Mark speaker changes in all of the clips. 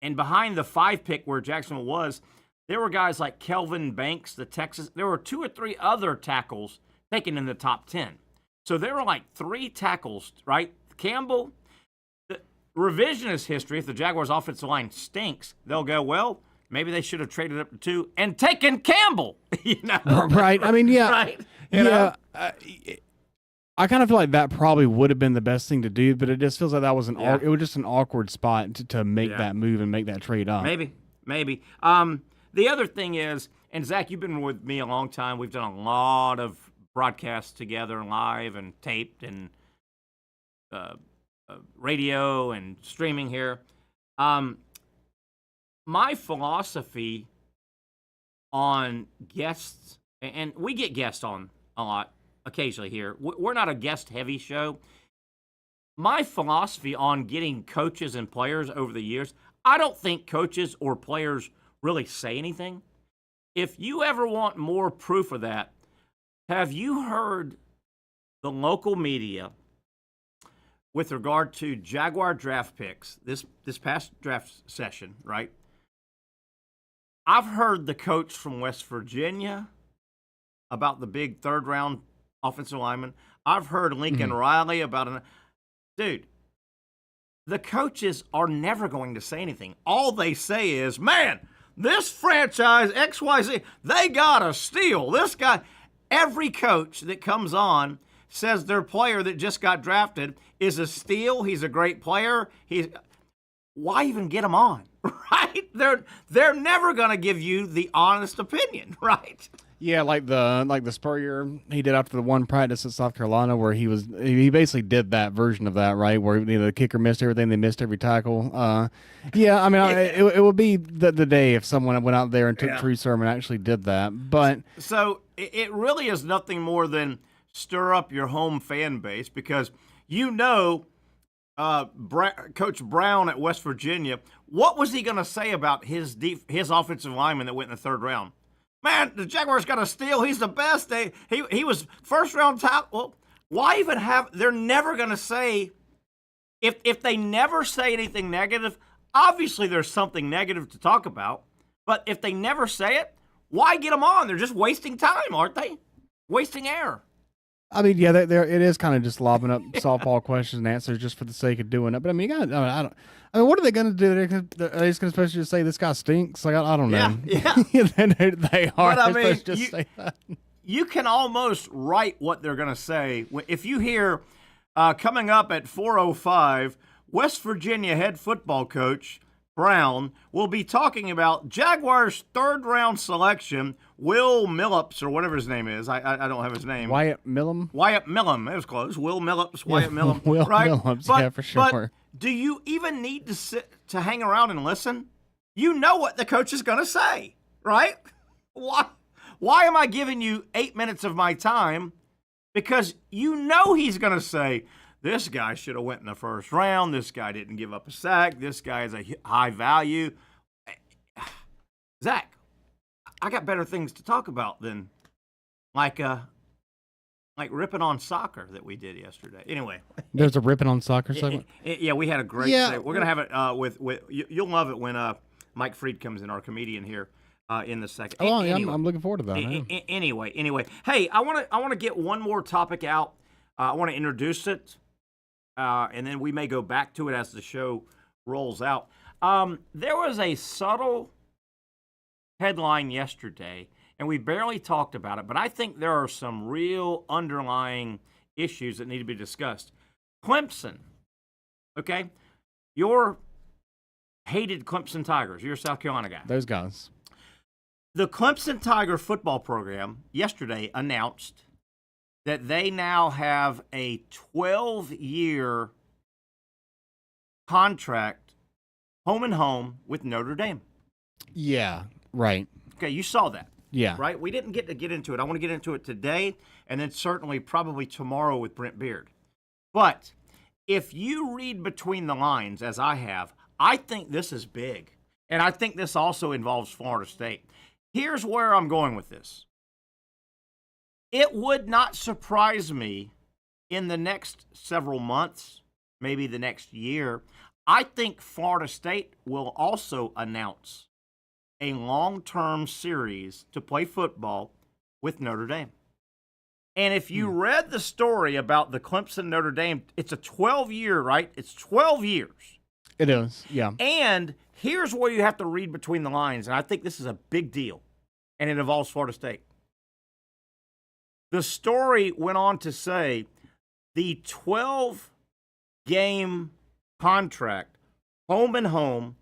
Speaker 1: And behind the 5 pick where Jacksonville was, there were guys like Kelvin Banks, the Texas. There were 2 or 3 other tackles taken in the top 10. So there were like 3 tackles, right? Campbell, the revisionist history, if the Jaguars' offensive line stinks, they'll go, well, maybe they should have traded up to 2 and taken Campbell.
Speaker 2: Right. I mean, yeah.
Speaker 1: Right.
Speaker 2: I kind of feel like that probably would have been the best thing to do, but it just feels like that was it was just an awkward spot to make that move and make that trade up.
Speaker 1: Maybe. The other thing is, and Zach, you've been with me a long time. We've done a lot of broadcasts together, live and taped, and radio and streaming here. My philosophy on guests, and we get guests on a lot occasionally here. We're not a guest-heavy show. My philosophy on getting coaches and players over the years, I don't think coaches or players really say anything. If you ever want more proof of that, have you heard the local media with regard to Jaguar draft picks this past draft session, right? I've heard the coach from West Virginia about the big 3rd round offensive lineman. I've heard Lincoln Riley about dude, the coaches are never going to say anything. All they say is, man, this franchise, XYZ, they got to steal. This guy, every coach that comes on says their player that just got drafted is a steal. He a great player. Why even get him on, right? They're never going to give you the honest opinion, right?
Speaker 2: Yeah, like the Spurrier he did after the one practice at South Carolina, where he basically did that version of that, right? Where the kicker missed everything, they missed every tackle. Yeah, I mean, it would be the day if someone went out there and took True Sermon and actually did that. But
Speaker 1: so it really is nothing more than stir up your home fan base, because Coach Brown at West Virginia, what was he going to say about his offensive lineman that went in the 3rd round? Man, the Jaguars got to steal. He's the best. He was 1st round top. Well, why even have? They're never going to say. If they never say anything negative, obviously there's something negative to talk about. But if they never say it, why get them on? They're just wasting time, aren't they? Wasting air.
Speaker 2: I mean, yeah, it is kind of just lobbing up softball questions and answers just for the sake of doing it. But I mean, I mean, what are they going to do? Are they just going to say this guy stinks? Like, I don't know.
Speaker 1: Yeah.
Speaker 2: They are.
Speaker 1: But I mean,
Speaker 2: to just say that.
Speaker 1: You can almost write what they're going to say. If you hear coming up at 4:05, West Virginia head football coach Brown will be talking about Jaguars' 3rd round selection, Will Millips, or whatever his name is. I don't have his name.
Speaker 2: Wyatt Millum?
Speaker 1: Wyatt Millum. It was close. Will Millips, Wyatt Millum.
Speaker 2: Will
Speaker 1: right?
Speaker 2: Millips,
Speaker 1: but,
Speaker 2: yeah, for sure.
Speaker 1: But do you even need to hang around and listen? You know what the coach is going to say, right? Why am I giving you 8 minutes of my time? Because you know he's going to say, this guy should have went in the 1st round. This guy didn't give up a sack. This guy is a high value. Zach, I got better things to talk about than like ripping on soccer that we did yesterday. Anyway,
Speaker 2: there's a ripping on soccer segment.
Speaker 1: Yeah, we had a great.
Speaker 2: Yeah,
Speaker 1: we're gonna have it with you'll love it when Mike Freed comes in, our comedian here, in the second.
Speaker 2: Oh, yeah, anyway, I'm looking forward to that.
Speaker 1: Anyway, hey, I want to get one more topic out. I want to introduce it. And then we may go back to it as the show rolls out. There was a subtle headline yesterday, and we barely talked about it, but I think there are some real underlying issues that need to be discussed. Clemson, okay? Your hated Clemson Tigers. You're a South Carolina guy.
Speaker 2: Those guys.
Speaker 1: The Clemson Tiger football program yesterday announced that they now have a 12-year contract, home and home, with Notre Dame.
Speaker 2: Yeah, right.
Speaker 1: Okay, you saw that.
Speaker 2: Yeah.
Speaker 1: Right? We didn't get to get into it. I want to get into it today, and then certainly probably tomorrow with Brent Beard. But if you read between the lines, as I have, I think this is big. And I think this also involves Florida State. Here's where I'm going with this. It would not surprise me in the next several months, maybe the next year. I think Florida State will also announce a long-term series to play football with Notre Dame. And if you read the story about the Clemson Notre Dame, it's a 12-year, right? It's 12 years.
Speaker 2: It is, yeah.
Speaker 1: And here's where you have to read between the lines, and I think this is a big deal, and it involves Florida State. The story went on to say the 12-game contract, home and home,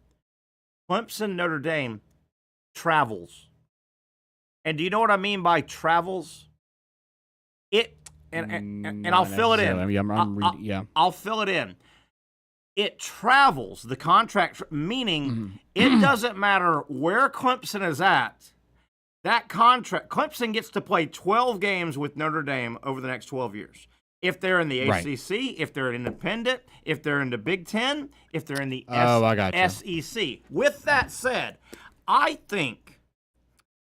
Speaker 1: Clemson Notre Dame travels. And do you know what I mean by travels? And I'll fill it in. I'll fill it in. It travels, the contract, meaning it doesn't matter where Clemson is at. That contract, Clemson gets to play 12 games with Notre Dame over the next 12 years. If they're in the ACC, if they're independent, if they're in the Big Ten, if they're in the SEC. With that said, I think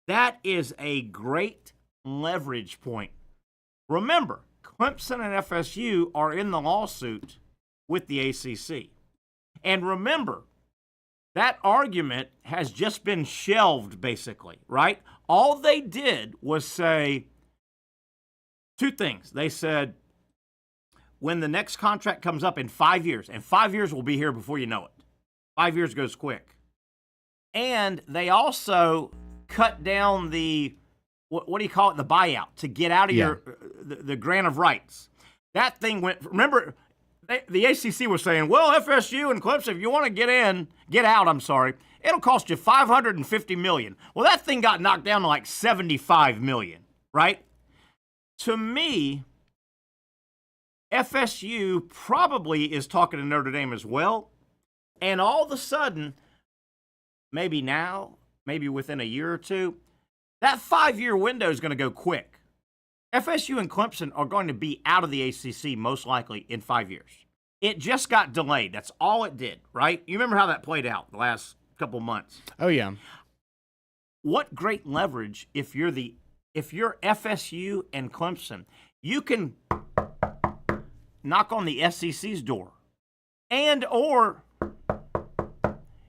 Speaker 1: that is a great leverage point. Remember, Clemson and FSU are in the lawsuit with the ACC. And remember, that argument has just been shelved, basically, right? All they did was say two things. They said, when the next contract comes up in 5 years, and 5 years will be here before you know it. 5 years goes quick. And they also cut down the, what do you call it, the buyout, to get out of the grant of rights. That thing went, remember, the ACC was saying, well, FSU and Clemson, if you want to get out, it'll cost you $550 million. Well, that thing got knocked down to like $75 million, right? To me, FSU probably is talking to Notre Dame as well. And all of a sudden, maybe now, maybe within a year or two, that 5-year window is going to go quick. FSU and Clemson are going to be out of the ACC most likely in 5 years. It just got delayed. That's all it did, right? You remember how that played out the last couple months?
Speaker 2: Oh, yeah.
Speaker 1: What great leverage if you're FSU and Clemson. You can knock on the SEC's door, or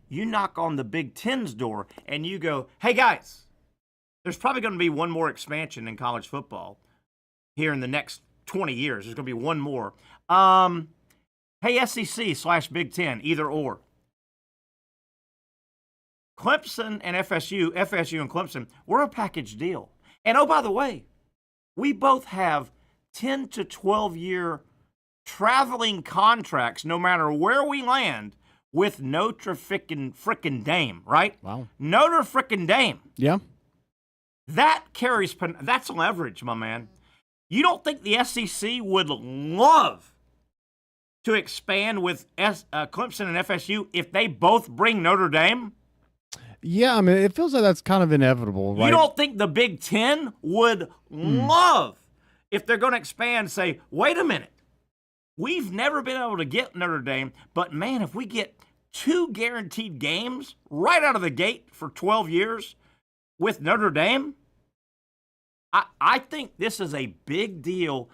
Speaker 1: you knock on the Big Ten's door and you go, hey, guys, there's probably going to be one more expansion in college football here in the next 20 years. There's going to be one more. Hey, SEC/Big Ten, either or. Clemson and FSU and Clemson, we're a package deal. And oh, by the way, we both have 10 to 12-year traveling contracts no matter where we land with Notre frickin' Dame, right?
Speaker 2: Wow.
Speaker 1: Notre frickin' Dame.
Speaker 2: Yeah.
Speaker 1: That's leverage, my man. You don't think the SEC would love to expand with Clemson and FSU if they both bring Notre Dame?
Speaker 2: Yeah, I mean, it feels like that's kind of inevitable, right?
Speaker 1: You don't think the Big Ten would love, if they're going to expand, say, wait a minute, we've never been able to get Notre Dame, but man, if we get 2 guaranteed games right out of the gate for 12 years with Notre Dame, I think this is a big deal,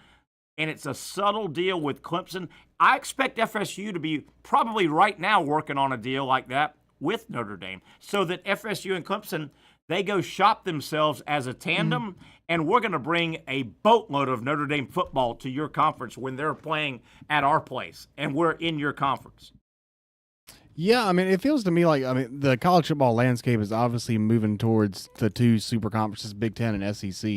Speaker 1: and it's a subtle deal with Clemson. I expect FSU to be probably right now working on a deal like that with Notre Dame so that FSU and Clemson, they go shop themselves as a tandem, and we're going to bring a boatload of Notre Dame football to your conference when they're playing at our place, and we're in your conference.
Speaker 2: Yeah, I mean, it feels to me like, the college football landscape is obviously moving towards the 2 super conferences, Big Ten and SEC.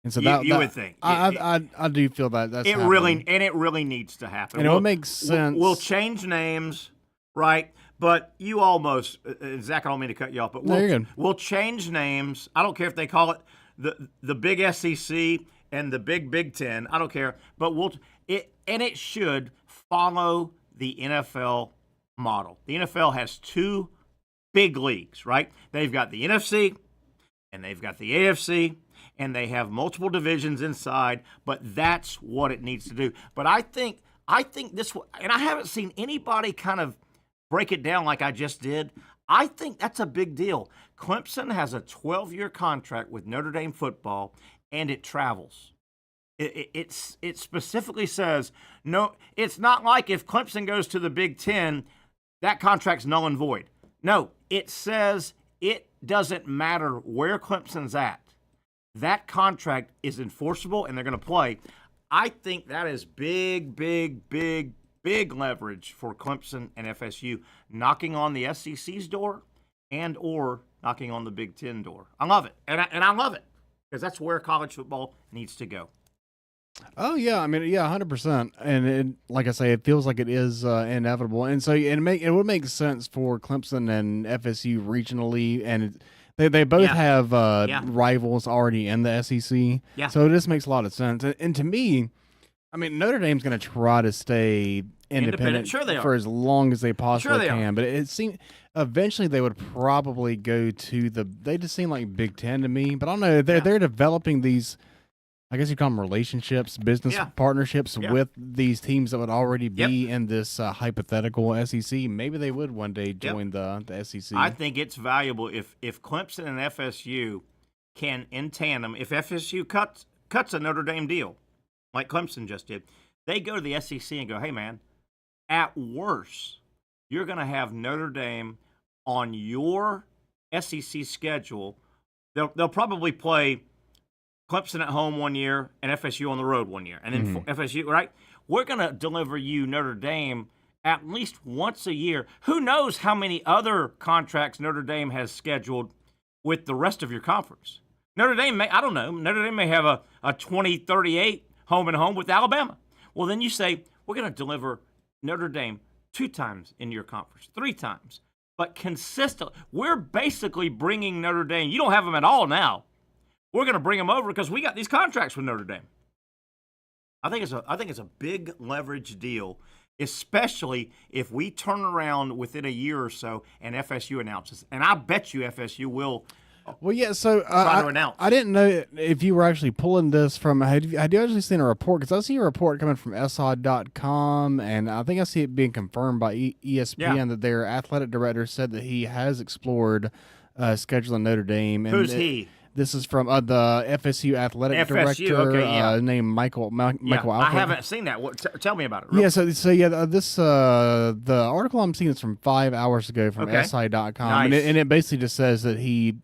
Speaker 2: And so
Speaker 1: you would think.
Speaker 2: I do feel that that's
Speaker 1: it
Speaker 2: happening.
Speaker 1: It really needs to happen.
Speaker 2: And it makes sense.
Speaker 1: We'll change names, right? But you almost, Zach, I don't mean to cut you off, but we'll change names. I don't care if they call it the big SEC and the Big Ten. I don't care. But it should follow the NFL model. The NFL has 2 big leagues, right? They've got the NFC and they've got the AFC, and they have multiple divisions inside, but that's what it needs to do. But I think this, and I haven't seen anybody kind of break it down like I just did. I think that's a big deal. Clemson has a 12-year contract with Notre Dame football, and it travels. It specifically says, no, it's not like if Clemson goes to the Big Ten, that contract's null and void. No, it says it doesn't matter where Clemson's at. That contract is enforceable, and they're going to play. I think that is big, big, big, big leverage for Clemson and FSU, knocking on the SEC's door and or knocking on the Big Ten door. I love it, and I love it because that's where college football needs to go.
Speaker 2: Oh yeah, I mean, yeah, 100%. And it, like I say, it feels like it is inevitable, and so it would make sense for Clemson and FSU regionally, and they both have rivals already in the SEC.
Speaker 1: Yeah.
Speaker 2: So this makes a lot of sense. And to me, I mean, Notre Dame's going to try to stay independent
Speaker 1: Sure they are.
Speaker 2: for as long as they possibly
Speaker 1: Sure they
Speaker 2: can. But it seems eventually they would probably go to they just seem like Big Ten to me. But I don't know. They're developing these, I guess you call them relationships, business partnerships with these teams that would already be in this hypothetical SEC. Maybe they would one day join the SEC.
Speaker 1: I think it's valuable if Clemson and FSU can, in tandem, if FSU cuts a Notre Dame deal, like Clemson just did, they go to the SEC and go, hey, man, at worst, you're going to have Notre Dame on your SEC schedule. They'll probably play Clemson at home one year and FSU on the road one year. And then FSU, right? We're going to deliver you Notre Dame at least once a year. Who knows how many other contracts Notre Dame has scheduled with the rest of your conference? Notre Dame may, I don't know, Notre Dame may have a 2038 home and home with Alabama. Well, then you say, we're going to deliver Notre Dame 2 times in your conference, 3 times. But consistently, we're basically bringing Notre Dame. You don't have them at all now. We're going to bring them over because we got these contracts with Notre Dame. I think it's a big leverage deal, especially if we turn around within a year or so and FSU announces. And I bet you FSU will.
Speaker 2: Well, yeah, so
Speaker 1: try to announce.
Speaker 2: I didn't know if you were actually pulling this from. Had you actually seen a report? Because I see a report coming from SI.com, and I think I see it being confirmed by ESPN that their athletic director said that he has explored scheduling Notre Dame. And
Speaker 1: Who's he?
Speaker 2: This is from the FSU athletic director named Michael Alfred.
Speaker 1: I haven't seen that. Tell me about it.
Speaker 2: Yeah, so this the article I'm seeing is from 5 hours ago from SI.com,
Speaker 1: Nice.
Speaker 2: and it basically just says that he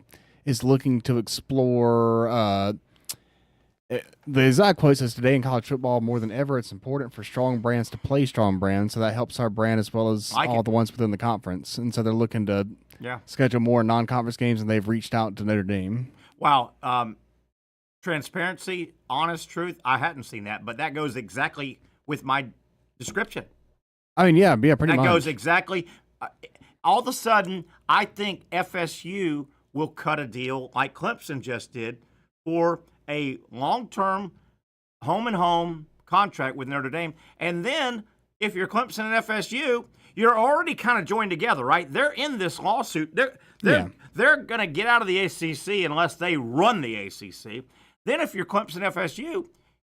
Speaker 2: is looking to explore. The exact quote says, "Today in college football, more than ever, it's important for strong brands to play strong brands, so that helps our brand as well as all the ones within the conference." And so they're looking to schedule more non-conference games, and they've reached out to Notre Dame.
Speaker 1: Wow. Transparency, honest truth, I hadn't seen that, but that goes exactly with my description.
Speaker 2: I mean, pretty much.
Speaker 1: That goes exactly. All of a sudden, I think FSU will cut a deal like Clemson just did for a long-term home-and-home contract with Notre Dame. And then, if you're Clemson and FSU, you're already kind of joined together, right? They're in this lawsuit. They're going to get out of the ACC unless they run the ACC. Then if you're Clemson FSU,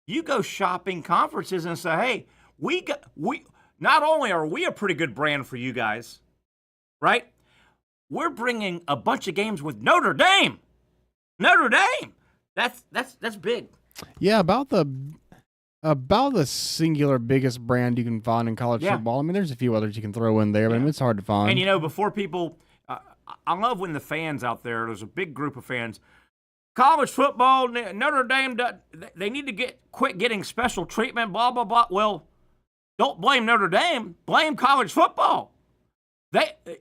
Speaker 1: you go shopping conferences and say, hey, we not only are we a pretty good brand for you guys, right? We're bringing a bunch of games with Notre Dame. Notre Dame. That's big.
Speaker 2: Yeah, about the singular biggest brand you can find in college football. I mean, there's a few others you can throw in there, but it's hard to find.
Speaker 1: And, before people I love when the fans out there's a big group of fans, college football, Notre Dame, they need to quit getting special treatment, blah, blah, blah. Well, don't blame Notre Dame. Blame college football.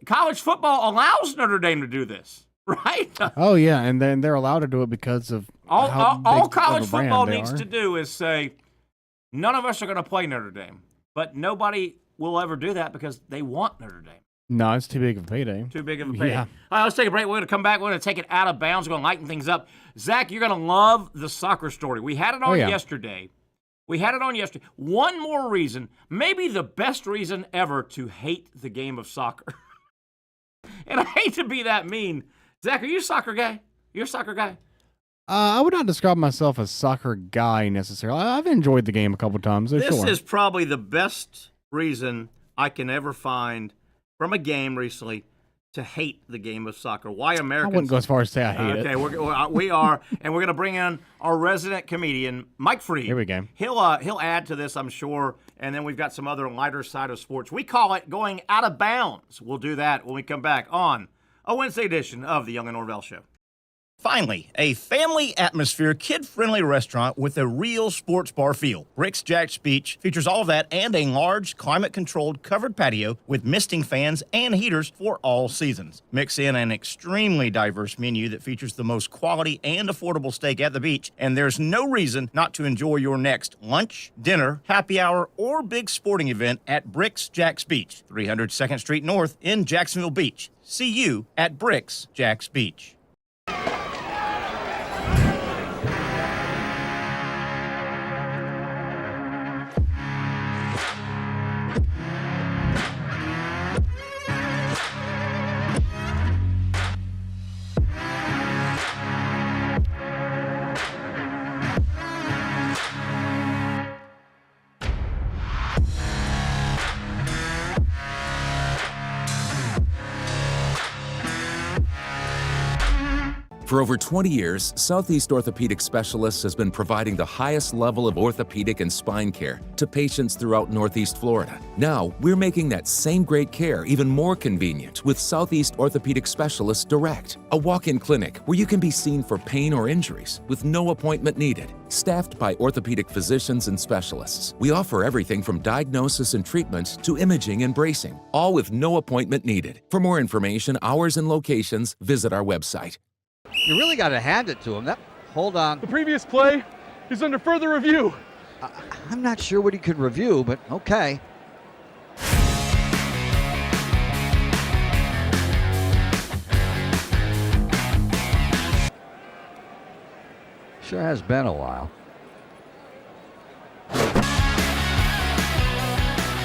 Speaker 1: College football allows Notre Dame to do this, right?
Speaker 2: Oh, yeah, and then they're allowed to do it because of
Speaker 1: all college football needs to do is say, none of us are going to play Notre Dame, but nobody will ever do that because they want Notre Dame.
Speaker 2: No, it's too big of a payday.
Speaker 1: Too big of a payday.
Speaker 2: Yeah.
Speaker 1: All right, let's take a break. We're going to come back. We're going to take it out of bounds. We're going to lighten things up. Zach, you're going to love the soccer story. We had it on yesterday. One more reason, maybe the best reason ever to hate the game of soccer. And I hate to be that mean. Zach, are you a soccer guy? You're a soccer guy?
Speaker 2: I would not describe myself as a soccer guy necessarily. I've enjoyed the game a couple times.
Speaker 1: This is probably the best reason I can ever find from a game recently to hate the game of soccer. Why
Speaker 2: I
Speaker 1: Americans...
Speaker 2: wouldn't go as far as say I hate it.
Speaker 1: Okay, we are, and we're going to bring in our resident comedian, Mike Freed.
Speaker 2: Here we go.
Speaker 1: He'll add to this, I'm sure, and then we've got some other lighter side of sports. We call it going out of bounds. We'll do that when we come back on a Wednesday edition of the Young and Norvelle Show. Finally, a family atmosphere, kid-friendly restaurant with a real sports bar feel. Bricks Jack's Beach features all of that and a large, climate-controlled covered patio with misting fans and heaters for all seasons. Mix in an extremely diverse menu that features the most quality and affordable steak at the beach, and there's no reason not to enjoy your next lunch, dinner, happy hour, or big sporting event at Bricks Jack's Beach, 300 2nd Street North in Jacksonville Beach. See you at Bricks Jack's Beach.
Speaker 3: For over 20 years, Southeast Orthopedic Specialists has been providing the highest level of orthopedic and spine care to patients throughout Northeast Florida. Now, we're making that same great care even more convenient with Southeast Orthopedic Specialists Direct, a walk-in clinic where you can be seen for pain or injuries with no appointment needed. Staffed by orthopedic physicians and specialists, we offer everything from diagnosis and treatment to imaging and bracing, all with no appointment needed. For more information, hours, and locations, visit our website.
Speaker 4: You really got to hand it to him. Hold on.
Speaker 5: The previous play is under further review.
Speaker 4: I'm not sure what he could review, but okay. Sure has been a while.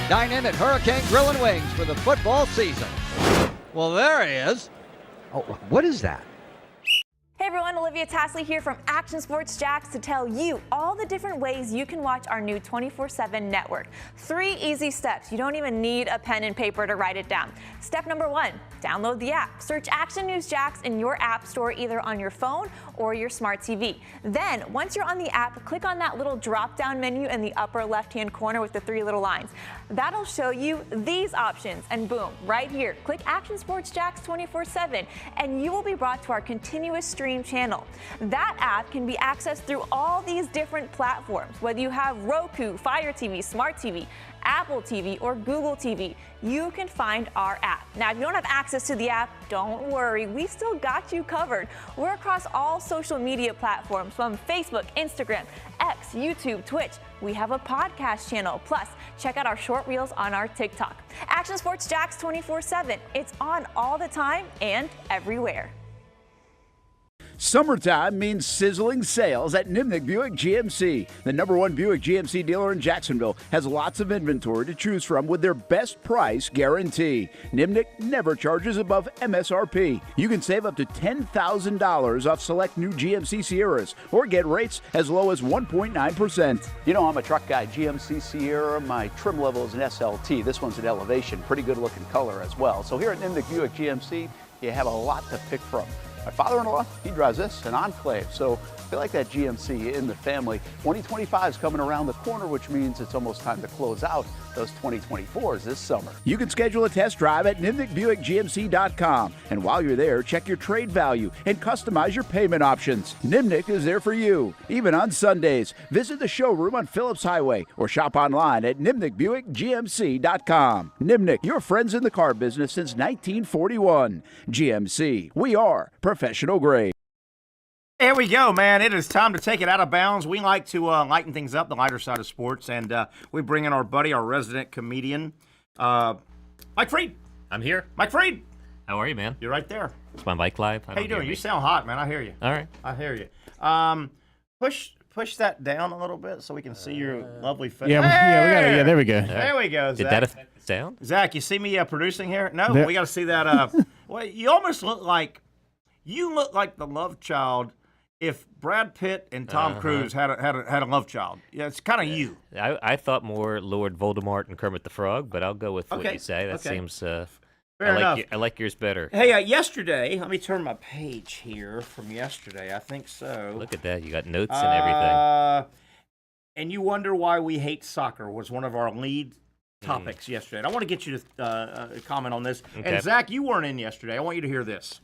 Speaker 4: Dynamic Hurricane Grill and Wings for the football season. Well, there he is. Oh, what is that?
Speaker 6: Hey everyone, Olivia Tasley here from Action Sports Jacks to tell you all the different ways you can watch our new 24/7 network. 3 easy steps. You don't even need a pen and paper to write it down. Step number 1, download the app. Search Action News Jacks in your app store either on your phone or your smart TV. Then, once you're on the app, click on that little drop-down menu in the upper left-hand corner with the 3 little lines. That'll show you these options, and boom, right here, click Action Sports Jacks 24/7, and you will be brought to our continuous stream channel. That app can be accessed through all these different platforms. Whether you have Roku, Fire TV, Smart TV, Apple TV, or Google TV, you can find our app. Now, if you don't have access to the app, don't worry, we still got you covered. We're across all social media platforms from Facebook, Instagram, X, YouTube, Twitch. We have a podcast channel. Plus, check out our short reels on our TikTok. Action Sports Jacks 24/7. It's on all the time and everywhere.
Speaker 7: Summertime means sizzling sales at Nimnick Buick GMC. The #1 Buick GMC dealer in Jacksonville has lots of inventory to choose from with their best price guarantee. Nimnick never charges above MSRP. You can save up to $10,000 off select new GMC Sierras or get rates as low as 1.9%.
Speaker 8: You know, I'm a truck guy. GMC Sierra, my trim level is an SLT. This one's an Elevation. Pretty good looking color as well. So here at Nimnick Buick GMC, you have a lot to pick from. My father-in-law, he drives this, an Enclave, so I feel like that GMC in the family. 2025 is coming around the corner, which means it's almost time to close out those 2024s this summer.
Speaker 7: You can schedule a test drive at NimnickBuickGMC.com, and while you're there, check your trade value and customize your payment options. Nimnick is there for you, even on Sundays. Visit the showroom on Phillips Highway or shop online at NimnickBuickGMC.com. Nimnick, your friends in the car business since 1941. GMC, we are professional grade.
Speaker 1: There we go, man. It is time to take it out of bounds. We like to lighten things up, the lighter side of sports, and we bring in our buddy, our resident comedian, Mike Freed.
Speaker 9: I'm here.
Speaker 1: Mike Freed.
Speaker 9: How are you, man?
Speaker 1: You're right there.
Speaker 9: Is my mic live?
Speaker 1: How you doing? You sound hot, man. I hear you.
Speaker 9: All right.
Speaker 1: I hear you. Push that down a little bit so we can see your lovely face.
Speaker 2: Yeah, we got it. Yeah, there we go.
Speaker 1: There we go, Zach.
Speaker 9: Did that affect the sound?
Speaker 1: Zach, you see me producing here? No, we got to see that. Well, you almost look like the love child if Brad Pitt and Tom Cruise had a love child. Yeah, it's kind of you.
Speaker 9: I thought more Lord Voldemort and Kermit the Frog, but I'll go with what you say. That seems
Speaker 1: Fair enough.
Speaker 9: I like yours better.
Speaker 1: Hey, yesterday, let me turn my page here from yesterday. I think so.
Speaker 9: Look at that. You got notes and everything.
Speaker 1: And you wonder why we hate soccer was one of our lead topics yesterday. And I want to get you to comment on this.
Speaker 9: Okay.
Speaker 1: And Zach, you weren't in yesterday. I want you to hear this.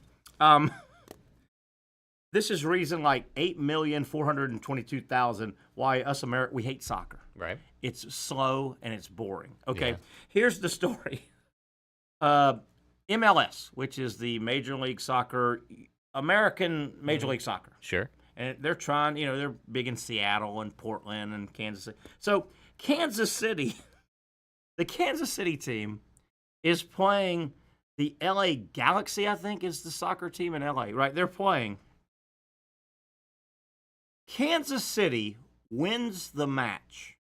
Speaker 1: This is reason like 8,422,000 why us Americans, we hate soccer.
Speaker 9: Right.
Speaker 1: It's slow and it's boring. Okay,
Speaker 9: Yeah.
Speaker 1: Here's the story. MLS, which is the Major League Soccer, American Major League Soccer.
Speaker 9: Sure.
Speaker 1: And they're trying, they're big in Seattle and Portland and Kansas City. So Kansas City, the Kansas City team is playing the LA Galaxy, I think is the soccer team in LA, right? They're playing. Kansas City wins the match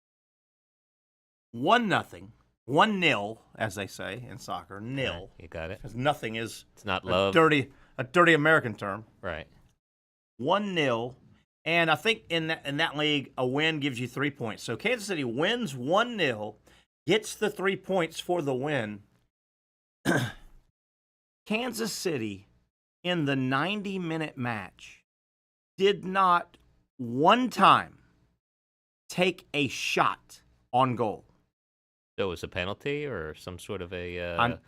Speaker 1: 1-0, 1-0, as they say in soccer, nil.
Speaker 9: You got it.
Speaker 1: Because nothing is
Speaker 9: It's not
Speaker 1: a
Speaker 9: love.
Speaker 1: dirty American term.
Speaker 9: Right.
Speaker 1: 1-0, and I think in that league, a win gives you 3 points. So Kansas City wins 1-0, gets the 3 points for the win. Kansas City, in the 90-minute match, did not one time take a shot on goal.
Speaker 9: So it was a penalty or some sort of a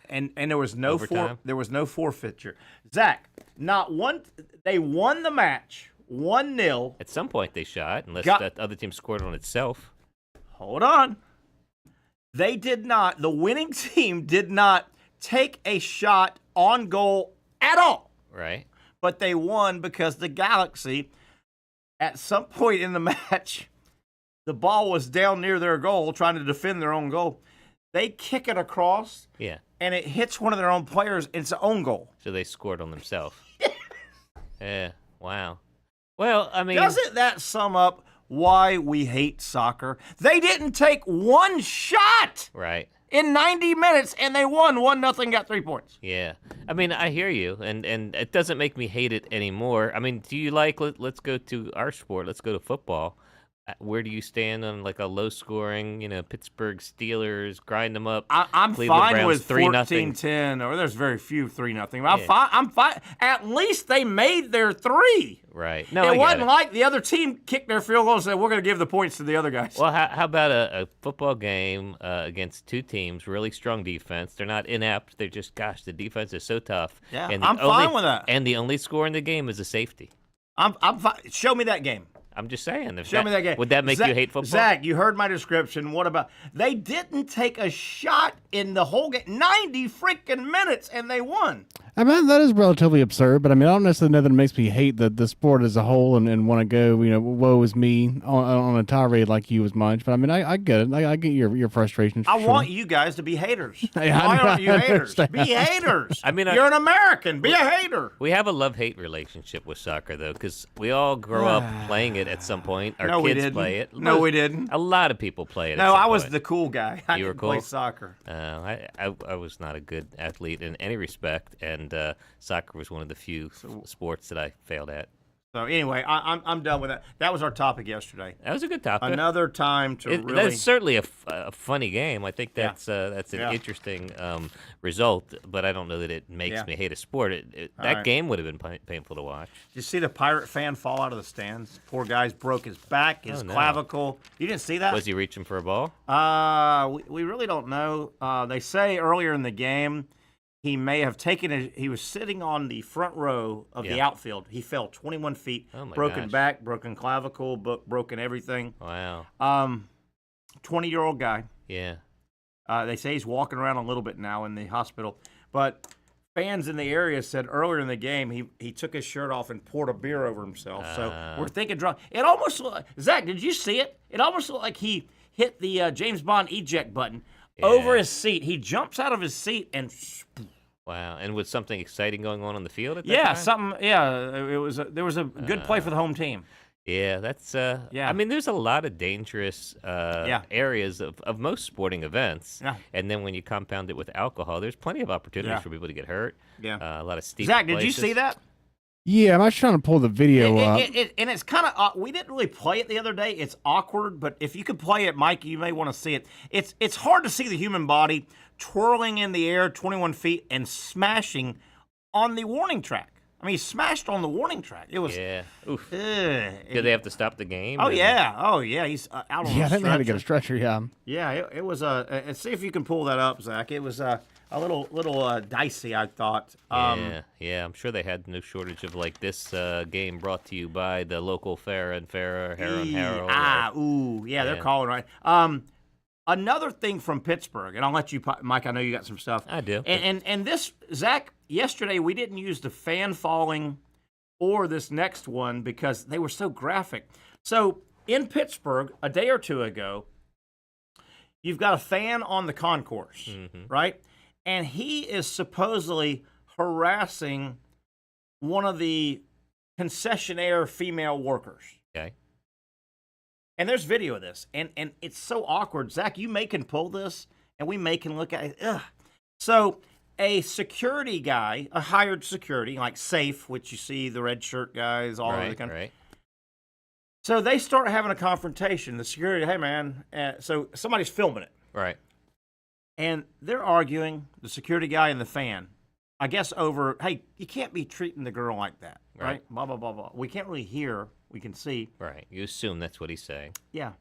Speaker 1: And there was no
Speaker 9: overtime?
Speaker 1: there was no forfeiture. Zach, not one. They won the match 1-0.
Speaker 9: at some point they shot, unless
Speaker 1: Got-
Speaker 9: that other team scored on itself.
Speaker 1: Hold on. They did not. The winning team did not take a shot on goal at all.
Speaker 9: Right.
Speaker 1: But they won because the Galaxy, at some point in the match, the ball was down near their goal, trying to defend their own goal. They kick it across,
Speaker 9: Yeah.
Speaker 1: and it hits one of their own players. It's an own goal.
Speaker 9: So they scored on themselves. Yeah. Wow. Well, I mean,
Speaker 1: Doesn't that sum up why we hate soccer? They didn't take one shot
Speaker 9: right.
Speaker 1: in 90 minutes, and they won 1-0, got 3 points.
Speaker 9: Yeah. I mean, I hear you, and it doesn't make me hate it anymore. I mean, do you like, let's go to our sport, let's go to football. Where do you stand on like a low-scoring, Pittsburgh Steelers, grind them up?
Speaker 1: I'm
Speaker 9: Cleveland
Speaker 1: fine
Speaker 9: Browns,
Speaker 1: with
Speaker 9: 3-0.
Speaker 1: 14-10, or there's very few 3-0. I'm fine. At least they made their three.
Speaker 9: Right. No, I
Speaker 1: It
Speaker 9: get
Speaker 1: wasn't
Speaker 9: it.
Speaker 1: like the other team kicked their field goal and said, we're going to give the points to the other guys.
Speaker 9: Well, how about a football game against two teams, really strong defense? They're not inept. They're just, gosh, the defense is so tough.
Speaker 1: Yeah,
Speaker 9: and
Speaker 1: I'm fine with that.
Speaker 9: And the only score in the game is a safety.
Speaker 1: I'm fine. Show me that game.
Speaker 9: I'm just saying.
Speaker 1: Show me that game.
Speaker 9: Would that make you hate football?
Speaker 1: Zach, you heard my description. What about they didn't take a shot in the whole game, 90 freaking minutes, and they won.
Speaker 2: I mean, that is relatively absurd, but I mean, I don't necessarily know that it makes me hate the sport as a whole and want to go, woe is me on a tirade like you as much. But I mean, I get it. I get your frustrations.
Speaker 1: I want you guys to be haters.
Speaker 2: Hey,
Speaker 1: Why aren't you
Speaker 2: I
Speaker 1: haters?
Speaker 2: understand.
Speaker 1: Be haters.
Speaker 9: I mean,
Speaker 1: you're an American. Be a hater.
Speaker 9: We have a love-hate relationship with soccer, though, because we all grow up playing it at some point. Our
Speaker 1: No, we
Speaker 9: kids
Speaker 1: didn't.
Speaker 9: play it.
Speaker 1: No, we didn't.
Speaker 9: A lot of people play it.
Speaker 1: No,
Speaker 9: at some
Speaker 1: I was
Speaker 9: point.
Speaker 1: the cool guy. I
Speaker 9: You were
Speaker 1: didn't play
Speaker 9: cool?
Speaker 1: soccer.
Speaker 9: I was not a good athlete in any respect, and soccer was one of the few sports that I failed at.
Speaker 1: So anyway, I'm done with that. That was our topic yesterday.
Speaker 9: That was a good topic.
Speaker 1: Another time to really.
Speaker 9: That's certainly a funny game. I think that's an
Speaker 1: Yeah.
Speaker 9: interesting result, but I don't know that it makes
Speaker 1: Yeah.
Speaker 9: me hate a sport. That
Speaker 1: right.
Speaker 9: game would have been painful to watch.
Speaker 1: Did you see the Pirate fan fall out of the stands? Poor guy's broke his back, his
Speaker 9: Oh, no.
Speaker 1: clavicle. You didn't see that?
Speaker 9: Was he reaching for a ball?
Speaker 1: We really don't know. They say earlier in the game he may have taken he was sitting on the front row of the
Speaker 9: Yeah.
Speaker 1: outfield. He fell 21 feet,
Speaker 9: Oh, my
Speaker 1: broken
Speaker 9: gosh.
Speaker 1: back, broken clavicle, broken everything.
Speaker 9: Wow.
Speaker 1: 20-year-old guy.
Speaker 9: Yeah.
Speaker 1: They say he's walking around a little bit now in the hospital. But fans in the area said earlier in the game he took his shirt off and poured a beer over himself. So we're thinking drunk. It almost looked like, Zach, did you see it? It almost looked like he hit the James Bond eject button over his seat. He jumps out of his seat and
Speaker 9: Wow. And was something exciting going on the field at that
Speaker 1: yeah,
Speaker 9: time?
Speaker 1: something. Yeah, there was a good play for the home team.
Speaker 9: Yeah, that's
Speaker 1: Yeah.
Speaker 9: I mean, there's a lot of dangerous areas of most sporting events.
Speaker 1: Yeah.
Speaker 9: And then when you compound it with alcohol, there's plenty of opportunities
Speaker 1: Yeah.
Speaker 9: for people to get hurt.
Speaker 1: Yeah.
Speaker 9: A lot of steep
Speaker 1: Zach, did you
Speaker 9: places.
Speaker 1: see that?
Speaker 2: Yeah, I'm actually trying to pull the video up.
Speaker 1: And it's kind of we didn't really play it the other day. It's awkward, but if you could play it, Mike, you may want to see it. It's hard to see the human body twirling in the air 21 feet and smashing on the warning track. I mean, he smashed on the warning track. It was
Speaker 9: Oof.
Speaker 1: Did
Speaker 9: they have to stop the game?
Speaker 1: Oh yeah. He's out on.
Speaker 2: Yeah, I think they had to get a stretcher. Yeah.
Speaker 1: Yeah, it was see if you can pull that up, Zach. It was a little dicey, I thought.
Speaker 9: Yeah. I'm sure they had no shortage of like this game brought to you by the local Farrah and Herald.
Speaker 1: They're calling right. Another thing from Pittsburgh, and I'll let you, Mike. I know you got some stuff.
Speaker 9: I do.
Speaker 1: And this, Zach. Yesterday we didn't use the fan falling or this next one because they were so graphic. So in Pittsburgh, a day or two ago, you've got a fan on the concourse, right? And he is supposedly harassing one of the concessionaire female workers.
Speaker 9: Okay.
Speaker 1: And there's video of this, and it's so awkward. Zach, you can pull this, and we can look at it. Ugh. So a security guy, a hired security, like Safe, which you see the red shirt guys all over the country.
Speaker 9: Right.
Speaker 1: So they start having a confrontation. The security, hey, man. So somebody's filming it.
Speaker 9: Right.
Speaker 1: And they're arguing, the security guy and the fan, I guess over, hey, you can't be treating the girl like that, right? Blah, blah, blah, blah. We can't really hear. We can see.
Speaker 9: Right. You assume that's what he's saying.
Speaker 1: Yeah.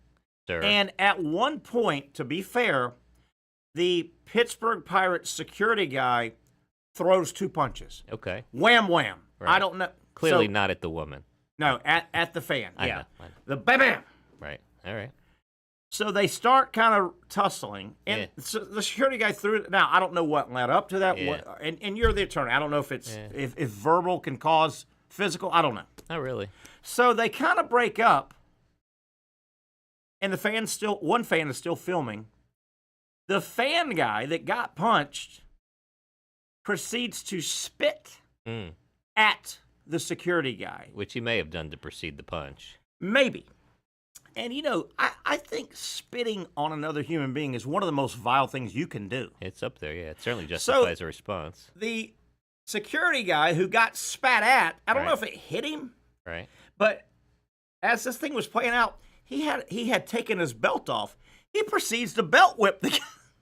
Speaker 9: Sir.
Speaker 1: And at one point, to be fair, the Pittsburgh Pirates security guy throws 2 punches.
Speaker 9: Okay.
Speaker 1: Wham, wham.
Speaker 9: Right.
Speaker 1: I don't know.
Speaker 9: Clearly not at the woman.
Speaker 1: No, at the fan.
Speaker 9: I
Speaker 1: yeah.
Speaker 9: know.
Speaker 1: The bam, bam.
Speaker 9: Right. All right.
Speaker 1: So they start kind of tussling. And so the security guy threw it. Now, I don't know what led up to that.
Speaker 9: Yeah.
Speaker 1: And you're the attorney. I don't know if it's if verbal can cause physical. I don't know.
Speaker 9: Not really.
Speaker 1: So they kind of break up. And one fan is still filming. The fan guy that got punched proceeds to spit at the security guy.
Speaker 9: Which he may have done to precede the punch.
Speaker 1: Maybe. And, I think spitting on another human being is one of the most vile things you can do.
Speaker 9: It's up there, yeah. It certainly justifies a response.
Speaker 1: The security guy who got spat at, I don't know if it hit him.
Speaker 9: Right.
Speaker 1: But as this thing was playing out, he had taken his belt off. He proceeds to belt whip the guy.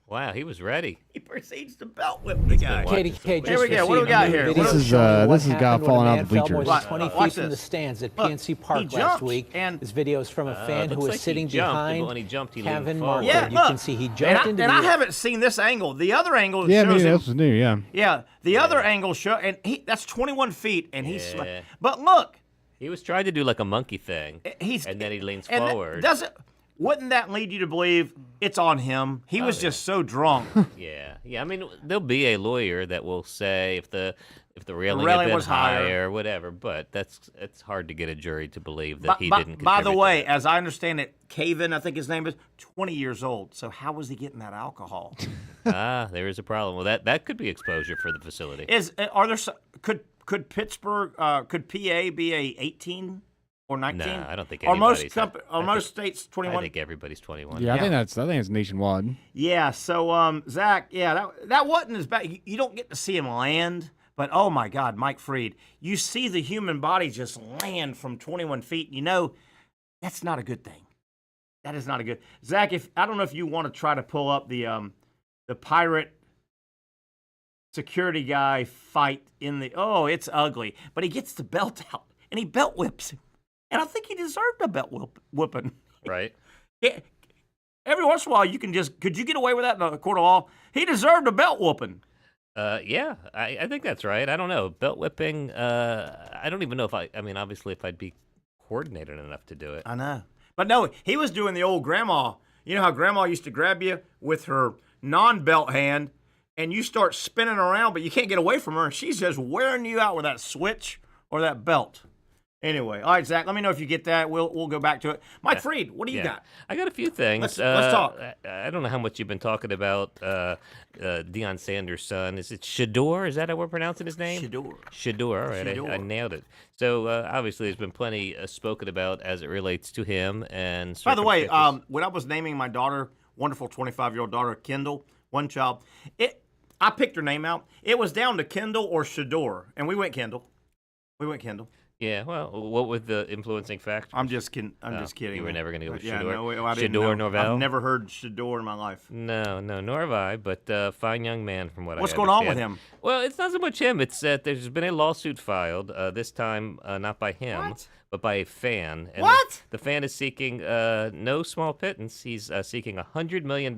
Speaker 9: Wow, he was ready.
Speaker 1: He proceeds to belt whip the guy.
Speaker 10: KDK,
Speaker 1: Here we go. What do we got here?
Speaker 2: This is a guy falling off the bleachers.
Speaker 10: More than 20 feet from the stands at
Speaker 1: Look,
Speaker 10: PNC Park
Speaker 1: he
Speaker 10: last
Speaker 1: jumped,
Speaker 10: week.
Speaker 1: and
Speaker 10: This video is from a fan who was
Speaker 9: like
Speaker 10: sitting
Speaker 9: he jumped, but
Speaker 10: behind
Speaker 9: when he jumped, he
Speaker 10: Kevin
Speaker 9: leaned forward.
Speaker 10: Markle.
Speaker 1: Yeah,
Speaker 10: You
Speaker 1: look.
Speaker 10: can see he jumped into
Speaker 1: and
Speaker 10: the
Speaker 1: I haven't seen this angle. The other angle
Speaker 2: Yeah,
Speaker 1: shows him.
Speaker 2: this was new. Yeah.
Speaker 1: Yeah, the other angle and that's 21 feet, and he's.
Speaker 9: Yeah.
Speaker 1: But look,
Speaker 9: He was trying to do like a monkey thing. And then he leans forward.
Speaker 1: Wouldn't that lead you to believe it's on him? He was just so drunk.
Speaker 9: Yeah. I mean, there'll be a lawyer that will say if the railing,
Speaker 1: railing
Speaker 9: had been
Speaker 1: was higher.
Speaker 9: higher, whatever. But it's hard to get a jury to believe that he didn't.
Speaker 1: By the
Speaker 9: contribute to
Speaker 1: way,
Speaker 9: that.
Speaker 1: as I understand it, Caven, I think his name is, 20 years old. So how was he getting that alcohol?
Speaker 9: There is a problem. Well, that could be exposure for the facility.
Speaker 1: Could Pittsburgh could PA be a 18 or 19?
Speaker 9: No, I don't think
Speaker 1: Or most
Speaker 9: anybody's.
Speaker 1: most states 21.
Speaker 9: I think everybody's 21.
Speaker 2: Yeah, I think it's nationwide.
Speaker 1: Yeah. So Zach, that wasn't as bad. You don't get to see him land. But, oh, my God, Mike Freed, you see the human body just land from 21 feet. That's not a good thing. That is not a good. Zach, I don't know if you want to try to pull up the pirate security guy fight it's ugly. But he gets the belt out, and he belt whips him. And I think he deserved a belt whipping.
Speaker 9: Right.
Speaker 1: Yeah, every once in a while, could you get away with that in a court of law? He deserved a belt whooping.
Speaker 9: Yeah, I think that's right. I don't know. Belt whipping, I don't even know obviously if I'd be coordinated enough to do it.
Speaker 1: I know. But no, he was doing the old grandma. You know how grandma used to grab you with her non-belt hand, and you start spinning around, but you can't get away from her, and she's just wearing you out with that switch or that belt. Anyway, all right, Zach, let me know if you get that. We'll go back to it. Mike Freed, what do you got?
Speaker 9: I got a few things.
Speaker 1: Let's talk.
Speaker 9: I don't know how much you've been talking about Deion Sanders' son. Is it Shador? Is that how we're pronouncing his name? Shador. All right, I nailed it. So obviously, there's been plenty spoken about as it relates to him. And
Speaker 1: by the way, when I was naming my daughter, wonderful 25-year-old daughter, Kendall, one child, I picked her name out. It was down to Kendall or Shador, and we went Kendall.
Speaker 9: Yeah, well, what were the influencing factors?
Speaker 1: I'm just kidding. I'm just kidding.
Speaker 9: You were never going to go with
Speaker 1: Yeah,
Speaker 9: Shador?
Speaker 1: no, I didn't know.
Speaker 9: Norvelle?
Speaker 1: I've never heard Shador in my life.
Speaker 9: No, nor have I, but fine young man from what
Speaker 1: What's
Speaker 9: I
Speaker 1: going on with
Speaker 9: understand.
Speaker 1: him?
Speaker 9: Well, it's not so much him. It's that there's been a lawsuit filed, this time not by him,
Speaker 1: What?
Speaker 9: but by a fan. And
Speaker 1: What?
Speaker 9: The fan is seeking no small pittance. He's seeking $100 million.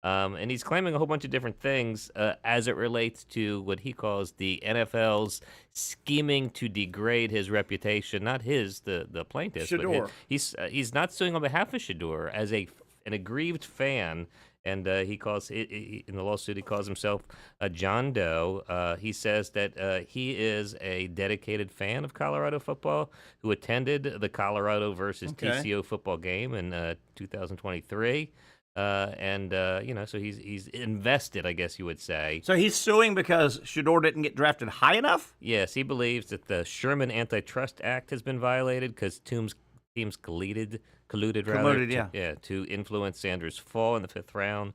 Speaker 9: And he's claiming a whole bunch of different things as it relates to what he calls the NFL's scheming to degrade his reputation. Not his, the plaintiff.
Speaker 1: Shador.
Speaker 9: He's not suing on behalf of Shador as an aggrieved fan. And he calls in the lawsuit, he calls himself John Doe. He says that he is a dedicated fan of Colorado football who attended the Colorado versus TCO football game in 2023. So he's invested, I guess you would say.
Speaker 1: So he's suing because Shador didn't get drafted high enough?
Speaker 9: Yes, he believes that the Sherman Antitrust Act has been violated because teams colluded to influence Sanders' fall in the 5th round.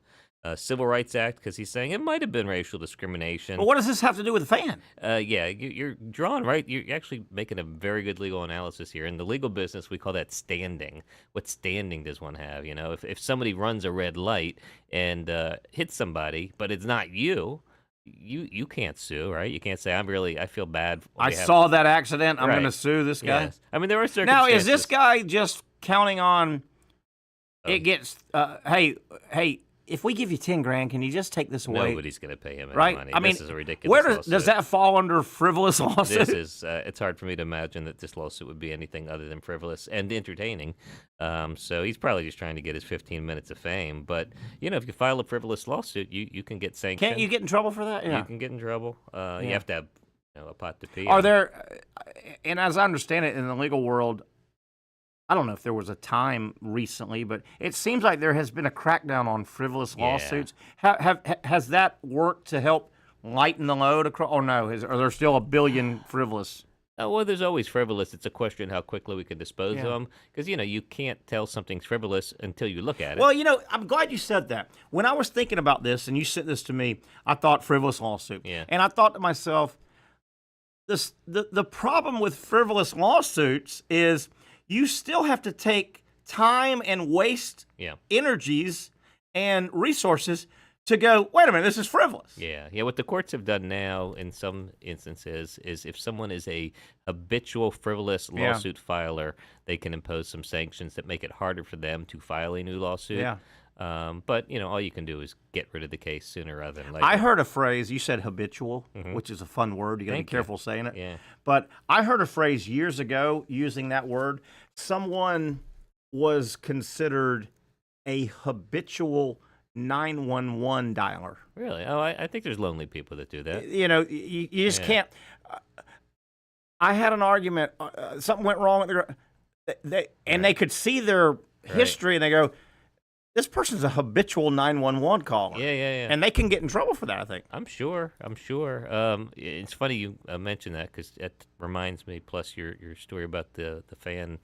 Speaker 9: Civil Rights Act because he's saying it might have been racial discrimination.
Speaker 1: But what does this have to do with the fan?
Speaker 9: You're drawing right. You're actually making a very good legal analysis here. In the legal business, we call that standing. What standing does one have? You know, if somebody runs a red light and hits somebody, but it's not you. You can't sue, right? You can't say I feel bad.
Speaker 1: I saw that accident. I'm going to sue this guy.
Speaker 9: Yes. I mean, there are
Speaker 1: Now,
Speaker 9: circumstances.
Speaker 1: is this guy just counting on it gets? Hey, if we give you $10,000, can you just take this away?
Speaker 9: Nobody's going to pay him any
Speaker 1: Right?
Speaker 9: money.
Speaker 1: I mean,
Speaker 9: this is a ridiculous
Speaker 1: where
Speaker 9: lawsuit.
Speaker 1: does that fall under frivolous lawsuit?
Speaker 9: This is. It's hard for me to imagine that this lawsuit would be anything other than frivolous and entertaining. So he's probably just trying to get his 15 minutes of fame. But if you file a frivolous lawsuit, you can get sanctioned.
Speaker 1: Can't you get in trouble for that? Yeah.
Speaker 9: You can get in trouble. You have to have a pot to pee.
Speaker 1: Are
Speaker 9: on.
Speaker 1: there? And as I understand it, in the legal world, I don't know if there was a time recently, but it seems like there has been a crackdown on frivolous lawsuits. Has that worked to help lighten the load across? Or no? Are there still a billion frivolous?
Speaker 9: Well, there's always frivolous. It's a question how quickly we can dispose of them. Because, you can't tell something's frivolous until you look at it.
Speaker 1: Well, I'm glad you said that. When I was thinking about this and you sent this to me, I thought frivolous lawsuit.
Speaker 9: Yeah.
Speaker 1: And I thought to myself, the problem with frivolous lawsuits is you still have to take time and waste energies and resources to go, wait a minute, this is frivolous.
Speaker 9: Yeah. What the courts have done now in some instances is if someone is a habitual frivolous lawsuit filer, they can impose some sanctions that make it harder for them to file a new lawsuit.
Speaker 1: Yeah.
Speaker 9: But all you can do is get rid of the case sooner rather than later.
Speaker 1: I heard a phrase, you said habitual, which is a fun word. You got to be careful saying it.
Speaker 9: Yeah.
Speaker 1: But I heard a phrase years ago using that word. Someone was considered a habitual 911 dialer.
Speaker 9: Really? Oh, I think there's lonely people that do that.
Speaker 1: You just can't. I had an argument. Something went wrong with they could see their history, and they go, this person's a habitual 911 caller.
Speaker 9: Yeah.
Speaker 1: And they can get in trouble for that, I think.
Speaker 9: I'm sure. It's funny you mentioned that because it reminds me, plus your story about the fan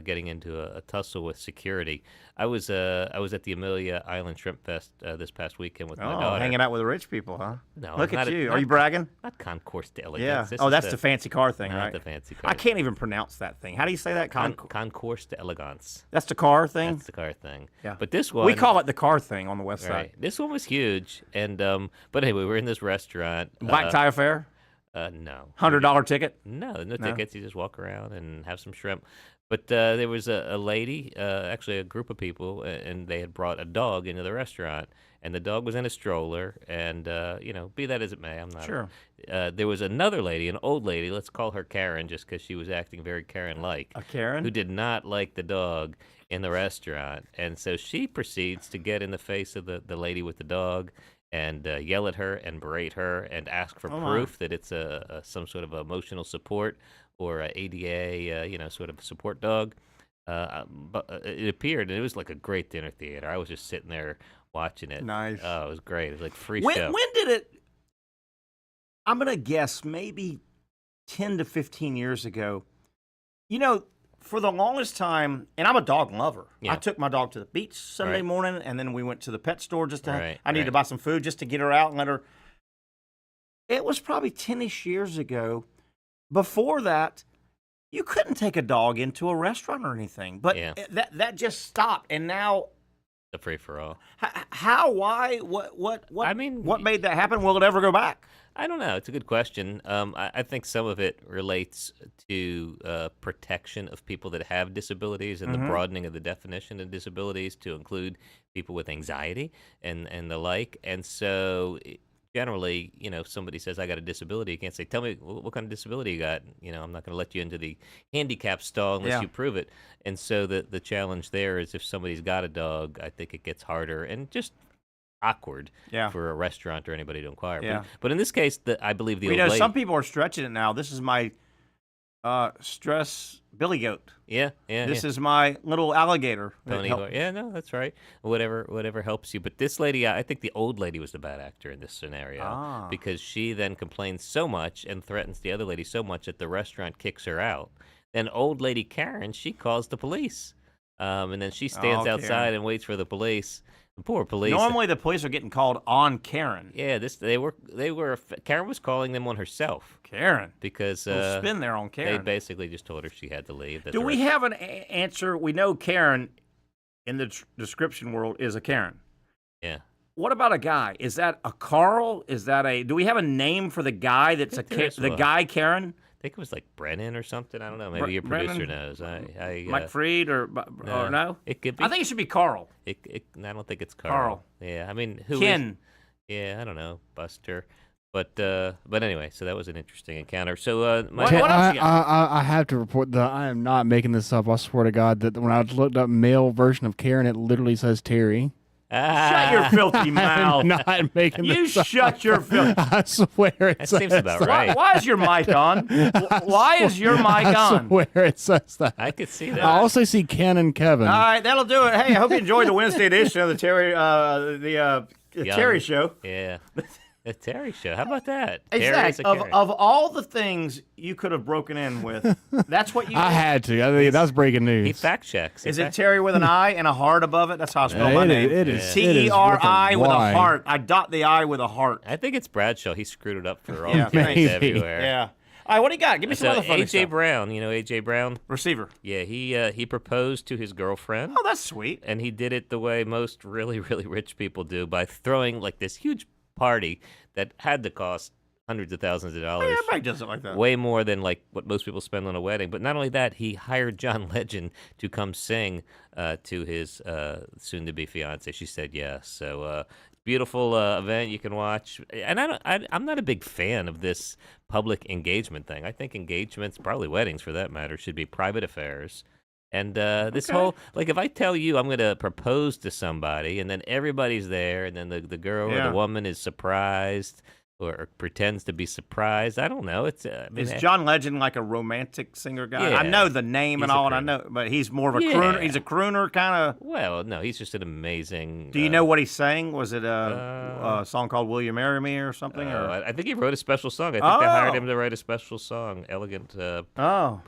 Speaker 9: getting into a tussle with security. I was at the Amelia Island Shrimp Fest this past weekend with my daughter.
Speaker 1: Hanging out with the rich people, huh?
Speaker 9: No,
Speaker 1: Look at you. Are
Speaker 9: not-
Speaker 1: you bragging?
Speaker 9: Not concourse d'elegance.
Speaker 1: Yeah.
Speaker 9: This
Speaker 1: Oh,
Speaker 9: is
Speaker 1: that's the fancy car thing,
Speaker 9: not
Speaker 1: right?
Speaker 9: the fancy car.
Speaker 1: I can't even pronounce that thing. How do you say that?
Speaker 9: Concourse d'elegance.
Speaker 1: That's the car thing?
Speaker 9: That's the car thing.
Speaker 1: Yeah.
Speaker 9: But this one,
Speaker 1: We call it the car thing on the west
Speaker 9: right.
Speaker 1: side.
Speaker 9: This one was huge, and but anyway, we're in this restaurant.
Speaker 1: Black tie affair?
Speaker 9: No.
Speaker 1: $100 ticket?
Speaker 9: No tickets. You just walk around and have some shrimp. But there was a lady, actually a group of people, and they had brought a dog into the restaurant, and the dog was in a stroller, and, be that as it may, I'm not.
Speaker 1: Sure.
Speaker 9: There was another lady, an old lady, let's call her Karen, just because she was acting very Karen-like.
Speaker 1: A Karen?
Speaker 9: Who did not like the dog in the restaurant. And so she proceeds to get in the face of the lady with the dog and yell at her and berate her and ask for proof that it's some sort of emotional support or a ADA, sort of support dog. But it appeared, and it was like a great dinner theater. I was just sitting there watching it.
Speaker 1: Nice.
Speaker 9: Oh, it was great. It was like free
Speaker 1: When
Speaker 9: show.
Speaker 1: did it? I'm going to guess maybe 10 to 15 years ago. For the longest time, and I'm a dog lover.
Speaker 9: Yeah.
Speaker 1: I took my dog to the beach Sunday
Speaker 9: Right.
Speaker 1: morning, and then we went to the pet store just to.
Speaker 9: Right,
Speaker 1: I needed to
Speaker 9: right.
Speaker 1: buy some food just to get her out and let her. It was probably 10-ish years ago before that, you couldn't take a dog into a restaurant or anything. But that just stopped, and now
Speaker 9: The free for all.
Speaker 1: how? Why? What?
Speaker 9: I mean,
Speaker 1: what made that happen? Will it ever go back?
Speaker 9: I don't know. It's a good question. I think some of it relates to protection of people that have disabilities and the broadening of the definition of disabilities to include people with anxiety and the like. And so generally, if somebody says, I got a disability, you can't say, tell me what kind of disability you got. I'm not going to let you into the handicap stall unless you prove it. And so the challenge there is if somebody's got a dog, I think it gets harder and just awkward for a restaurant or anybody to inquire. But in this case, I believe the old lady.
Speaker 1: Some people are stretching it now. This is my stress billy goat. This is my little alligator.
Speaker 9: Pony horse. Yeah, no, that's right. Whatever helps you. But this lady, I think the old lady was the bad actor in this scenario because she then complains so much and threatens the other lady so much that the restaurant kicks her out. Then old lady Karen, she calls the police, and then she stands outside and waits for the police. Poor police.
Speaker 1: Normally, the police are getting called on Karen.
Speaker 9: Yeah, Karen was calling them on herself.
Speaker 1: Karen,
Speaker 9: because
Speaker 1: spin there on Karen.
Speaker 9: They basically just told her she had to leave.
Speaker 1: Do we have an answer? We know Karen in the description world is a Karen.
Speaker 9: Yeah.
Speaker 1: What about a guy? Is that a Carl? Is that a? Do we have a name for the guy that's the guy Karen?
Speaker 9: I think it was like Brennan or something. I don't know. Maybe your producer knows.
Speaker 1: Mike Freed or no?
Speaker 9: It could be.
Speaker 1: I think it should be Carl.
Speaker 9: I don't think it's Carl. Yeah, I mean,
Speaker 1: Ken.
Speaker 9: Yeah, I don't know, Buster. But anyway, so that was an interesting encounter. So
Speaker 2: what else I have to report that I am not making this up. I swear to God that when I looked up male version of Karen, it literally says Terry.
Speaker 1: Shut your filthy mouth.
Speaker 2: I'm not making this up.
Speaker 1: Shut your filthy
Speaker 2: I swear it
Speaker 9: that
Speaker 2: says
Speaker 9: seems about
Speaker 2: that.
Speaker 9: right.
Speaker 1: Why is your mic on? Why is your mic on?
Speaker 2: I swear it says that.
Speaker 9: I could see that.
Speaker 2: I also see Ken and Kevin.
Speaker 1: All right, that'll do it. Hey, I hope you enjoyed the Wednesday edition of the Terry Terry Show.
Speaker 9: Yeah. The Terry Show. How about that?
Speaker 1: Exactly. Of all the things you could have broken in with, that's what you did.
Speaker 2: I had to. I think that's breaking news.
Speaker 9: He fact checks.
Speaker 1: Is it Terry with an I and a heart above it? That's how I spell my name.
Speaker 2: It is.
Speaker 1: T-E-R-I with a heart. I dot the I with a heart.
Speaker 9: I think it's Bradshaw. He screwed it up for all
Speaker 1: Yeah,
Speaker 9: kids everywhere.
Speaker 1: Yeah. All right, what do you got? Give me some other funny
Speaker 9: A.J.
Speaker 1: stuff.
Speaker 9: Brown, A.J. Brown?
Speaker 1: Receiver.
Speaker 9: Yeah, he proposed to his girlfriend.
Speaker 1: Oh, that's sweet.
Speaker 9: And he did it the way most really, really rich people do, by throwing like this huge party that had to cost hundreds of thousands of dollars.
Speaker 1: Yeah, everybody does it like that.
Speaker 9: Way more than like what most people spend on a wedding. But not only that, he hired John Legend to come sing to his soon-to-be fiance. She said yes. So beautiful event you can watch. And I'm not a big fan of this public engagement thing. I think engagements, probably weddings for that matter, should be private affairs. And this whole, like, if I tell you I'm going to propose to somebody and then everybody's there and then the girl or the woman is surprised or pretends to be surprised, I don't know. It's
Speaker 1: is John Legend like a romantic singer guy?
Speaker 9: Yeah,
Speaker 1: I know the name and all, and I know, but he's more of a crooner. He's a crooner kind of.
Speaker 9: Well, no, he's just an amazing.
Speaker 1: Do you know what he sang? Was it a song called "Will You Marry Me" or something? Or
Speaker 9: I think he wrote a special song. I think they hired him to write a special song. Elegant. I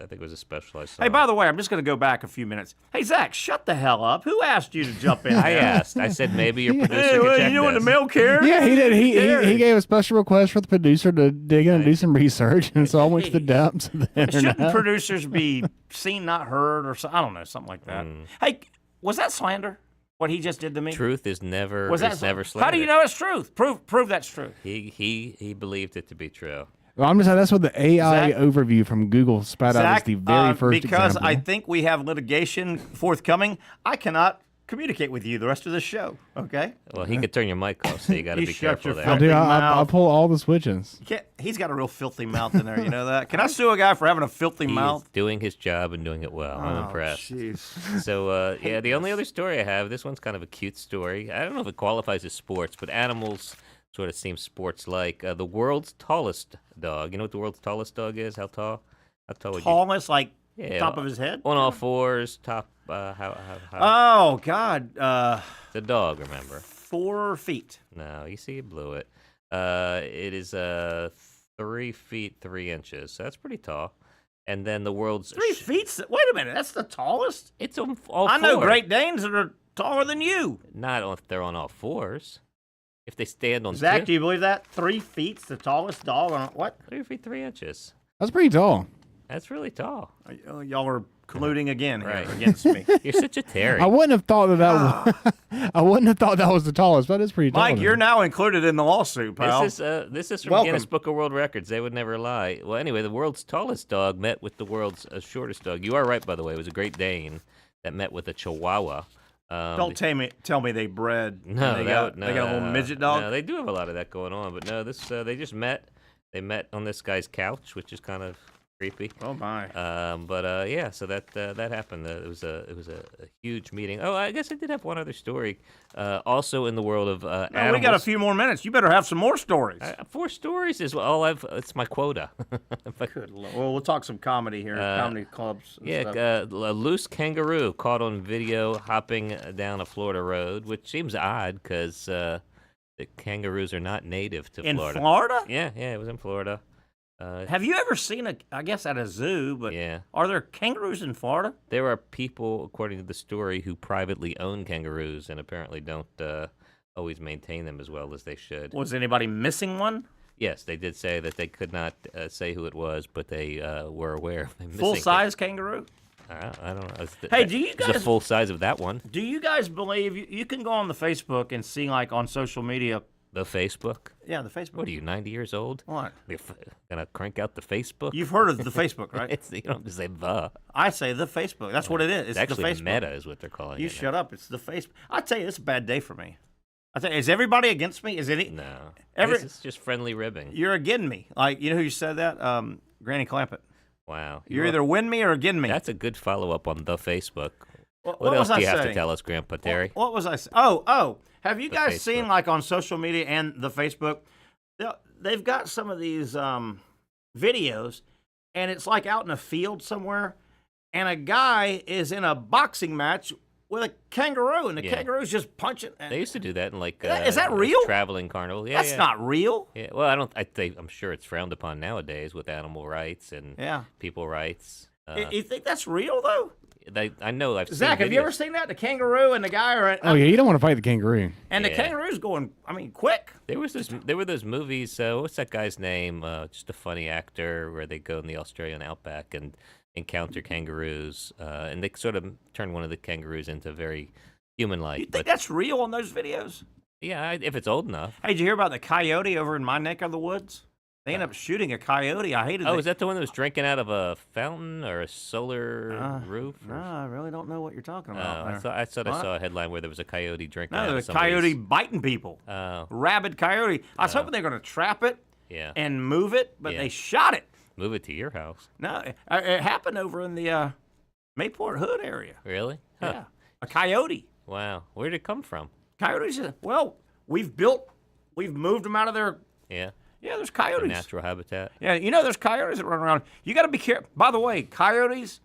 Speaker 9: think it was a specialized song.
Speaker 1: Hey, by the way, I'm just going to go back a few minutes. Hey, Zach, shut the hell up. Who asked you to jump in?
Speaker 9: I asked. I said maybe your producer could check
Speaker 1: you know what the
Speaker 9: this.
Speaker 1: mail carrier?
Speaker 2: Yeah, he did. He gave a special request for the producer to dig in and do some research, and so I went to the depths of the internet.
Speaker 1: Shouldn't producers be seen, not heard, or I don't know, something like that? Hey, was that slander? What he just did to me?
Speaker 9: Truth is never never slander.
Speaker 1: How do you know it's truth? Prove that's true.
Speaker 9: He believed it to be true.
Speaker 2: Well, I'm just saying that's what the AI
Speaker 1: Zach,
Speaker 2: overview from Google spat out as the very first
Speaker 1: because
Speaker 2: example.
Speaker 1: I think we have litigation forthcoming, I cannot communicate with you the rest of the show. Okay.
Speaker 9: Well, he could turn your mic off, so you got to
Speaker 1: You
Speaker 9: be
Speaker 1: shut
Speaker 9: careful
Speaker 1: your
Speaker 9: there.
Speaker 1: filthy
Speaker 2: I'll pull all the switches.
Speaker 1: He's got a real filthy mouth in there. You know that? Can I sue a guy for having a filthy
Speaker 9: He's
Speaker 1: mouth?
Speaker 9: doing his job and doing it well. I'm impressed.
Speaker 1: Jeez.
Speaker 9: So, the only other story I have, this one's kind of a cute story. I don't know if it qualifies as sports, but animals sort of seem sports-like. The world's tallest dog. You know what the world's tallest dog is? How tall? How tall would you?
Speaker 1: Tallness, like top of his head?
Speaker 9: On all fours, top, how?
Speaker 1: Oh, God.
Speaker 9: It's a dog, remember?
Speaker 1: 4 feet.
Speaker 9: No, you see, you blew it. It is 3 feet 3 inches. So that's pretty tall. And then the world's
Speaker 1: 3 feet? Wait a minute. That's the tallest?
Speaker 9: It's on all
Speaker 1: I know
Speaker 9: fours.
Speaker 1: Great Danes that are taller than you.
Speaker 9: Not if they're on all fours. If they stand on
Speaker 1: Zach,
Speaker 9: two.
Speaker 1: do you believe that? 3 feet's the tallest dog on what?
Speaker 9: 3 feet 3 inches.
Speaker 2: That's pretty tall.
Speaker 9: That's really tall.
Speaker 1: Y'all are colluding again here
Speaker 9: Right.
Speaker 1: against me.
Speaker 9: You're such a Terry.
Speaker 2: I wouldn't have thought I wouldn't have thought that was the tallest, but it's pretty tall.
Speaker 1: Mike,
Speaker 2: then.
Speaker 1: you're now included in the lawsuit, pal.
Speaker 9: This is from
Speaker 1: Welcome.
Speaker 9: Guinness Book of World Records. They would never lie. Well, anyway, the world's tallest dog met with the world's shortest dog. You are right, by the way. It was a Great Dane that met with a Chihuahua.
Speaker 1: Don't tell me they bred.
Speaker 9: No,
Speaker 1: they got a little midget dog.
Speaker 9: No, they do have a lot of that going on, but no, this they just met. They met on this guy's couch, which is kind of creepy.
Speaker 1: Oh my!
Speaker 9: Yeah, so that happened. It was a huge meeting. Oh, I guess I did have one other story. Also in the world of animals.
Speaker 1: We got a few more minutes. You better have some more stories.
Speaker 9: 4 stories is all I've. It's my quota.
Speaker 1: Good Lord. Well, we'll talk some comedy here. Comedy clubs. And stuff.
Speaker 9: A loose kangaroo caught on video hopping down a Florida road, which seems odd because the kangaroos are not native to Florida.
Speaker 1: In Florida?
Speaker 9: Yeah, it was in Florida.
Speaker 1: Have you ever seen I guess at a zoo, but are there kangaroos in Florida?
Speaker 9: There are people, according to the story, who privately own kangaroos and apparently don't always maintain them as well as they should.
Speaker 1: Was anybody missing one?
Speaker 9: Yes, they did say that they could not say who it was, but they were aware of them
Speaker 1: Full-size kangaroo?
Speaker 9: I don't know.
Speaker 1: Hey, do you guys...
Speaker 9: the full size of that one.
Speaker 1: Do you guys believe... You can go on the Facebook and see, like, on social media...
Speaker 9: The Facebook?
Speaker 1: Yeah, the Facebook.
Speaker 9: What are you, 90 years old?
Speaker 1: What?
Speaker 9: You're gonna crank out the Facebook?
Speaker 1: You've heard of the Facebook, right?
Speaker 9: You don't have to say the.
Speaker 1: I say the Facebook. That's what it is. It's
Speaker 9: actually
Speaker 1: the Facebook.
Speaker 9: Meta is what they're calling it.
Speaker 1: You shut up. It's the Facebook. I tell you, it's a bad day for me. I tell you, is everybody against me? Is it?
Speaker 9: No. This is just friendly ribbing.
Speaker 1: You're against me. Like, you know who said that? Granny Clampett.
Speaker 9: Wow.
Speaker 1: You're either win me or against me.
Speaker 9: That's a good follow-up on the Facebook.
Speaker 1: What
Speaker 9: else
Speaker 1: was
Speaker 9: do you
Speaker 1: I
Speaker 9: have to
Speaker 1: saying?
Speaker 9: tell us, Grandpa Terry?
Speaker 1: What was I saying? Oh. Have you guys
Speaker 9: Facebook.
Speaker 1: seen, like, on social media and the Facebook, they've got some of these videos, and it's like out in a field somewhere, and a guy is in a boxing match with a kangaroo, and the kangaroo's just punching.
Speaker 9: They used to do that in, like,
Speaker 1: is that real?
Speaker 9: Traveling carnival. Yeah,
Speaker 1: That's not real.
Speaker 9: Yeah, well, I'm sure it's frowned upon nowadays with animal rights and people rights.
Speaker 1: You think that's real, though?
Speaker 9: I know. I've
Speaker 1: Zach,
Speaker 9: seen
Speaker 1: have you ever seen that? The kangaroo and the guy are.
Speaker 2: Oh yeah, you don't want to fight the kangaroo.
Speaker 1: And the kangaroo's going. I mean, quick.
Speaker 9: There were those movies. What's that guy's name? Just a funny actor where they go in the Australian outback and encounter kangaroos, and they sort of turn one of the kangaroos into very human-like.
Speaker 1: You think that's real on those videos?
Speaker 9: Yeah, if it's old enough.
Speaker 1: Hey, did you hear about the coyote over in my neck of the woods? They ended up shooting a coyote. I hated it.
Speaker 9: Oh, is that the one that was drinking out of a fountain or a solar roof?
Speaker 1: No, I really don't know what you're talking about.
Speaker 9: I thought I saw a headline where there was a coyote drinking
Speaker 1: No,
Speaker 9: out
Speaker 1: there's
Speaker 9: of
Speaker 1: a
Speaker 9: somebody's...
Speaker 1: coyote biting people.
Speaker 9: Oh.
Speaker 1: Rabid coyote. I was hoping they were going to trap it and move it, but they shot it.
Speaker 9: Move it to your house.
Speaker 1: No, it happened over in the Mayport Hood area.
Speaker 9: Really? Huh.
Speaker 1: Yeah. A coyote.
Speaker 9: Wow. Where did it come from?
Speaker 1: Coyotes, well, we've moved them out of their...
Speaker 9: Yeah.
Speaker 1: Yeah, there's coyotes.
Speaker 9: Their natural habitat.
Speaker 1: Yeah, there's coyotes that run around. You got to be careful. By the way, coyotes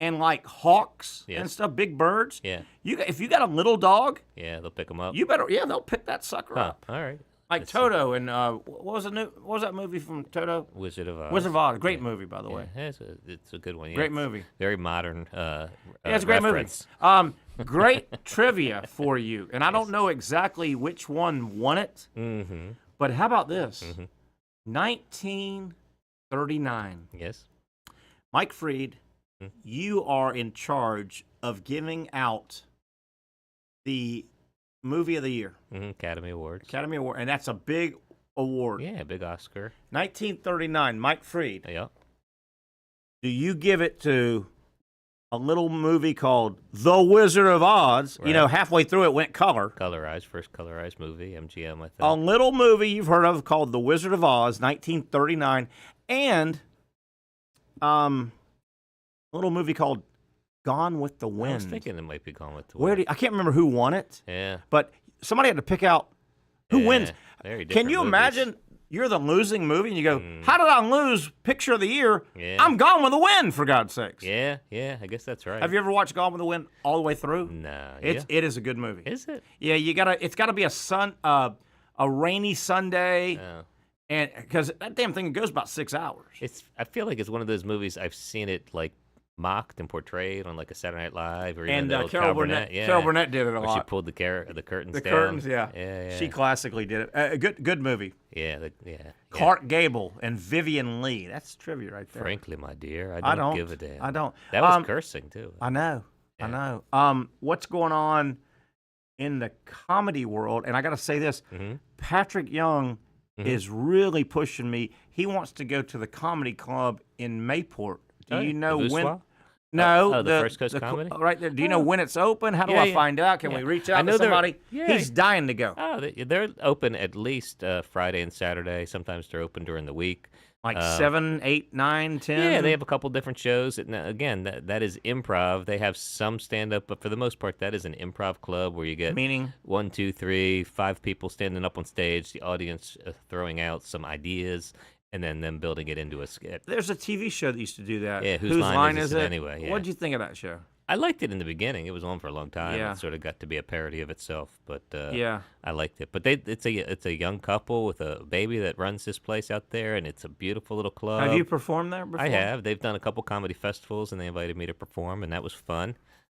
Speaker 1: and like hawks and stuff, big birds.
Speaker 9: Yeah.
Speaker 1: If you got a little dog.
Speaker 9: Yeah, they'll pick them up.
Speaker 1: You better. Yeah, they'll pick that sucker up.
Speaker 9: All right.
Speaker 1: Like Toto and what was that movie from Toto?
Speaker 9: Wizard of Oz.
Speaker 1: Wizard of Oz, great movie by the way.
Speaker 9: Yeah, it's a good one. Yeah,
Speaker 1: great movie.
Speaker 9: Very modern.
Speaker 1: Yeah, it's a great
Speaker 9: reference.
Speaker 1: movie. Great trivia for you, and I don't know exactly which one won it.
Speaker 9: Mm-hmm.
Speaker 1: But how about this? 1939.
Speaker 9: Yes.
Speaker 1: Mike Freed, you are in charge of giving out the movie of the year.
Speaker 9: Academy Awards.
Speaker 1: Academy Award, and that's a big award.
Speaker 9: Yeah, big Oscar.
Speaker 1: 1939, Mike Freed.
Speaker 9: Yeah.
Speaker 1: Do you give it to a little movie called The Wizard of Oz?
Speaker 9: Right.
Speaker 1: You know, halfway through it went color.
Speaker 9: First colorized movie, MGM, I think.
Speaker 1: A little movie you've heard of called The Wizard of Oz, 1939, and a little movie called Gone with the Wind.
Speaker 9: I was thinking it might be Gone with the Wind.
Speaker 1: I can't remember who won it.
Speaker 9: Yeah.
Speaker 1: But somebody had to pick out who wins.
Speaker 9: Very
Speaker 1: Can
Speaker 9: different
Speaker 1: you
Speaker 9: movies.
Speaker 1: imagine you're the losing movie and you go, how did I lose Picture of the Year?
Speaker 9: Yeah.
Speaker 1: I'm Gone with the Wind, for God's sakes.
Speaker 9: Yeah, I guess that's right.
Speaker 1: Have you ever watched Gone with the Wind all the way through?
Speaker 9: No.
Speaker 1: It is a good movie.
Speaker 9: Is it?
Speaker 1: Yeah, it's gotta be a rainy Sunday.
Speaker 9: Oh.
Speaker 1: And because that damn thing goes about 6 hours.
Speaker 9: I feel like it's one of those movies I've seen it like mocked and portrayed on like a Saturday Night Live or even
Speaker 1: And
Speaker 9: the old
Speaker 1: Carol
Speaker 9: Burnett. Yeah.
Speaker 1: Carol Burnett did it a
Speaker 9: Where she
Speaker 1: lot.
Speaker 9: pulled the curtains
Speaker 1: The
Speaker 9: down.
Speaker 1: curtains, yeah.
Speaker 9: Yeah.
Speaker 1: She classically did it. Good movie.
Speaker 9: Yeah.
Speaker 1: Clark Gable and Vivian Lee. That's trivia right there.
Speaker 9: Frankly, my dear,
Speaker 1: I
Speaker 9: I
Speaker 1: don't
Speaker 9: don't give a damn.
Speaker 1: I don't.
Speaker 9: That was cursing too.
Speaker 1: I know.
Speaker 9: Yeah.
Speaker 1: I know. What's going on in the comedy world? And I got to say this: Patric Young is really pushing me. He wants to go to the comedy club in Mayport. Do you know
Speaker 9: the
Speaker 1: when?
Speaker 9: Boussois?
Speaker 1: No,
Speaker 9: the First Coast Comedy?
Speaker 1: right there. Do you know when it's open? How do
Speaker 9: Yeah,
Speaker 1: I
Speaker 9: yeah.
Speaker 1: find out? Can we reach out to somebody? He's dying to go.
Speaker 9: Oh, they're open at least Friday and Saturday. Sometimes they're open during the week.
Speaker 1: Like 7, 8, 9, 10?
Speaker 9: Yeah, they have a couple different shows. Now, again, that is improv. They have some stand-up, but for the most part, that is an improv club where you get
Speaker 1: Meaning?
Speaker 9: 1, 2, 3, 5 people standing up on stage, the audience throwing out some ideas, and then them building it into a skit.
Speaker 1: There's a TV show that used to do that.
Speaker 9: Yeah, Whose Line Is It Anyway? Yeah.
Speaker 1: What'd you think of that show?
Speaker 9: I liked it in the beginning. It was on for a long time.
Speaker 1: Yeah.
Speaker 9: It sort of got to be a parody of itself, but
Speaker 1: Yeah.
Speaker 9: I liked it. But it's a young couple with a baby that runs this place out there, and it's a beautiful little club.
Speaker 1: Have you performed there before?
Speaker 9: I have. They've done a couple comedy festivals, and they invited me to perform, and that was fun.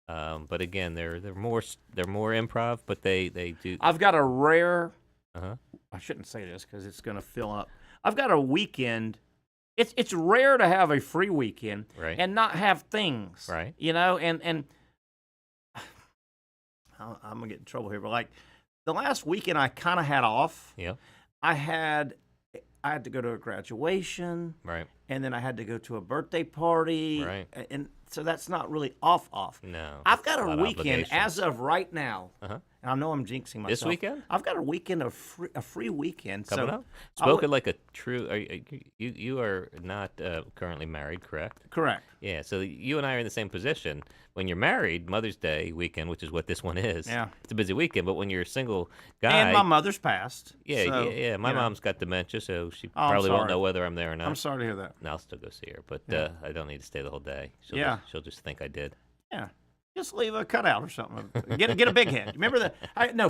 Speaker 9: But again, they're more improv, but they do.
Speaker 1: I've got a rare.
Speaker 9: Uh-huh.
Speaker 1: I shouldn't say this because it's going to fill up. I've got a weekend. It's rare to have a free weekend
Speaker 9: Right.
Speaker 1: and not have things.
Speaker 9: Right.
Speaker 1: You know, and I'm gonna get in trouble here, but like the last weekend I kind of had off.
Speaker 9: Yeah.
Speaker 1: I had to go to a graduation.
Speaker 9: Right.
Speaker 1: And then I had to go to a birthday party.
Speaker 9: Right.
Speaker 1: And so that's not really off.
Speaker 9: No.
Speaker 1: I've got
Speaker 9: it's
Speaker 1: a
Speaker 9: lot of
Speaker 1: weekend as
Speaker 9: obligations.
Speaker 1: of right now.
Speaker 9: Uh-huh.
Speaker 1: And I know I'm jinxing myself.
Speaker 9: This weekend?
Speaker 1: I've got a weekend of a free weekend.
Speaker 9: Coming
Speaker 1: so
Speaker 9: up. Spoken like a true. You are not currently married, correct?
Speaker 1: Correct.
Speaker 9: Yeah. So you and I are in the same position. When you're married, Mother's Day weekend, which is what this one is.
Speaker 1: Yeah.
Speaker 9: It's a busy weekend, but when you're a single guy.
Speaker 1: And my mother's passed.
Speaker 9: Yeah,
Speaker 1: so,
Speaker 9: yeah. My
Speaker 1: you know.
Speaker 9: mom's got dementia, so she
Speaker 1: I'm
Speaker 9: probably won't
Speaker 1: sorry.
Speaker 9: know whether I'm there or not.
Speaker 1: I'm sorry to hear that.
Speaker 9: No, I'll still go see her, but
Speaker 1: Yeah.
Speaker 9: I don't need to stay the whole day. She'll just think I did.
Speaker 1: Yeah. Just leave a cutout or something. Get a big head. Remember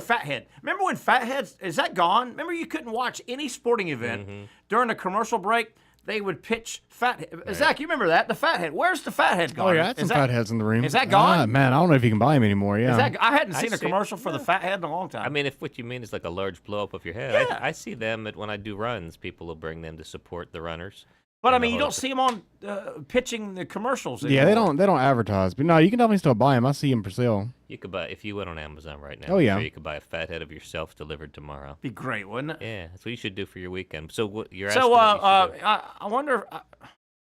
Speaker 1: fat head. Remember when fat heads, is that gone? Remember you couldn't watch any sporting event during a commercial break? They would pitch fat head. Zach, you remember that? The fat head. Where's the fat head gone?
Speaker 2: Oh, yeah, I had some fat heads in the room.
Speaker 1: Is that gone?
Speaker 2: Ah, man, I don't know if you can buy them anymore. Yeah.
Speaker 1: I hadn't seen a
Speaker 9: see-
Speaker 1: commercial for the fat head in a long time.
Speaker 9: I mean, if what you mean is like a large blow up of your head,
Speaker 1: Yeah.
Speaker 9: I see them when I do runs. People will bring them to support the runners.
Speaker 1: But I
Speaker 9: And the
Speaker 1: mean, you
Speaker 9: whole-
Speaker 1: don't see them on pitching the commercials.
Speaker 2: Yeah,
Speaker 1: anymore.
Speaker 2: they don't advertise, but no, you can definitely still buy them. I see them for sale.
Speaker 9: You could buy if you went on Amazon right now.
Speaker 2: Oh,
Speaker 9: I'm
Speaker 2: yeah.
Speaker 9: sure you could buy a fat head of yourself delivered tomorrow.
Speaker 1: Be great, wouldn't it?
Speaker 9: Yeah, that's what you should do for your weekend. So what you're asking?
Speaker 1: So
Speaker 9: what you should do.
Speaker 1: I wonder.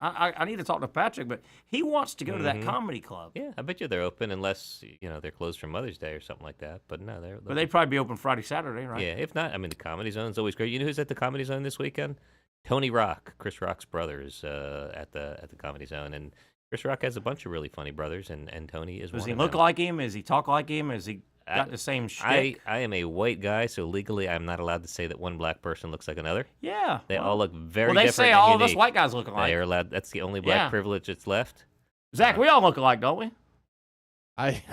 Speaker 1: I need to talk to Patrick, but he wants to go to that comedy club.
Speaker 9: Yeah, I bet you they're open unless they're closed for Mother's Day or something like that. But no,
Speaker 1: But they'd probably be open Friday, Saturday, right?
Speaker 9: Yeah, if not, I mean the Comedy Zone's always great. You know who's at the Comedy Zone this weekend? Tony Rock, Chris Rock's brothers at the Comedy Zone, and Chris Rock has a bunch of really funny brothers, and Tony is
Speaker 1: Does
Speaker 9: one
Speaker 1: he
Speaker 9: of
Speaker 1: look
Speaker 9: them.
Speaker 1: like him? Is he talk like him? Is he got the same shtick?
Speaker 9: I am a white guy, so legally I'm not allowed to say that one black person looks like another.
Speaker 1: Yeah.
Speaker 9: They
Speaker 1: well,
Speaker 9: all look very
Speaker 1: well, they
Speaker 9: different.
Speaker 1: say
Speaker 9: and
Speaker 1: all of us
Speaker 9: unique.
Speaker 1: white guys look alike.
Speaker 9: They are allowed. That's the only black
Speaker 1: Yeah.
Speaker 9: privilege that's left.
Speaker 1: Zach, we all look alike, don't we?
Speaker 2: I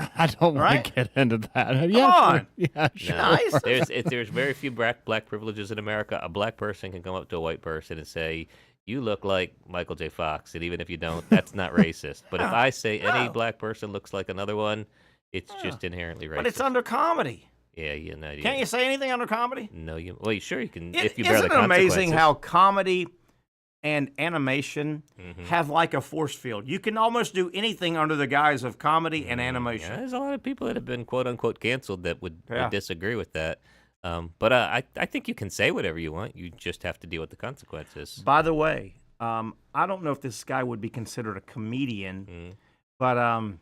Speaker 2: don't want
Speaker 1: Right?
Speaker 2: to get into that.
Speaker 1: Come
Speaker 2: Yeah,
Speaker 1: on.
Speaker 2: sure. Yeah, sure.
Speaker 9: No,
Speaker 1: Nice.
Speaker 9: there's very few black privileges in America. A black person can come up to a white person and say, "You look like Michael J. Fox," and even if you don't, that's not racist. But if I say any
Speaker 1: No.
Speaker 9: black person looks like another one, it's just inherently racist.
Speaker 1: But it's under comedy.
Speaker 9: Yeah, you know.
Speaker 1: Can't you say anything under comedy?
Speaker 9: No, you. Well, you sure you can
Speaker 1: Isn't
Speaker 9: if you bear the
Speaker 1: it amazing
Speaker 9: consequences.
Speaker 1: how comedy and animation
Speaker 9: Mm-hmm.
Speaker 1: have like a force field? You can almost do anything under the guise of comedy and animation.
Speaker 9: Yeah, there's a lot of people that have been quote unquote canceled that would
Speaker 1: Yeah.
Speaker 9: disagree with that. But I think you can say whatever you want. You just have to deal with the consequences.
Speaker 1: By the way, I don't know if this guy would be considered a comedian,
Speaker 9: Mm.
Speaker 1: but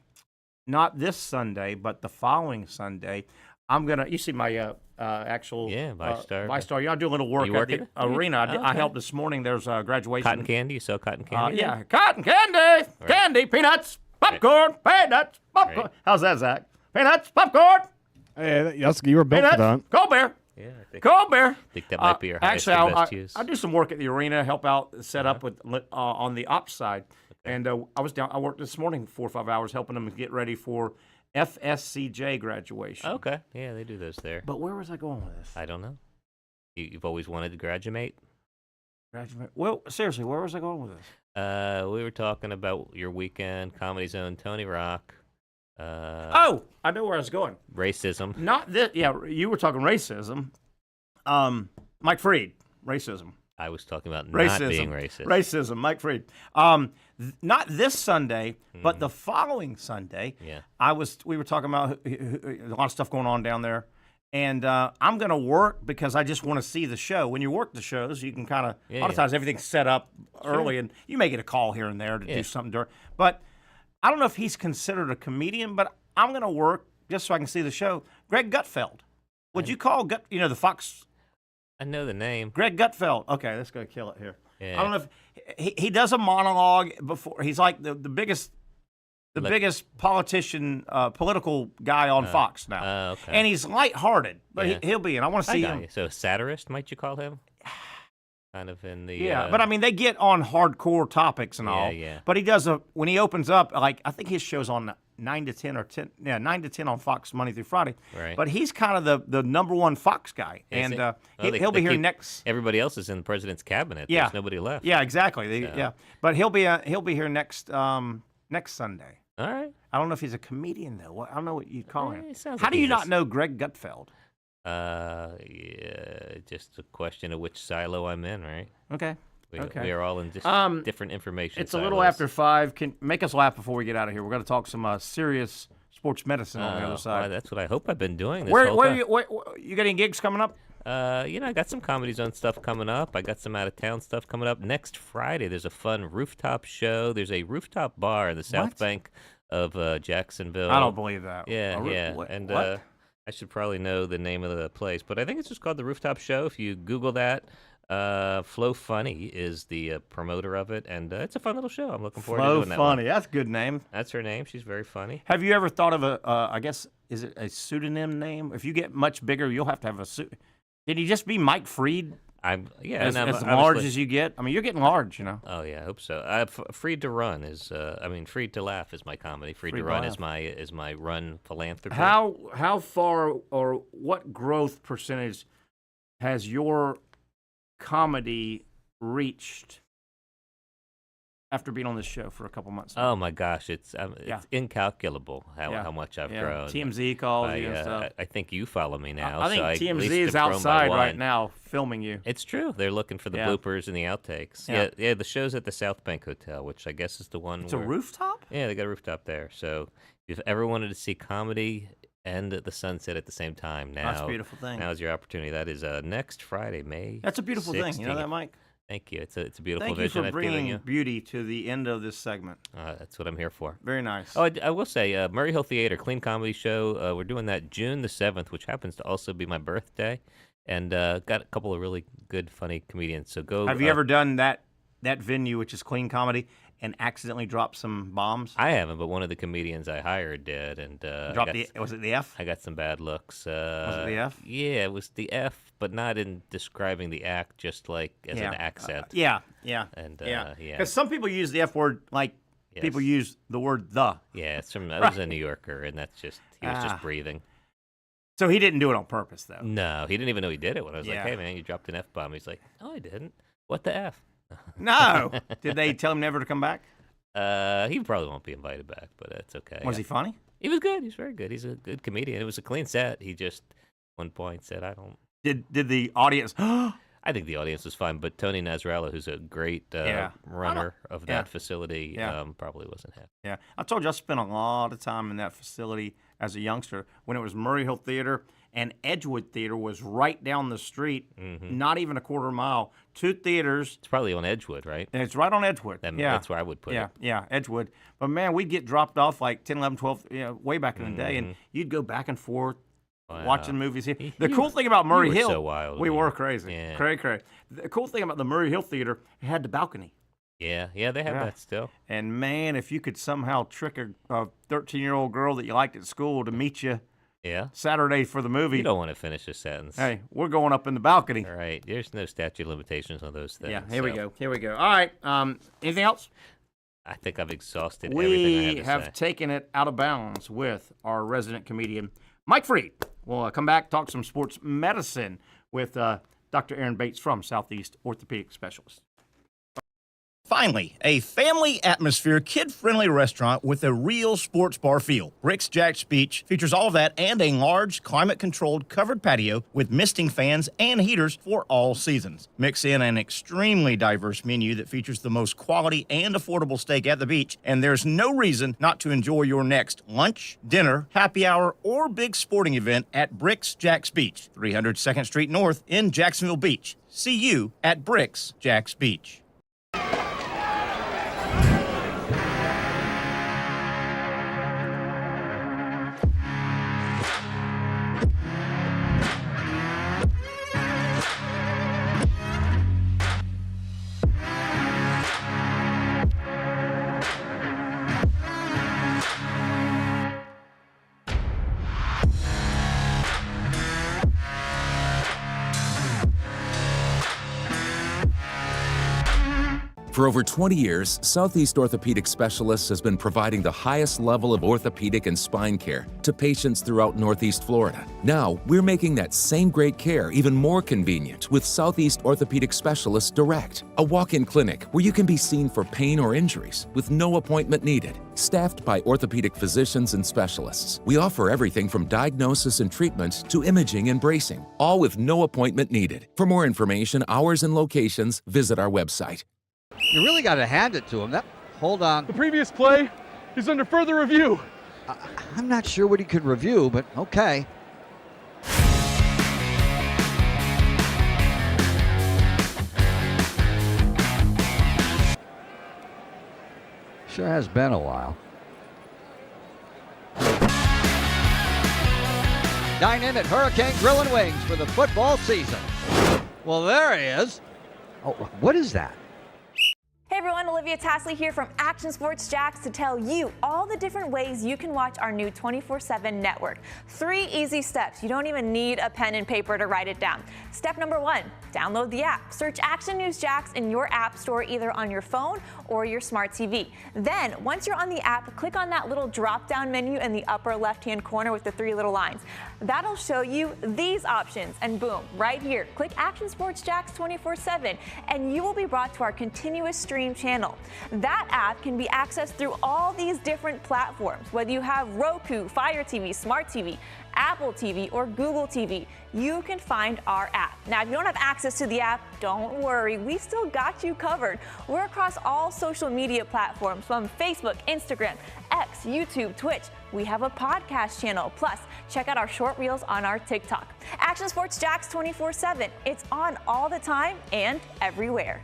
Speaker 1: not this Sunday, but the following Sunday, I'm gonna. You see my actual
Speaker 9: Vice Star.
Speaker 1: Vice Star. Yeah, I do a little work
Speaker 9: You
Speaker 1: at
Speaker 9: working
Speaker 1: the
Speaker 9: it?
Speaker 1: arena. I
Speaker 9: Okay.
Speaker 1: helped this morning. There's a graduation.
Speaker 9: Cotton candy? You sell cotton candy?
Speaker 1: Yeah, cotton candy, candy, peanuts, popcorn, peanuts, popcorn.
Speaker 9: Right.
Speaker 1: How's that, Zach? Peanuts, popcorn,
Speaker 2: Hey, you were built for that.
Speaker 1: peanuts, cold beer,
Speaker 9: Yeah, I think,
Speaker 1: cold beer.
Speaker 9: I think that might be your highest
Speaker 1: Actually,
Speaker 9: and best use.
Speaker 1: I do some work at the arena, help out, set up
Speaker 9: Uh-huh.
Speaker 1: with on the ops side, and I was down. I worked this morning 4 or 5 hours helping them get ready for FSCJ graduation.
Speaker 9: Okay. Yeah, they do those there.
Speaker 1: But where was I going with this?
Speaker 9: I don't know. You've always wanted to graduate?
Speaker 1: Graduate. Well, seriously, where was I going with this?
Speaker 9: We were talking about your weekend, Comedy Zone, Tony Rock.
Speaker 1: Oh, I know where I was going.
Speaker 9: Racism.
Speaker 1: Not this. Yeah, you were talking racism. Mike Freed, racism.
Speaker 9: I was talking about
Speaker 1: Racism.
Speaker 9: not being racist.
Speaker 1: Racism, Mike Freed. Not this Sunday, but the following Sunday.
Speaker 9: Yeah.
Speaker 1: We were talking about a lot of stuff going on down there, and I'm going to work because I just want to see the show. When you work the shows, you can kind of a lot of times everything's set up early, and you may get a call here and there to do something during. But I don't know if he's considered a comedian, but I'm going to work just so I can see the show. Greg Gutfeld. Would you call the Fox?
Speaker 9: I know the name.
Speaker 1: Greg Gutfeld. Okay, that's going to kill it here.
Speaker 9: Yeah.
Speaker 1: I don't know if he does a monologue before. He's like the biggest politician, political guy on Fox now.
Speaker 9: Okay.
Speaker 1: And he's lighthearted, but he'll be in. I want to see him.
Speaker 9: So satirist, might you call him? Kind of in the
Speaker 1: Yeah, but I mean they get on hardcore topics and all.
Speaker 9: Yeah.
Speaker 1: But he does when he opens up, like I think his show's on 9 to 10 or 10. Yeah, 9 to 10 on Fox Monday through Friday.
Speaker 9: Right.
Speaker 1: But he's kind of the number one Fox guy,
Speaker 9: Is
Speaker 1: and
Speaker 9: he? Well,
Speaker 1: he'll be here next.
Speaker 9: Everybody else is in the president's cabinet.
Speaker 1: Yeah.
Speaker 9: There's nobody left.
Speaker 1: Yeah, exactly.
Speaker 9: So.
Speaker 1: Yeah, but he'll be here next Sunday.
Speaker 9: All right.
Speaker 1: I don't know if he's a comedian though. I don't know what you'd call him.
Speaker 9: Sounds
Speaker 1: How
Speaker 9: like
Speaker 1: do you
Speaker 9: he's
Speaker 1: not know Greg Gutfeld?
Speaker 9: Yeah, just a question of which silo I'm in, right?
Speaker 1: Okay.
Speaker 9: We are all in just different information.
Speaker 1: It's a little after 5. Can make us laugh before we get out of here. We're going to talk some serious sports medicine on the other side.
Speaker 9: Well, that's what I hope I've been doing this
Speaker 1: Where
Speaker 9: whole time.
Speaker 1: you got any gigs coming up?
Speaker 9: I got some Comedy Zone stuff coming up. I got some out of town stuff coming up. Next Friday, there's a fun rooftop show. There's a rooftop bar in the South Bank of Jacksonville.
Speaker 1: I don't believe that.
Speaker 9: Yeah, yeah.
Speaker 1: What?
Speaker 9: And
Speaker 1: What?
Speaker 9: I should probably know the name of the place, but I think it's just called the Rooftop Show. If you Google that, Flo Funny is the promoter of it, and it's a fun little show. I'm looking forward to doing that.
Speaker 1: Flo Funny.
Speaker 9: One.
Speaker 1: That's a good name.
Speaker 9: That's her name. She's very funny.
Speaker 1: Have you ever thought of I guess, is it a pseudonym name? If you get much bigger, you'll have to have a Did he just be Mike Freed? As large as you get? I mean, you're getting large, you know.
Speaker 9: Oh, yeah, I hope so. Freed to Run is, Freed to Laugh is my comedy. Freed to Run is my run philanthropy.
Speaker 1: How far or what growth percentage has your comedy reached after being on this show for a couple months now?
Speaker 9: Oh my gosh, it's incalculable how much I've grown.
Speaker 1: TMZ calls you and stuff.
Speaker 9: I think you follow me now.
Speaker 1: I think
Speaker 9: so
Speaker 1: TMZ
Speaker 9: at least
Speaker 1: is
Speaker 9: have grown by
Speaker 1: outside
Speaker 9: one.
Speaker 1: right now filming you.
Speaker 9: It's true. They're looking for the bloopers and the outtakes. Yeah, the show's at the South Bank Hotel, which I guess is the one.
Speaker 1: It's a rooftop?
Speaker 9: Yeah, they got a rooftop there. So if you've ever wanted to see comedy and the sunset at the same time,
Speaker 1: that's a beautiful thing.
Speaker 9: Now's your opportunity. That is next Friday, May.
Speaker 1: That's a beautiful
Speaker 9: 16th.
Speaker 1: thing. You know that, Mike?
Speaker 9: Thank you. It's a beautiful
Speaker 1: Thank you
Speaker 9: vision
Speaker 1: for
Speaker 9: I've given
Speaker 1: bringing
Speaker 9: you.
Speaker 1: beauty to the end of this segment.
Speaker 9: That's what I'm here for.
Speaker 1: Very nice.
Speaker 9: Oh, I will say, Murray Hill Theater, Clean Comedy Show. We're doing that June the 7th, which happens to also be my birthday. And got a couple of really good, funny comedians. So go.
Speaker 1: Have you ever done that venue, which is Clean Comedy, and accidentally dropped some bombs?
Speaker 9: I haven't, but one of the comedians I hired did. And
Speaker 1: was it the F?
Speaker 9: I got some bad looks.
Speaker 1: Was it the F?
Speaker 9: Yeah, it was the F, but not in describing the act, just like as an accent.
Speaker 1: Yeah.
Speaker 9: And
Speaker 1: Because some people use the F word like people use the word the.
Speaker 9: Yeah, it's from. I was a New Yorker, and that's just he was just breathing.
Speaker 1: So he didn't do it on purpose, though.
Speaker 9: No, he didn't even know he did it. When I was like, "Hey, man, you dropped an F bomb," he's like, "No, I didn't. What the F?"
Speaker 1: No. Did they tell him never to come back?
Speaker 9: He probably won't be invited back, but it's okay.
Speaker 1: Was he funny?
Speaker 9: He was good. He's very good. He's a good comedian. It was a clean set. He just, one point, said, "I don't."
Speaker 1: Did the audience?
Speaker 9: I think the audience was fine, but Tony Nazarella, who's a great runner of that facility, probably wasn't happy.
Speaker 1: Yeah, I told you I spent a lot of time in that facility as a youngster when it was Murray Hill Theater and Edgewood Theater was right down the street, not even a quarter mile. Two theaters.
Speaker 9: It's probably on Edgewood, right?
Speaker 1: And it's right on Edgewood.
Speaker 9: That's where I would put it.
Speaker 1: Yeah, Edgewood. But man, we'd get dropped off like 10, 11, 12, way back in the day, and you'd go back and forth.
Speaker 9: Wow.
Speaker 1: Watching movies here. The cool thing about Murray Hill,
Speaker 9: so wild,
Speaker 1: we were crazy,
Speaker 9: yeah.
Speaker 1: crazy. The cool thing about the Murray Hill Theater, it had the balcony.
Speaker 9: Yeah, they have that still.
Speaker 1: And man, if you could somehow trick a 13-year-old girl that you liked at school to meet you Saturday for the movie.
Speaker 9: You don't want to finish a sentence.
Speaker 1: Hey, we're going up in the balcony.
Speaker 9: All right, there's no statute of limitations on those things.
Speaker 1: Yeah, here we go. All right, anything else?
Speaker 9: I think I've exhausted everything I had to
Speaker 1: We have taken it out of bounds with our resident comedian, Mike Freed. We'll come back, talk some sports medicine with Dr. Aaron Bates from Southeast Orthopedic Specialist.
Speaker 11: Finally, a family atmosphere, kid-friendly restaurant with a real sports bar feel. Bricks Jack's Beach features all of that and a large, climate-controlled covered patio with misting fans and heaters for all seasons. Mix in an extremely diverse menu that features the most quality and affordable steak at the beach, and there's no reason not to enjoy your next lunch, dinner, happy hour, or big sporting event at Bricks Jack's Beach, 300 2nd Street North in Jacksonville Beach. See you at Bricks Jack's Beach.
Speaker 3: For over 20 years, Southeast Orthopedic Specialists has been providing the highest level of orthopedic and spine care to patients throughout Northeast Florida. Now, we're making that same great care even more convenient with Southeast Orthopedic Specialists Direct, a walk-in clinic where you can be seen for pain or injuries with no appointment needed. Staffed by orthopedic physicians and specialists, we offer everything from diagnosis and treatment to imaging and bracing, all with no appointment needed. For more information, hours, and locations, visit our website.
Speaker 4: You really got to hand it to him. Hold on.
Speaker 5: The previous play is under further review.
Speaker 4: I'm not sure what he could review, but okay. Sure has been a while. Dine in at Hurricane Grill and Wings for the football season. Well, there he is. Oh, what is that?
Speaker 6: Hey everyone, Olivia Tasley here from Action Sports Jacks to tell you all the different ways you can watch our new 24/7 network. 3 easy steps. You don't even need a pen and paper to write it down. Step number 1, download the app. Search Action News Jacks in your app store either on your phone or your smart TV. Then, once you're on the app, click on that little drop-down menu in the upper left-hand corner with the 3 little lines. That'll show you these options, and boom, right here, click Action Sports Jacks 24/7, and you will be brought to our continuous stream channel. That app can be accessed through all these different platforms, whether you have Roku, Fire TV, Smart TV, Apple TV, or Google TV. You can find our app. Now, if you don't have access to the app, don't worry. We still got you covered. We're across all social media platforms from Facebook, Instagram, X, YouTube, Twitch. We have a podcast channel. Plus, check out our short reels on our TikTok. Action Sports Jacks 24/7. It's on all the time and everywhere.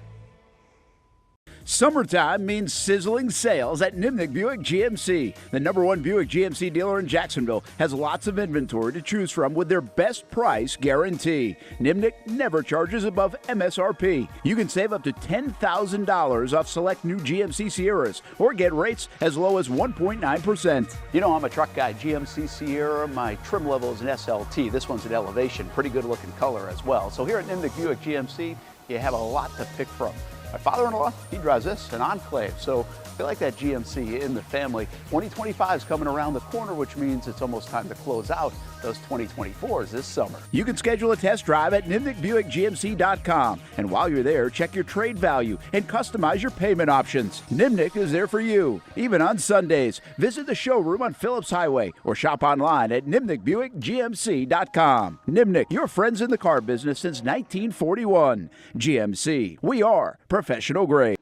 Speaker 7: Summertime means sizzling sales at Nimnick Buick GMC. The #1 Buick GMC dealer in Jacksonville has lots of inventory to choose from with their best price guarantee. Nimnick never charges above MSRP. You can save up to $10,000 off select new GMC Sierras or get rates as low as 1.9%.
Speaker 8: You know, I'm a truck guy. GMC Sierra, my trim level is an SLT. This one's an Elevation, pretty good looking color as well. So here at Nimnick Buick GMC, you have a lot to pick from. My father-in-law, he drives this, an Enclave, so I feel like that GMC in the family. 2025 is coming around the corner, which means it's almost time to close out those 2024s this summer.
Speaker 7: You can schedule a test drive at NimnickBuickGMC.com. And while you're there, check your trade value and customize your payment options. Nimnick is there for you, even on Sundays. Visit the showroom on Phillips Highway or shop online at NimnickBuickGMC.com. Nimnick, your friends in the car business since 1941. GMC, we are professional grade.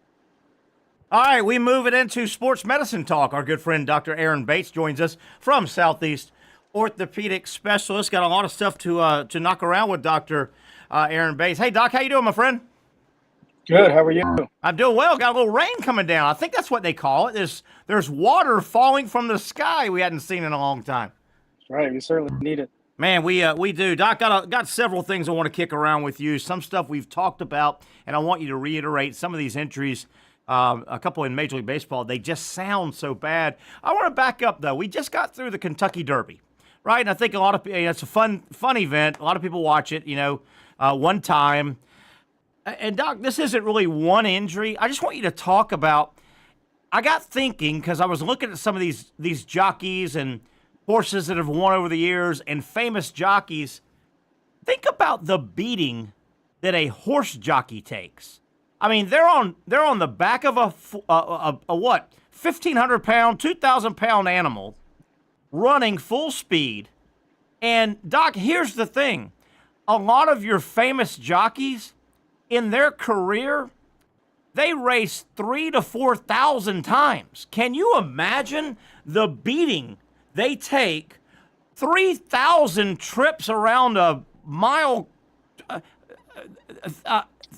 Speaker 11: All right, we move it into sports medicine talk. Our good friend Dr. Aaron Bates joins us from Southeast Orthopedic Specialist. Got a lot of stuff to knock around with Dr. Aaron Bates. Hey, Doc, how you doing, my friend?
Speaker 12: Good. How are you?
Speaker 11: I'm doing well. Got a little rain coming down. I think that's what they call it. There's water falling from the sky we hadn't seen in a long time.
Speaker 12: That's right. We certainly need it.
Speaker 11: Man, we do. Doc, got several things I want to kick around with you. Some stuff we've talked about, and I want you to reiterate some of these entries. A couple in Major League Baseball, they just sound so bad. I want to back up, though. We just got through the Kentucky Derby, right? And I think a lot of it's a fun event. A lot of people watch it, one time. And, Doc, this isn't really one injury. I just want you to talk about – I got thinking because I was looking at some of these jockeys and horses that have won over the years and famous jockeys. Think about the beating that a horse jockey takes. I mean, they're on the back of a what, 1,500 pound, 2,000 pound animal, running full speed. And Doc, here's the thing: a lot of your famous jockeys, in their career, they race 3,000 to 4,000 times. Can you imagine the beating they take? 3,000 trips around a mile.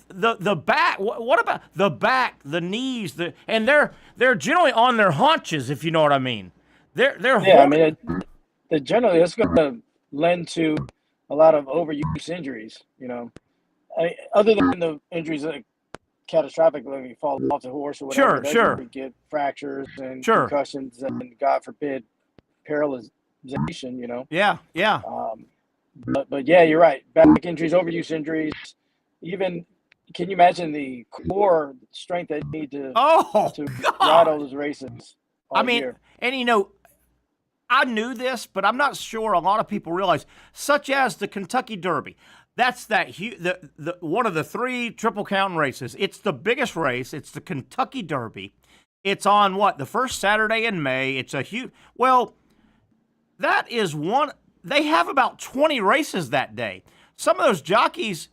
Speaker 11: The back. What about the back, the knees, and they're generally on their haunches, if you know what I mean. They're
Speaker 12: yeah. I mean, generally it's going to lend to a lot of overuse injuries. You know, other than the injuries that catastrophic, like you fall off the horse or whatever.
Speaker 11: Sure.
Speaker 12: You get fractures and concussions, and God forbid, paralyzation. You know.
Speaker 11: Yeah.
Speaker 12: But yeah, you're right. Back injuries, overuse injuries, even. Can you imagine the core strength they need to ride all those races?
Speaker 11: I mean, and you know, I knew this, but I'm not sure a lot of people realize, such as the Kentucky Derby. That's the one of the 3 triple crown races. It's the biggest race. It's the Kentucky Derby. It's on the first Saturday in May. It's a huge. Well, that is one. They have about 20 races that day. Some of those jockeys,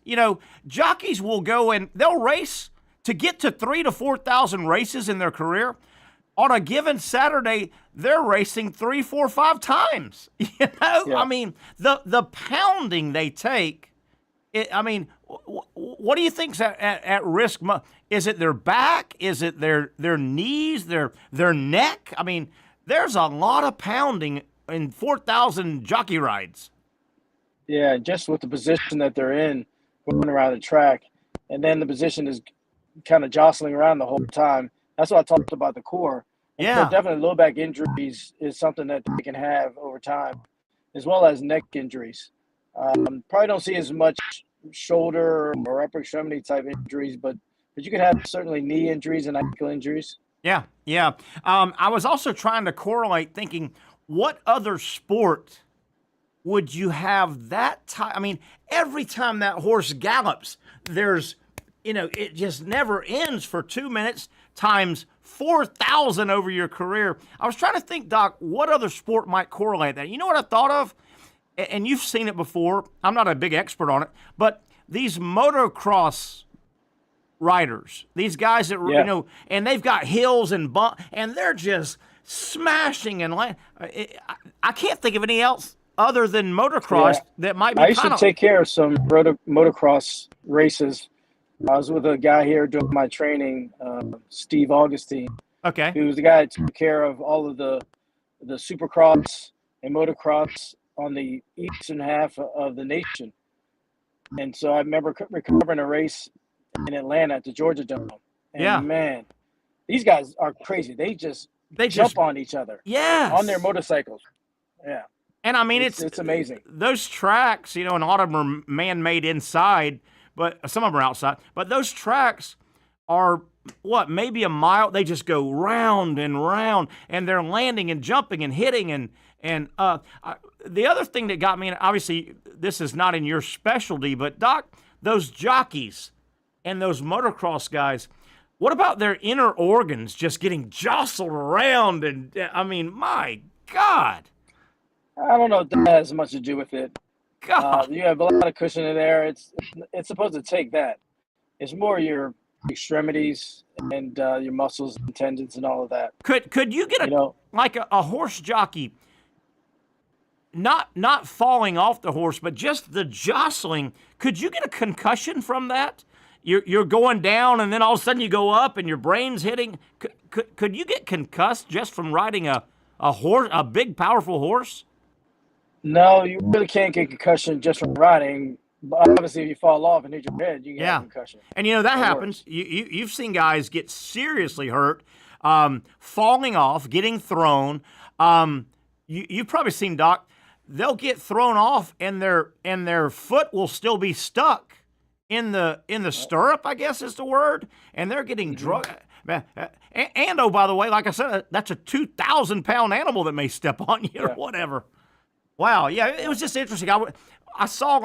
Speaker 11: jockeys will go and they'll race to get to 3,000 to 4,000 races in their career. On a given Saturday, they're racing 3, 4, 5 times. Yeah. I mean, the pounding they take. What do you think's at risk? Is it their back? Is it their knees? Their neck? I mean, there's a lot of pounding in 4,000 jockey rides.
Speaker 12: Yeah, just with the position that they're in, going around the track, and then the position is kind of jostling around the whole time. That's what I talked about the core.
Speaker 11: Yeah,
Speaker 12: so definitely low back injuries is something that they can have over time, as well as neck injuries. Probably don't see as much shoulder or upper extremity type injuries, but you can have certainly knee injuries and ankle injuries.
Speaker 11: Yeah. I was also trying to correlate, thinking, what other sport would you have that time? I mean, every time that horse gallops, there's, it just never ends for 2 minutes times 4,000 over your career. I was trying to think, Doc, what other sport might correlate that? You know what I thought of? And you've seen it before. I'm not a big expert on it, but these motocross riders, these guys that, and they've got hills and bumps, and they're just smashing and I can't think of any else other than motocross that might be.
Speaker 12: I used to take care of some motocross races. I was with a guy here doing my training, Steve Augustine.
Speaker 11: Okay.
Speaker 12: He was the guy that took care of all of the supercross and motocross on the eastern half of the nation. And so I remember recovering a race in Atlanta at the Georgia Dome. And man, these guys are crazy. They just jump on each other.
Speaker 11: Yes.
Speaker 12: On their motorcycles. Yeah.
Speaker 11: And I mean,
Speaker 12: it's amazing.
Speaker 11: Those tracks, and a lot of them are man-made inside, but some of them are outside. But those tracks are, maybe a mile? They just go round and round, and they're landing and jumping and hitting. And the other thing that got me, and obviously this is not in your specialty, but Doc, those jockeys and those motocross guys, what about their inner organs just getting jostled around? And I mean, my God.
Speaker 12: I don't know if that has much to do with it.
Speaker 11: God.
Speaker 12: You have a lot of cushion in there. It's supposed to take that. It's more your extremities and your muscles and tendons and all of that.
Speaker 11: Could you get a horse jockey not falling off the horse, but just the jostling? Could you get a concussion from that? You're going down, and then all of a sudden you go up, and your brain's hitting. Could you get concussed just from riding a horse, a big, powerful horse?
Speaker 12: No, you really can't get concussion just from riding. But obviously, if you fall off and hit your head, you can have a concussion.
Speaker 11: And that happens. You've seen guys get seriously hurt, falling off, getting thrown. You've probably seen, Doc. They'll get thrown off, and their foot will still be stuck in the stirrup, I guess is the word, and they're getting drugged. And oh, by the way, like I said, that's a 2,000-pound animal that may step on you or whatever. Wow, yeah, it was just interesting. I saw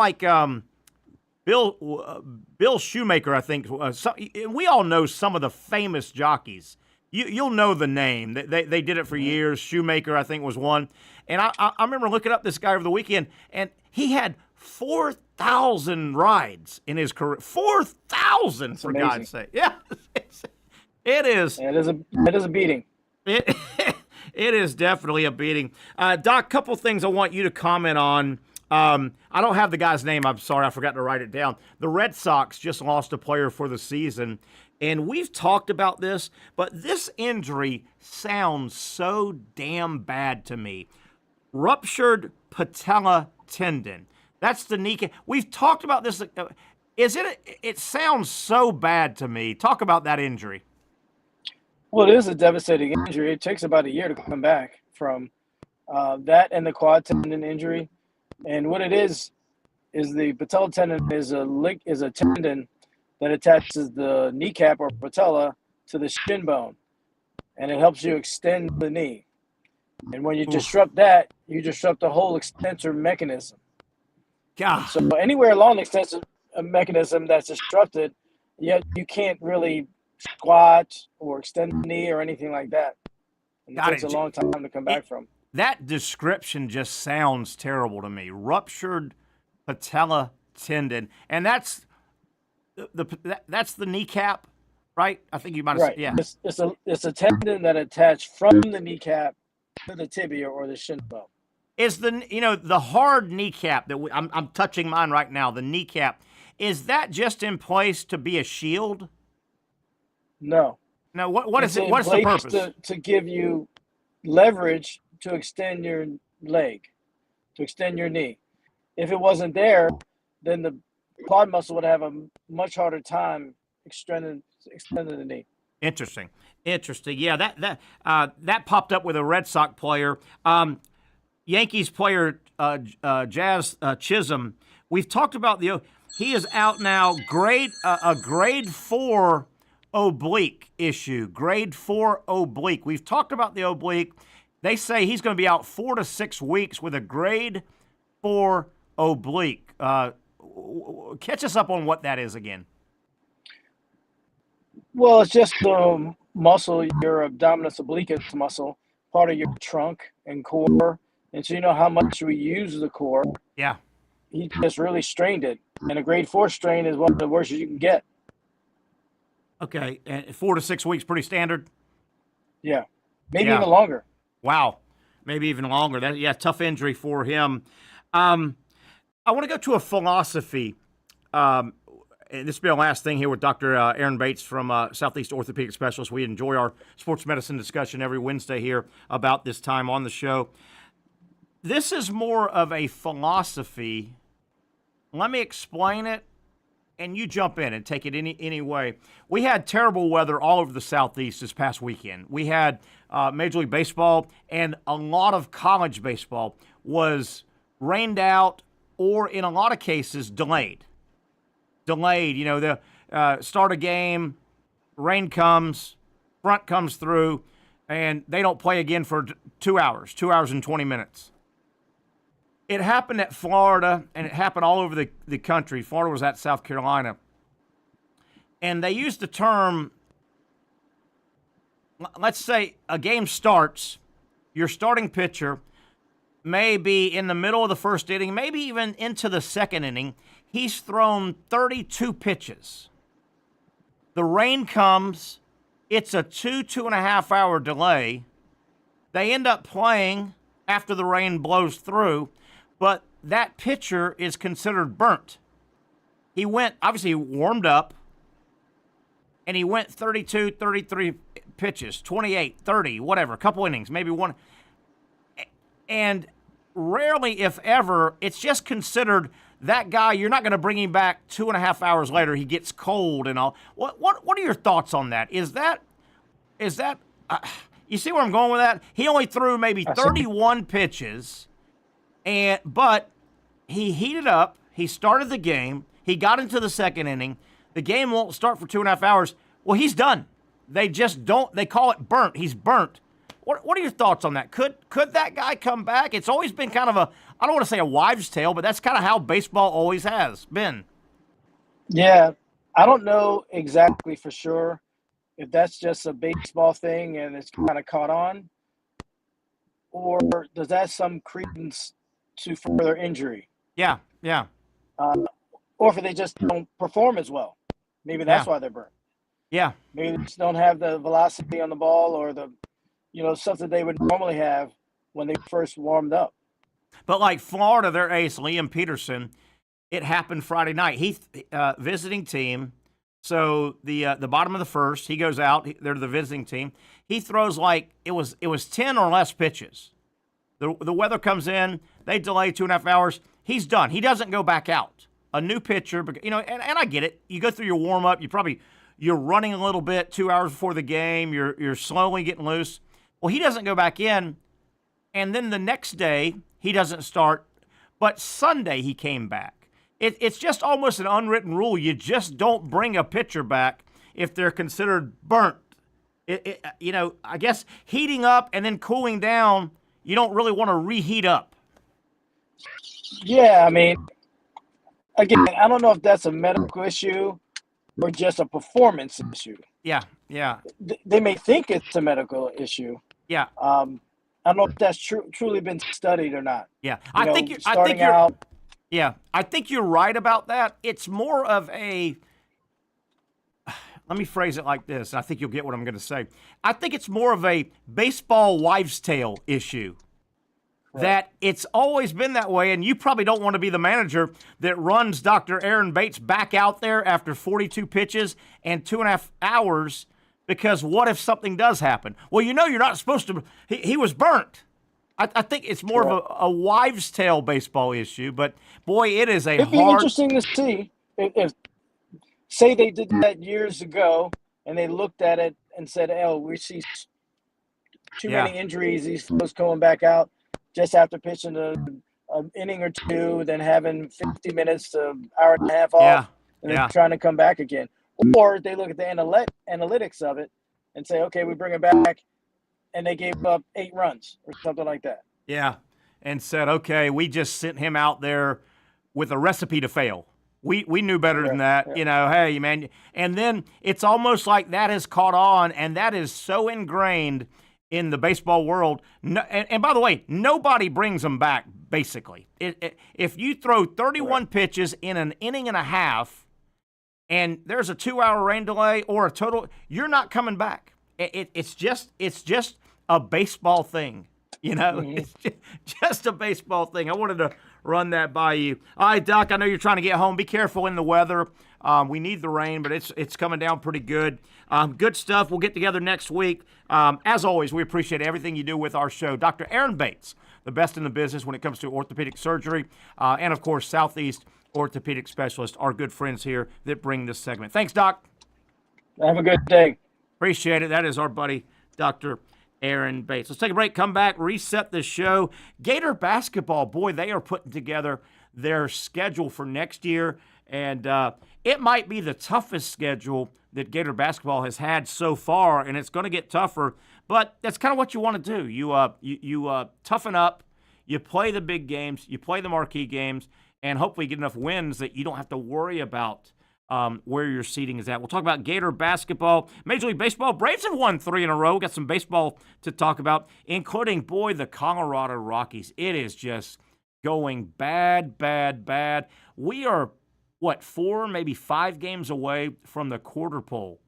Speaker 11: Bill Shoemaker, I think. We all know some of the famous jockeys. You'll know the name. They did it for years. Shoemaker, I think, was one. And I remember looking up this guy over the weekend, and he had 4,000 rides in his career. 4,000, for God's sake. Yeah, it is.
Speaker 12: It is a beating.
Speaker 11: It is definitely a beating. Doc, couple things I want you to comment on. I don't have the guy's name. I'm sorry. I forgot to write it down. The Red Sox just lost a player for the season. And we've talked about this, but this injury sounds so damn bad to me. Ruptured patella tendon. That's the kneecap. We've talked about this. It sounds so bad to me. Talk about that injury.
Speaker 12: Well, it is a devastating injury. It takes about a year to come back from that and the quad tendon injury. And what it is the patella tendon is a tendon that attaches the kneecap or patella to the shin bone, and it helps you extend the knee. And when you disrupt that, you disrupt the whole extensor mechanism.
Speaker 11: God.
Speaker 12: So anywhere along the extensor mechanism that's disrupted, yet you can't really squat or extend the knee or anything like that. And it takes a long time to come back from.
Speaker 11: That description just sounds terrible to me. Ruptured patella tendon, and that's the kneecap, right? I think you might have said, yeah.
Speaker 12: It's a tendon that attached from the kneecap to the tibia or the shin bone.
Speaker 11: Is the hard kneecap that I'm touching mine right now? The kneecap, is that just in place to be a shield?
Speaker 12: No.
Speaker 11: No. What is it? What is the purpose?
Speaker 12: To give you leverage to extend your leg, to extend your knee. If it wasn't there, then the quad muscle would have a much harder time extending the knee.
Speaker 11: Interesting. Yeah, that popped up with a Red Sox player. Yankees player Jazz Chisholm. We've talked about he is out now. A grade 4 oblique issue. Grade 4 oblique. We've talked about the oblique. They say he's going to be out 4 to 6 weeks with a grade 4 oblique. Catch us up on what that is again.
Speaker 12: Well, it's just the muscle, your abdominis obliquus muscle, part of your trunk and core. And so you know how much we use the core.
Speaker 11: Yeah.
Speaker 12: He just really strained it. And a grade 4 strain is one of the worst you can get.
Speaker 11: Okay. And 4 to 6 weeks, pretty standard?
Speaker 12: Yeah. Maybe even longer.
Speaker 11: Wow. Maybe even longer. Tough injury for him. I want to go to a philosophy. And this will be our last thing here with Dr. Aaron Bates from Southeast Orthopedic Specialist. We enjoy our sports medicine discussion every Wednesday here about this time on the show. This is more of a philosophy. Let me explain it, and you jump in and take it any way. We had terrible weather all over the Southeast this past weekend. We had Major League Baseball, and a lot of college baseball was rained out or, in a lot of cases, delayed. The start a game, rain comes, front comes through, and they don't play again for 2 hours and 20 minutes. It happened at Florida, and it happened all over the country. Florida was at South Carolina. And they used the term, let's say a game starts, your starting pitcher may be in the middle of the first inning, maybe even into the second inning. He's thrown 32 pitches. The rain comes. It's a 2.5 hour delay. They end up playing after the rain blows through, but that pitcher is considered burnt. He obviously warmed up, and he went 32, 33 pitches, 28, 30, whatever, a couple innings, maybe one. And rarely, if ever, it's just considered that guy, you're not going to bring him back 2.5 hours later. He ggets cold and all. What are your thoughts on that? Is that you see where I'm going with that? He only threw maybe 31 pitches, but he heated up. He started the game. He got into the second inning. The game won't start for 2.5 hours. Well, he's done. They just don't. They call it burnt. He's burnt. What are your thoughts on that? Could that guy come back? It's always been kind of I don't want to say a wives' tale, but that's kind of how baseball always has been.
Speaker 12: Yeah, I don't know exactly for sure if that's just a baseball thing and it's kind of caught on, or does that have some credence to further injury?
Speaker 11: Yeah, yeah,
Speaker 12: Or if they just don't perform as well. Maybe
Speaker 11: yeah,
Speaker 12: that's why they're burnt.
Speaker 11: yeah.
Speaker 12: Maybe they just don't have the velocity on the ball or the, stuff that they would normally have when they first warmed up.
Speaker 11: But like Florida, their ace, Liam Peterson, it happened Friday night. He visiting team. So the bottom of the first, he goes out. They're the visiting team. He throws like it was 10 or less pitches. The weather comes in. They delay 2.5 hours. He's done. He doesn't go back out. A new pitcher, and I get it. You go through your warm up. You're running a little bit 2 hours before the game. You're slowly getting loose. Well, he doesn't go back in, and then the next day he doesn't start. But Sunday he came back. It's just almost an unwritten rule. You just don't bring a pitcher back if they're considered burnt. I guess heating up and then cooling down, you don't really want to reheat up.
Speaker 12: Yeah, I mean, again, I don't know if that's a medical issue or just a performance issue.
Speaker 11: Yeah, yeah.
Speaker 12: They may think it's a medical issue.
Speaker 11: Yeah.
Speaker 12: I don't know if that's truly been studied or not.
Speaker 11: Yeah,
Speaker 12: I think you're.
Speaker 11: Yeah, I think you're right about that. It's more of a. Let me phrase it like this, and I think you'll get what I'm going to say. I think it's more of a baseball wives' tale issue. Right. That it's always been that way, and you probably don't want to be the manager that runs Dr. Aaron Bates back out there after 42 pitches and 2.5 hours, because what if something does happen? Well, you're not supposed to. He was burnt. I think it's more of a wives' tale baseball issue, but boy, it is
Speaker 12: It'd be interesting to see if say they did that years ago and they looked at it and said, "Oh, we see too many injuries. These folks coming back out just after pitching an inning or two, then having 50 minutes to an hour and a half off, and then trying to come back again." Or they look at the analytics of it and say, "Okay, we bring it back." And they gave up 8 runs or something like that.
Speaker 11: Yeah, and said, okay, we just sent him out there with a recipe to fail. We knew better than that. Yeah. Hey, man. And then it's almost like that has caught on, and that is so ingrained in the baseball world. No, and by the way, nobody brings them back, basically. If you throw 31 pitches in an inning and a half and there's a 2-hour rain delay or a total, you're not coming back. It's just a baseball thing, Mm-hmm. It's just a baseball thing. I wanted to run that by you. All right, Doc, I know you're trying to get home. Be careful in the weather. We need the rain, but it's coming down pretty good. Good stuff. We'll get together next week. As always, we appreciate everything you do with our show. Dr. Aaron Bates, the best in the business when it comes to orthopedic surgery, and, of course, Southeast Orthopedic Specialist, our good friends here that bring this segment. Thanks, Doc.
Speaker 12: Have a good day.
Speaker 11: Appreciate it. That is our buddy, Dr. Aaron Bates. Let's take a break, come back, reset the show. Gator basketball, boy, they are putting together their schedule for next year, and it might be the toughest schedule that Gator basketball has had so far, and it's going to get tougher, but that's kind of what you want to do. You toughen up, you play the big games, you play the marquee games, and hopefully get enough wins that you don't have to worry about where your seating is at. We'll talk about Gator basketball. Major League Baseball, Braves have won 3 in a row. Got some baseball to talk about, including, boy, the Colorado Rockies. It is just going bad, bad, bad. We are, 4, maybe 5 games away from the quarter pole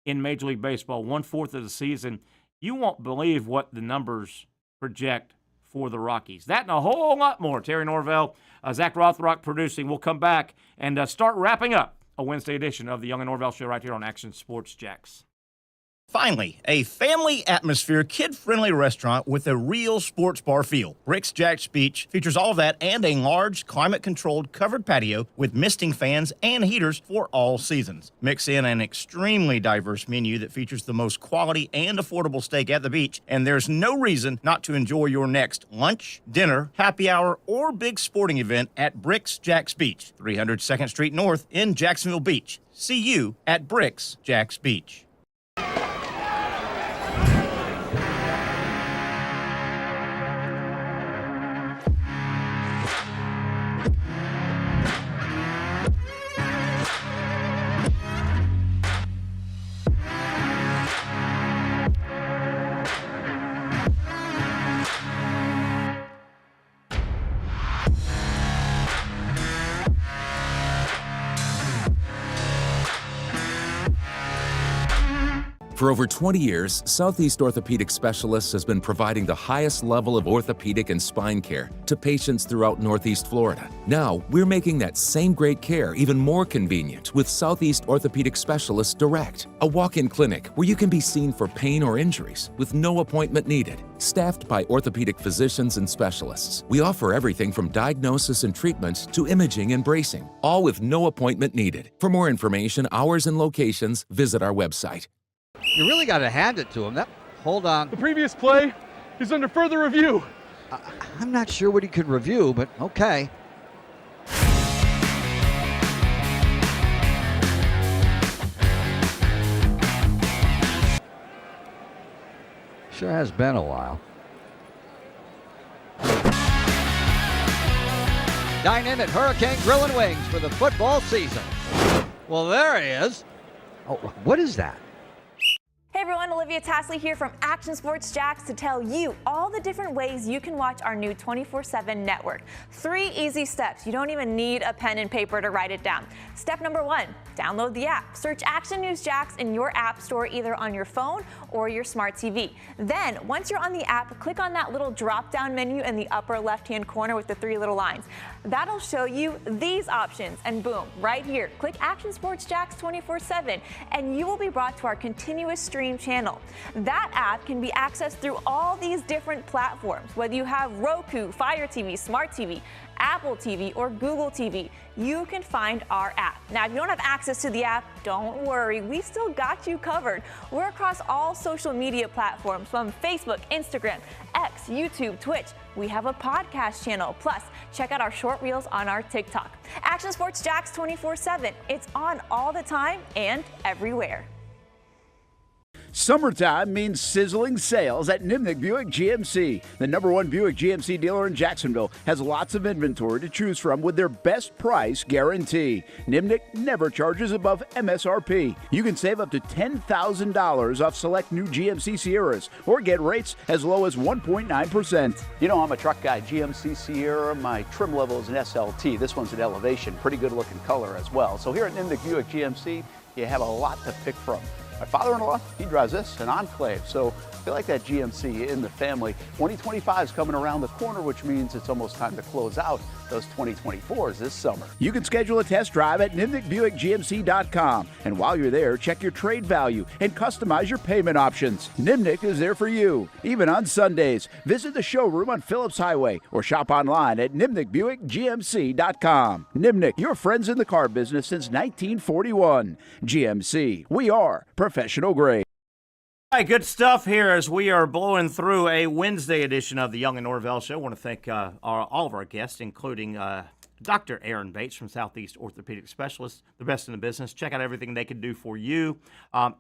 Speaker 11: in Major League Baseball, 1/4 of the season. You won't believe what the numbers project for the Rockies. That and a whole lot more. Terry Norvelle, Zach Rothrock producing. We'll come back and start wrapping up a Wednesday edition of the Young and Norvelle Show right here on Action Sports Jax.
Speaker 13: Finally, a family atmosphere, kid-friendly restaurant with a real sports bar feel. Bricks Jax Beach features all of that and a large, climate-controlled covered patio with misting fans and heaters for all seasons. Mix in an extremely diverse menu that features the most quality and affordable steak at the beach, and there's no reason not to enjoy your next lunch, dinner, happy hour, or big sporting event at Bricks Jax Beach, 300 2nd Street North in Jacksonville Beach. See you at Bricks Jax Beach.
Speaker 3: For over 20 years, Southeast Orthopedic Specialists has been providing the highest level of orthopedic and spine care to patients throughout Northeast Florida. Now, we're making that same great care even more convenient with Southeast Orthopedic Specialists Direct, a walk-in clinic where you can be seen for pain or injuries with no appointment needed. Staffed by orthopedic physicians and specialists, we offer everything from diagnosis and treatment to imaging and bracing, all with no appointment needed. For more information, hours, and locations, visit our website.
Speaker 4: You really got to hand it to him. Hold on.
Speaker 5: The previous play is under further review.
Speaker 4: I'm not sure what he could review, but okay. Sure has been a while. Dynamic Hurricane Grill and Wings for the football season. Well, there he is. Oh, what is that?
Speaker 6: Hey everyone, Olivia Tasley here from Action Sports Jacks to tell you all the different ways you can watch our new 24/7 network. 3 easy steps. You don't even need a pen and paper to write it down. Step number 1, download the app. Search Action News Jacks in your app store either on your phone or your smart TV. Then, once you're on the app, click on that little drop-down menu in the upper left-hand corner with the 3 little lines. That'll show you these options, and boom, right here, click Action Sports Jacks 24/7, and you will be brought to our continuous stream channel. That app can be accessed through all these different platforms, whether you have Roku, Fire TV, Smart TV, Apple TV, or Google TV. You can find our app. Now, if you don't have access to the app, don't worry, we still got you covered. We're across all social media platforms from Facebook, Instagram, X, YouTube, Twitch. We have a podcast channel. Plus, check out our short reels on our TikTok. Action Sports Jacks 24/7. It's on all the time and everywhere.
Speaker 7: Summertime means sizzling sales at Nimnick Buick GMC. The #1 Buick GMC dealer in Jacksonville has lots of inventory to choose from with their best price guarantee. Nimnick never charges above MSRP. You can save up to $10,000 off select new GMC Sierras or get rates as low as 1.9%.
Speaker 8: You know, I'm a truck guy. GMC Sierra, my trim level is an SLT. This one's an Elevation. Pretty good looking color as well. So here at Nimnick Buick GMC, you have a lot to pick from. My father-in-law, he drives this, an Enclave, so I feel like that GMC in the family. 2025 is coming around the corner, which means it's almost time to close out those 2024s this summer.
Speaker 7: You can schedule a test drive at NimnickBuickGMC.com. And while you're there, check your trade value and customize your payment options. Nimnick is there for you, even on Sundays. Visit the showroom on Phillips Highway or shop online at NimnickBuickGMC.com. Nimnick, your friends in the car business since 1941. GMC, we are professional grade.
Speaker 11: All right, good stuff here as we are blowing through a Wednesday edition of the Young and Norvelle Show. I want to thank all of our guests, including Dr. Aaron Bates from Southeast Orthopedic Specialists, the best in the business. Check out everything they can do for you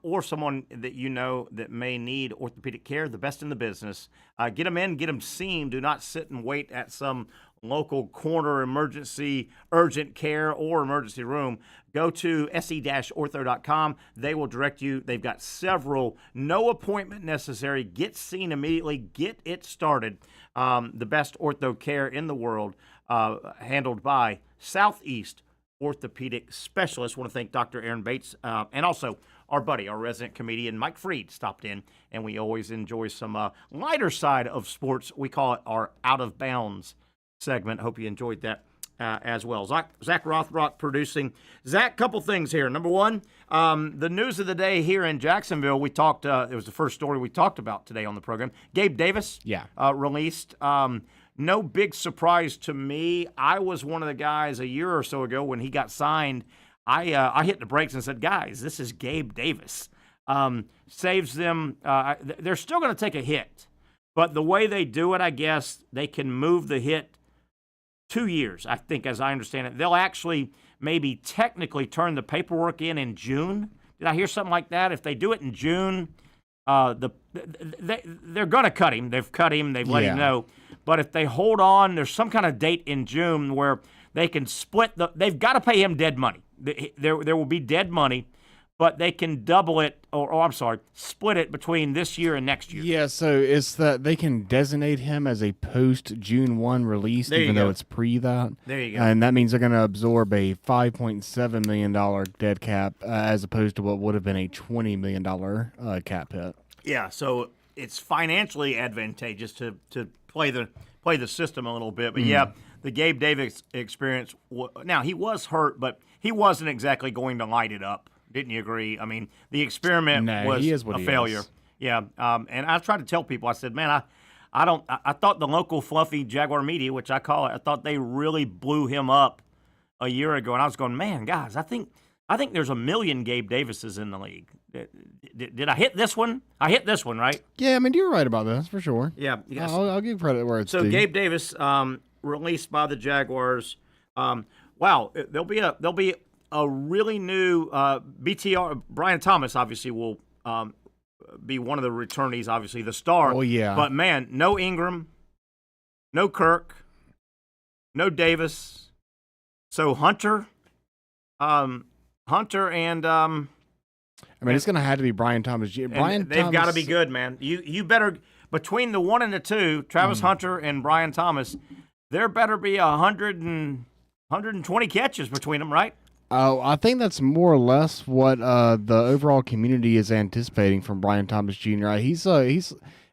Speaker 11: or someone that you know that may need orthopedic care, the best in the business. Get them in, get them seen. Do not sit and wait at some local corner emergency urgent care or emergency room. Go to se-ortho.com. They will direct you. They've got several, no appointment necessary. Get seen immediately. Get it started. The best ortho care in the world, handled by Southeast Orthopedic Specialists. I want to thank Dr. Aaron Bates and also our buddy, our resident comedian, Mike Freed, stopped in, and we always enjoy some lighter side of sports. We call it our Out of Bounds segment. Hope you enjoyed that as well. Zach Rothrock producing. Zach, couple things here. Number one, the news of the day here in Jacksonville. We talked. It was the first story we talked about today on the program. Gabe Davis, released. No big surprise to me. I was one of the guys a year or so ago when he got signed. I hit the brakes and said, guys, this is Gabe Davis. Saves them. They're still going to take a hit, but the way they do it, I guess they can move the hit 2 years, I think, as I understand it. They'll actually maybe technically turn the paperwork in June. Did I hear something like that? If they do it in June, they're going to cut him. They've cut him. They've let him know. But if they hold on, there's some kind of date in June where they can split they've got to pay him dead money. There will be dead money,
Speaker 1: but they can double it, or I'm sorry, split it between this year and next year.
Speaker 2: Yeah, so it's that they can designate him as a post-June 1 release,
Speaker 1: There you
Speaker 2: even
Speaker 1: go.
Speaker 2: though it's pre that.
Speaker 1: There you go.
Speaker 2: And that means they're going to absorb a $5.7 million dead cap as opposed to what would have been a $20 million cap hit.
Speaker 11: Yeah, so it's financially advantageous to play the system a little bit. But yeah, the Gabe Davis experience. Now he was hurt, but he wasn't exactly going to light it up. Didn't you agree? I mean, the experiment was a failure. Yeah, and I tried to tell people. I said, man, I thought the local fluffy Jaguar media, which I call it, I thought they really blew him up a year ago, and I was going, man, guys, I think there's a million Gabe Davises in the league. Did I hit this one? I hit this one, right?
Speaker 2: Yeah, I mean, you're right about this for sure.
Speaker 11: Yeah. Yes.
Speaker 2: I'll give credit where it's due.
Speaker 11: So Gabe Davis released by the Jaguars. Wow, there'll be a really new BTR. Brian Thomas obviously will be one of the returnees, obviously the star.
Speaker 2: Oh yeah.
Speaker 11: But man, no Ingram, no Kirk, no Davis. So Hunter and
Speaker 2: I mean, it's going to have to be Brian Thomas.
Speaker 11: they've got to be good, man. You better, between the 1 and the 2, Travis Hunter and Brian Thomas, there better be 120 catches between them, right?
Speaker 2: I think that's more or less what the overall community is anticipating from Brian Thomas Jr. He's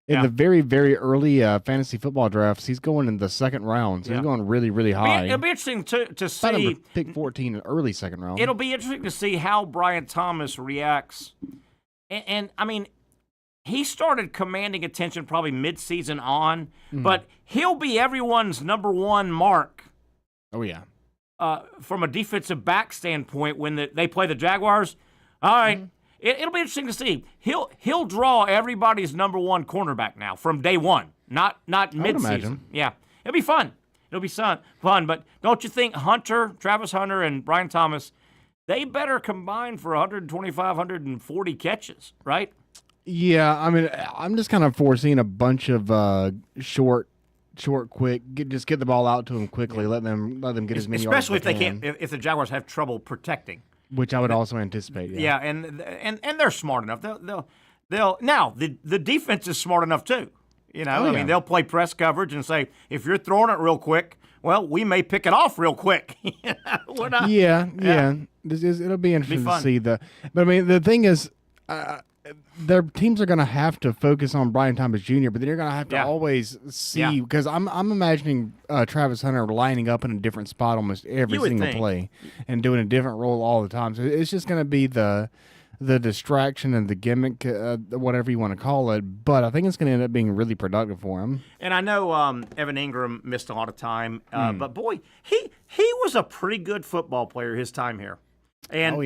Speaker 2: in the very, very early fantasy football drafts. He's going in the second round, so he's going really, really high.
Speaker 11: It'll be interesting to
Speaker 2: About
Speaker 11: see.
Speaker 2: him to pick 14 in early second round.
Speaker 11: It'll be interesting to see how Brian Thomas reacts. And I mean, he started commanding attention probably mid-season on, but he'll be everyone's number one mark.
Speaker 2: Oh, yeah.
Speaker 11: From a defensive back standpoint, when they play the Jaguars, all right, it'll be interesting to see. He'll draw everybody's number one cornerback now from day one, not mid-season.
Speaker 2: Imagine.
Speaker 11: Yeah, it'll be fun. It'll be fun. But don't you think Travis Hunter, and Brian Thomas, they better combine for 125, 140 catches, right?
Speaker 2: Yeah, I mean, I'm just kind of foreseeing a bunch of short, quick. Just get the ball out to them quickly. Let them get as many yards
Speaker 11: Especially
Speaker 2: as
Speaker 11: if they can't. If the Jaguars have trouble protecting,
Speaker 2: which I would also anticipate.
Speaker 11: Yeah, and they're smart enough. They'll now the defense is smart enough too. You know, I mean, they'll play press coverage and say, if you're throwing it real quick, well, we may pick it off real quick. We're not,
Speaker 2: yeah. It'll be interesting to see but I mean, the thing is, their teams are going to have to focus on Brian Thomas Jr., but then you're going to have to always see, because I'm imagining Travis Hunter lining up in a different spot almost every single play and doing a different role all the time. So it's just going to be the distraction and the gimmick, whatever you want to call it. But I think it's going to end up being really productive for him.
Speaker 11: And I know Evan Ingram missed a lot of time, but boy, he was a pretty good football player his time here. And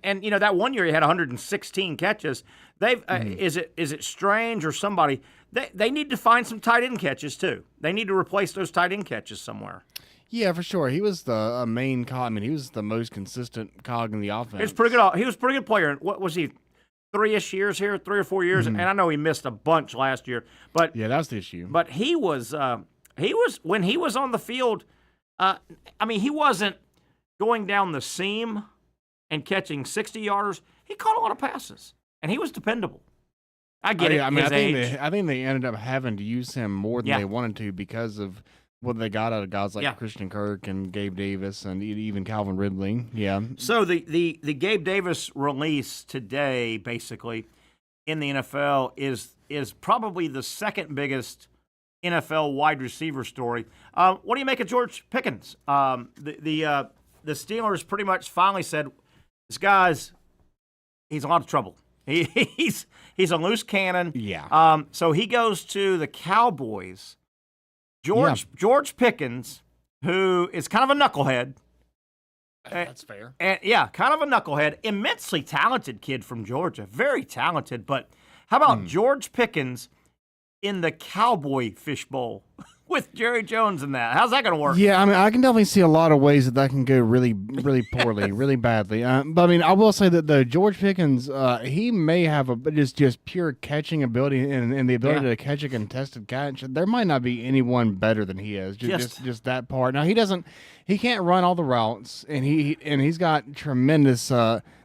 Speaker 11: and you know, that one year he had 116 catches. Is it Strange or somebody? They need to find some tight end catches too. They need to replace those tight end catches somewhere.
Speaker 2: Yeah, for sure. He was the main cog. I mean, he was the most consistent cog in the offense.
Speaker 11: He was pretty good. He was a pretty good player. What was he? 3-ish years here, 3 or 4 years, and I know he missed a bunch last year. But
Speaker 2: yeah, that's the issue.
Speaker 11: But he was when he was on the field. I mean, he wasn't going down the seam and catching 60-yarders. He caught a lot of passes, and he was dependable. I get it.
Speaker 2: I mean,
Speaker 11: age.
Speaker 2: I think they ended up having to use him more than they wanted to because of what they got out of guys like Christian Kirk and Gabe Davis and even Calvin Ridley. Yeah.
Speaker 11: So the Gabe Davis release today, basically, in the NFL is probably the second biggest NFL wide receiver story. What do you make of George Pickens? The Steelers pretty much finally said, this guy's he's in a lot of trouble. He's a loose cannon.
Speaker 2: Yeah.
Speaker 11: So he goes to the Cowboys. George Pickens, who is kind of a knucklehead.
Speaker 2: That's fair.
Speaker 11: And kind of a knucklehead. Immensely talented kid from Georgia. Very talented. But how about George Pickens in the Cowboy fishbowl? with Jerry Jones and that? How's that going to work?
Speaker 2: Yeah, I mean, I can definitely see a lot of ways that can go really, really poorly, really badly. But I mean, I will say that the George Pickens, he may have just pure catching ability and the ability to catch a contested catch. There might not be anyone better than he is. Just that part. Now he can't run all the routes, and he's got tremendous.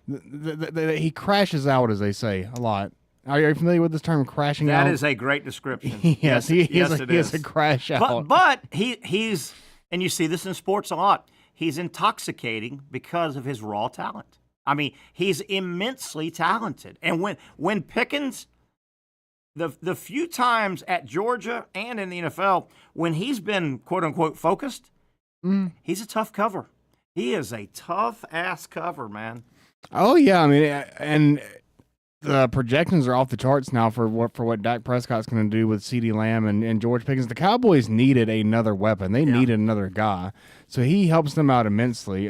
Speaker 2: He crashes out, as they say, a lot. Are you familiar with this term, crashing out?
Speaker 11: That is a great description.
Speaker 2: Yes, he is a crash out.
Speaker 11: But he's, and you see this in sports a lot, he's intoxicating because of his raw talent. I mean, he's immensely talented. And when Pickens, the few times at Georgia and in the NFL, when he's been, quote-unquote, focused, he's a tough cover. He is a tough-ass cover, man.
Speaker 2: Oh, yeah, I mean, and the projections are off the charts now for what Dak Prescott's going to do with CeeDee Lamb and George Pickens. The Cowboys needed another weapon. They needed another guy. So he helps them out immensely.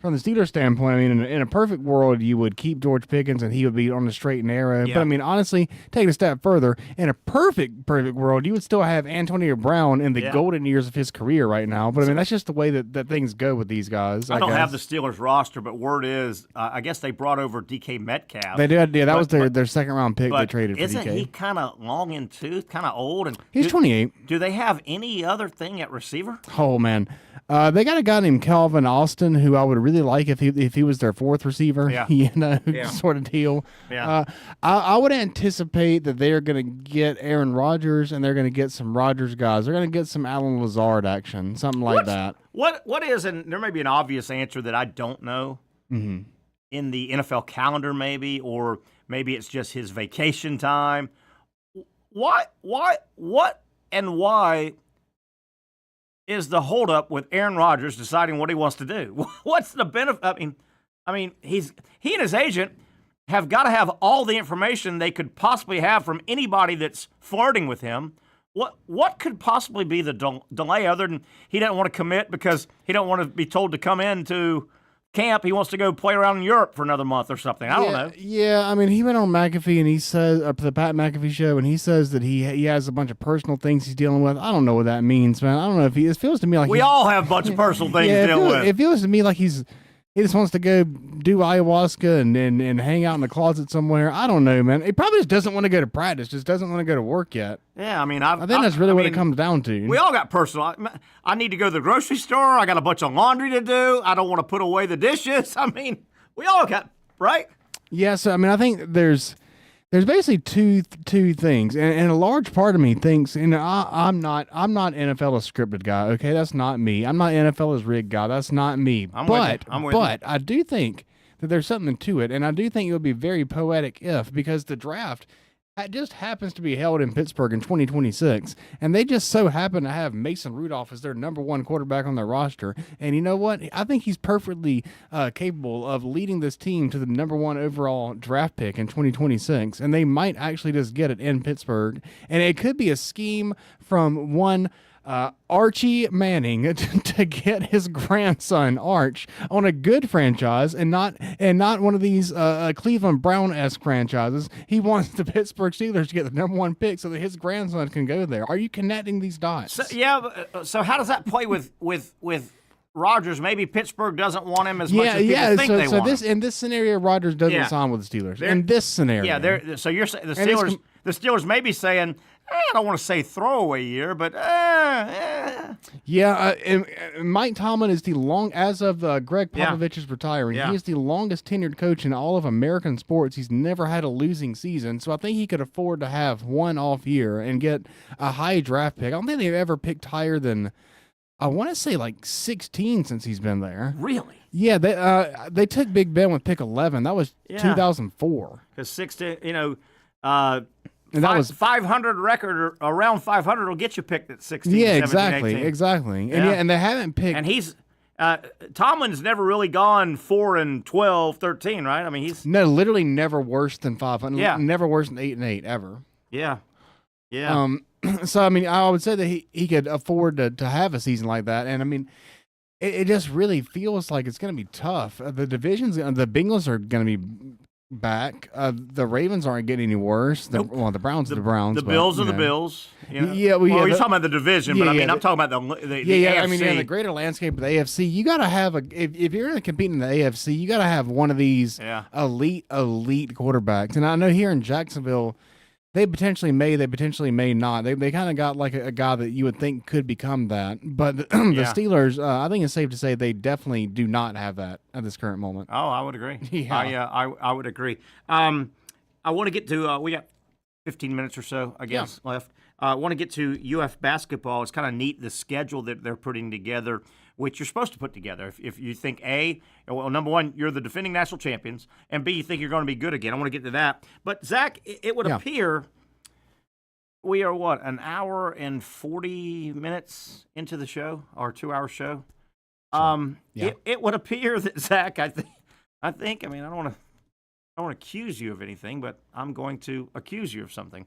Speaker 2: From the Steelers standpoint, I mean, in a perfect world, you would keep George Pickens and he would be on the straight and narrow.
Speaker 11: Yeah.
Speaker 2: But, I mean, honestly, take it a step further. In a perfect world, you would still have Antonio Brown in the golden years of his career right now. But, I mean, that's just the way that things go with these guys.
Speaker 11: I don't have the Steelers roster, but word is, I guess they brought over DK Metcalf.
Speaker 2: They did, yeah. That was their second-round pick they traded for DK.
Speaker 11: Isn't he kind of long in tooth, kind of old? And
Speaker 2: He's 28.
Speaker 11: Do they have any other thing at receiver?
Speaker 2: Oh, man. They got a guy named Calvin Austin who I would really like if he was their fourth receiver, sort of deal.
Speaker 11: Yeah.
Speaker 2: I would anticipate that they're going to get Aaron Rodgers and they're going to get some Rodgers guys. They're going to get some Alan Lazard action, something like that.
Speaker 11: What is, and there may be an obvious answer that I don't know, in the NFL calendar maybe, or maybe it's just his vacation time. What and why is the holdup with Aaron Rodgers deciding what he wants to do? What's the benefit? I mean, he and his agent have got to have all the information they could possibly have from anybody that's flirting with him. What could possibly be the delay other than he doesn't want to commit because he don't want to be told to come into camp? He wants to go play around in Europe for another month or something. I don't know.
Speaker 2: Yeah, I mean, he went on McAfee and he says, the Pat McAfee show, and he says that he has a bunch of personal things he's dealing with. I don't know what that means, man. I don't know if it feels to me like
Speaker 11: we all have a bunch of personal things to deal with.
Speaker 2: It feels to me like he just wants to go do ayahuasca and hang out in the closet somewhere. I don't know, man. He probably just doesn't want to go to practice, just doesn't want to go to work yet.
Speaker 11: Yeah, I mean,
Speaker 2: I think that's really what it comes down to.
Speaker 11: We all got personal. I need to go to the grocery store. I got a bunch of laundry to do. I don't want to put away the dishes. I mean, we all got, right?
Speaker 2: Yeah, so, I mean, I think there's basically two things, and a large part of me thinks, and I'm not NFL a scripted guy. Okay, that's not me. I'm not NFL as rigged guy. That's not me. But I do think that there's something to it, and I do think it would be very poetic because the draft just happens to be held in Pittsburgh in 2026, and they just so happen to have Mason Rudolph as their number one quarterback on their roster. And you know what? I think he's perfectly capable of leading this team to the number one overall draft pick in 2026, and they might actually just get it in Pittsburgh. And it could be a scheme from one Archie Manning to get his grandson Arch on a good franchise and not one of these Cleveland Brown-esque franchises. He wants the Pittsburgh Steelers to get the number one pick so that his grandson can go there. Are you connecting these dots?
Speaker 11: So how does that play with Rodgers? Maybe Pittsburgh doesn't want him as much as people think they want him.
Speaker 2: In this scenario, Rodgers doesn't sign with the Steelers. In this scenario.
Speaker 11: So you're saying the Steelers may be saying, I don't want to say throwaway year, but
Speaker 2: Yeah, and Mike Tomlin is as of Greg Popovich is retiring, he is the longest tenured coach in all of American sports. He's never had a losing season, so I think he could afford to have one off year and get a high draft pick. I don't think they've ever picked higher than, I want to say, like 16 since he's been there.
Speaker 11: Really?
Speaker 2: Yeah, they took Big Ben with pick 11. That was 2004.
Speaker 11: Because 16,
Speaker 2: and that was
Speaker 11: 500 record, or around 500 will get you picked at 16.
Speaker 2: Yeah,
Speaker 11: 17,
Speaker 2: exactly.
Speaker 11: Yeah.
Speaker 2: And they haven't picked.
Speaker 11: And he's Tomlin's never really gone 4-12, 13, right? I mean, he's
Speaker 2: literally never worse than 500.
Speaker 11: Yeah,
Speaker 2: never worse than 8-8 ever.
Speaker 11: Yeah.
Speaker 2: So I mean, I would say that he could afford to have a season like that, and I mean, it just really feels like it's going to be tough. The divisions, the Bengals are going to be back. The Ravens aren't getting any worse. The Browns are the Browns.
Speaker 11: The
Speaker 2: but,
Speaker 11: Bills
Speaker 2: you
Speaker 11: are the
Speaker 2: know.
Speaker 11: Bills. You know?
Speaker 2: Yeah,
Speaker 11: you're talking about the division, but I mean, I'm talking about the AFC.
Speaker 2: I mean, the greater landscape of the AFC. You got to have if you're going to compete in the AFC, you got to have one of these elite quarterbacks. And I know here in Jacksonville, they potentially may not. They kind of got like a guy that you would think could become that. But the Steelers, I think it's safe to say they definitely do not have that at this current moment.
Speaker 11: Oh, I would agree.
Speaker 2: Yeah.
Speaker 11: I would agree. I want to get to we got 15 minutes or so, I guess, left. I want to get to UF basketball. It's kind of neat, the schedule that they're putting together, which you're supposed to put together. If you think, number one, you're the defending national champions, and B, you think you're going to be good again. I want to get to that. But, Zach, it would appear we are, an hour and 40 minutes into the show, our 2-hour show? It would appear that, Zach, I mean, I don't want to accuse you of anything, but I'm going to accuse you of something.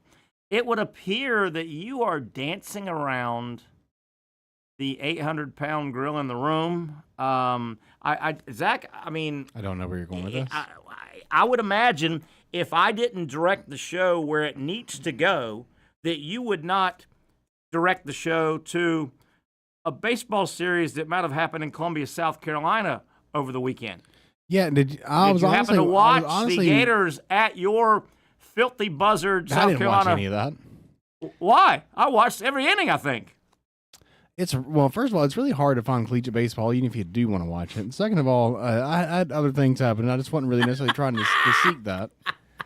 Speaker 11: It would appear that you are dancing around the 800-pound gorilla in the room. Zach, I mean,
Speaker 2: I don't know where you're going with this.
Speaker 11: I would imagine if I didn't direct the show where it needs to go, that you would not direct the show to a baseball series that might have happened in Columbia, South Carolina over the weekend.
Speaker 2: Yeah, did you
Speaker 11: happen to watch the Gators at your filthy buzzard, South
Speaker 2: I didn't
Speaker 11: Carolina?
Speaker 2: watch any of that.
Speaker 11: Why? I watched every inning, I think.
Speaker 2: First of all, it's really hard to find collegiate baseball, even if you do want to watch it. And second of all, I had other things happen, and I just wasn't really necessarily trying to seek that,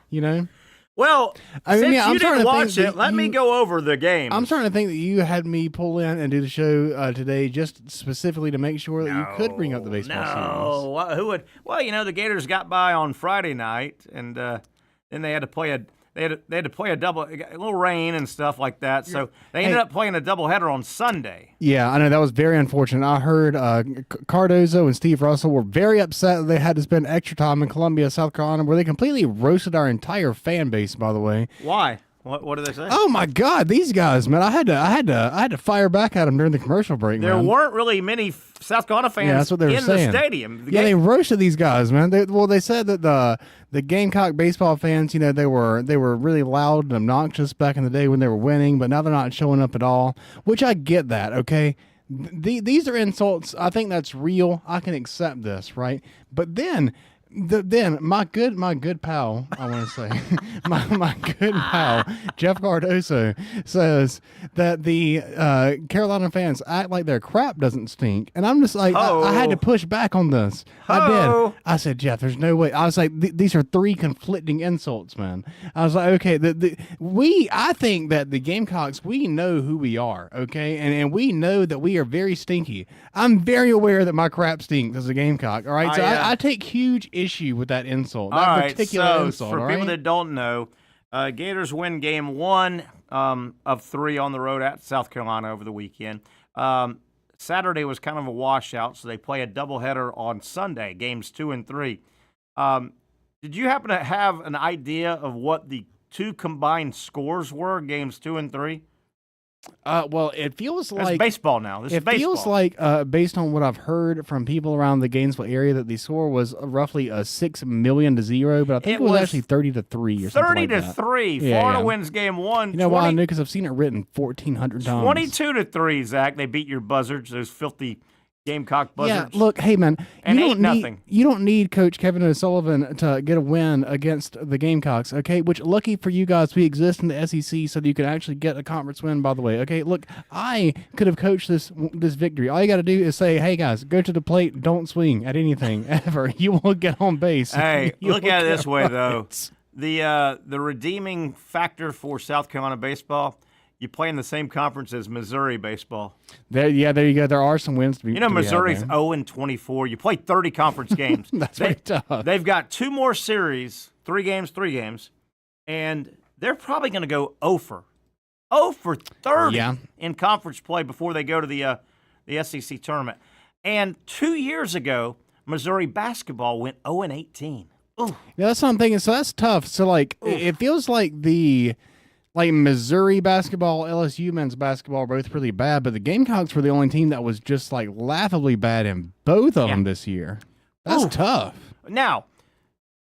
Speaker 2: you know?
Speaker 11: Well,
Speaker 2: I mean,
Speaker 11: since you didn't watch it, let me go over the game.
Speaker 2: I'm starting to think that you had me pull in and do the show today just specifically to make sure that you could bring up the baseball series.
Speaker 11: No, who would? Well, the Gators got by on Friday night, and then they had to play a double, a little rain and stuff like that. So they ended up playing a doubleheader on Sunday.
Speaker 2: Yeah, I know that was very unfortunate. I heard Cardozo and Steve Russell were very upset that they had to spend extra time in Columbia, South Carolina, where they completely roasted our entire fan base. By the way,
Speaker 11: why? What did they say?
Speaker 2: Oh my God, these guys, man! I had to fire back at them during the commercial break.
Speaker 11: There weren't really many South Carolina fans
Speaker 2: that's what they were
Speaker 11: in
Speaker 2: saying.
Speaker 11: the stadium.
Speaker 2: They roasted these guys, man. They said that the Gamecock baseball fans, they were really loud and obnoxious back in the day when they were winning, but now they're not showing up at all. Which I get that, okay. These are insults. I think that's real. I can accept this, right? But then my good pal, I want to say, my good pal Jeff Cardoso says that the Carolina fans act like their crap doesn't stink, and I'm just like, I had to push back on this. I did. I said, Jeff, there's no way. I was like, these are three conflicting insults, man. I was like, okay, I think that the Gamecocks, we know who we are, okay, and we know that we are very stinky. I'm very aware that my crap stinks as a Gamecock. All right, so I take huge issue with that insult. That particular insult.
Speaker 11: For people that don't know, Gators win game 1 of 3 on the road at South Carolina over the weekend. Saturday was kind of a washout, so they play a doubleheader on Sunday, games 2 and 3. Did you happen to have an idea of what the two combined scores were, games 2 and 3?
Speaker 2: Well, it feels like
Speaker 11: it's baseball now. It
Speaker 2: feels like, based on what I've heard from people around the Gainesville area, that the score was roughly 6 million to 0. But I think it was actually 30-3 or something like that.
Speaker 11: 30-3. Florida wins game 1.
Speaker 2: You know why I knew? Because I've seen it written 1,400 times.
Speaker 11: 22-3, Zach. They beat your buzzards. Those filthy Gamecock buzzards.
Speaker 2: Yeah, look, hey man,
Speaker 11: and
Speaker 2: you don't need Coach Kevin O'Sullivan to get a win against the Gamecocks, okay? Which, lucky for you guys, we exist in the SEC so that you can actually get a conference win, by the way, okay? Look, I could have coached this victory. All you got to do is say, hey guys, go to the plate, don't swing at anything ever. You will get on base.
Speaker 11: Hey, look at it this way, though. The redeeming factor for South Carolina baseball, you play in the same conference as Missouri baseball.
Speaker 2: There you go. There are some wins to be.
Speaker 11: Missouri's 0-24. You play 30 conference games.
Speaker 2: That's pretty tough.
Speaker 11: They've got 2 more series, 3 games, and they're probably going to go 0 for 30 in conference play before they go to the SEC tournament. And 2 years ago, Missouri basketball went 0-18.
Speaker 2: Yeah, that's what I'm thinking. So that's tough. So it feels like Missouri basketball, LSU men's basketball are both really bad, but the Gamecocks were the only team that was just laughably bad in both of them this year. That's tough.
Speaker 11: Now,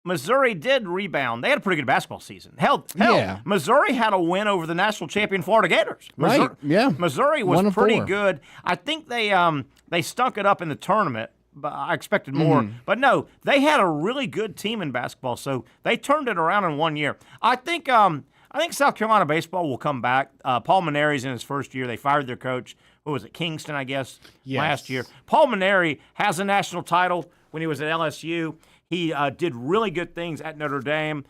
Speaker 11: Missouri did rebound. They had a pretty good basketball season. Hell,
Speaker 2: Yeah.
Speaker 11: Missouri had a win over the national champion Florida Gators. Missouri,
Speaker 2: Right, yeah.
Speaker 11: Missouri was
Speaker 2: 1-4.
Speaker 11: pretty good. I think they stunk it up in the tournament, but I expected more.
Speaker 2: Mm-hmm.
Speaker 11: But no, they had a really good team in basketball, so they turned it around in 1 year. I think South Carolina baseball will come back. Paul Maneri's in his first year. They fired their coach. What was it, Kingston, I guess, last year. Paul Maneri has a national title when he was at LSU. He did really good things at Notre Dame.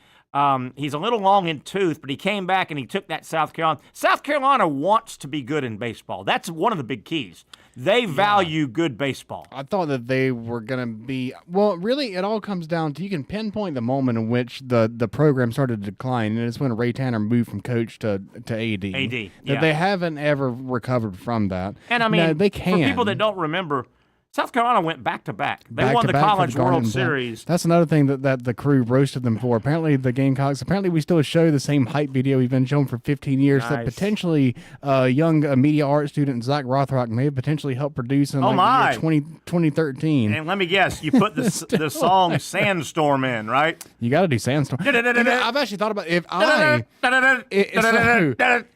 Speaker 11: He's a little long in tooth, but he came back and he took that South Carolina. South Carolina wants to be good in baseball. That's one of the big keys. They value good baseball.
Speaker 2: I thought that they were going to be – well, really, it all comes down to you can pinpoint the moment in which the program started to decline, and it's when Ray Tanner moved from coach to AD.
Speaker 11: AD,
Speaker 2: That
Speaker 11: yeah.
Speaker 2: they haven't ever recovered from that.
Speaker 11: And, I mean,
Speaker 2: now, they can.
Speaker 11: for people that don't remember, South Carolina went back-to-back. They
Speaker 2: Back
Speaker 11: won
Speaker 2: to
Speaker 11: the
Speaker 2: back for
Speaker 11: College
Speaker 2: Garnet
Speaker 11: World
Speaker 2: and Black.
Speaker 11: Series.
Speaker 2: That's another thing that the crew roasted them for. Apparently, the Gamecocks, we still show the same hype video we've been showing for 15 years that
Speaker 11: Nice.
Speaker 2: potentially young media art student Zach Rothrock may have potentially helped produce in
Speaker 11: Oh, my.
Speaker 2: the year 2013.
Speaker 11: And let me guess, you put the song Sandstorm in, right?
Speaker 2: You got to do Sandstorm. You know, I've actually thought about if I...